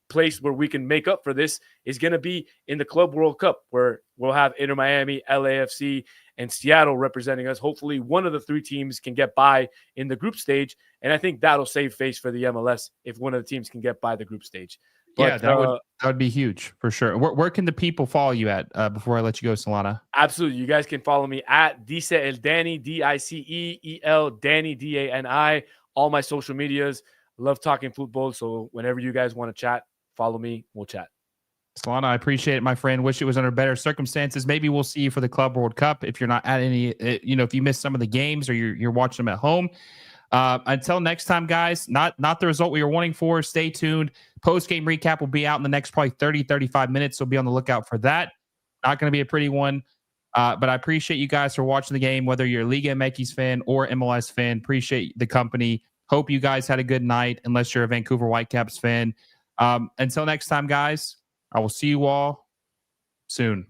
place where we can make up for this is going to be in the Club World Cup, where we'll have Inter Miami, LAFC, and Seattle representing us. Hopefully one of the 3 teams can get by in the group stage. And I think that'll save face for the MLS if one of the teams can get by the group stage. But, yeah, that would be huge for sure. Where can the people follow you at before I let you go, Solana? Absolutely. You guys can follow me at Dice El Danny, DICEEL, Danny, DANI, all my social medias. Love talking football. So whenever you guys want to chat, follow me. We'll chat. Solana, I appreciate it, my friend. Wish it was under better circumstances. Maybe we'll see you for the Club World Cup if you're not at any, if you missed some of the games or you're watching them at home. Until next time, guys, not the result we were wanting for. Stay tuned. Post-game recap will be out in the next probably 30, 35 minutes. So be on the lookout for that. Not going to be a pretty one. But I appreciate you guys for watching the game, whether you're a Liga MX fan or MLS fan. Appreciate the company. Hope you guys had a good night, unless you're a Vancouver Whitecaps fan. Until next time, guys, I will see you all soon.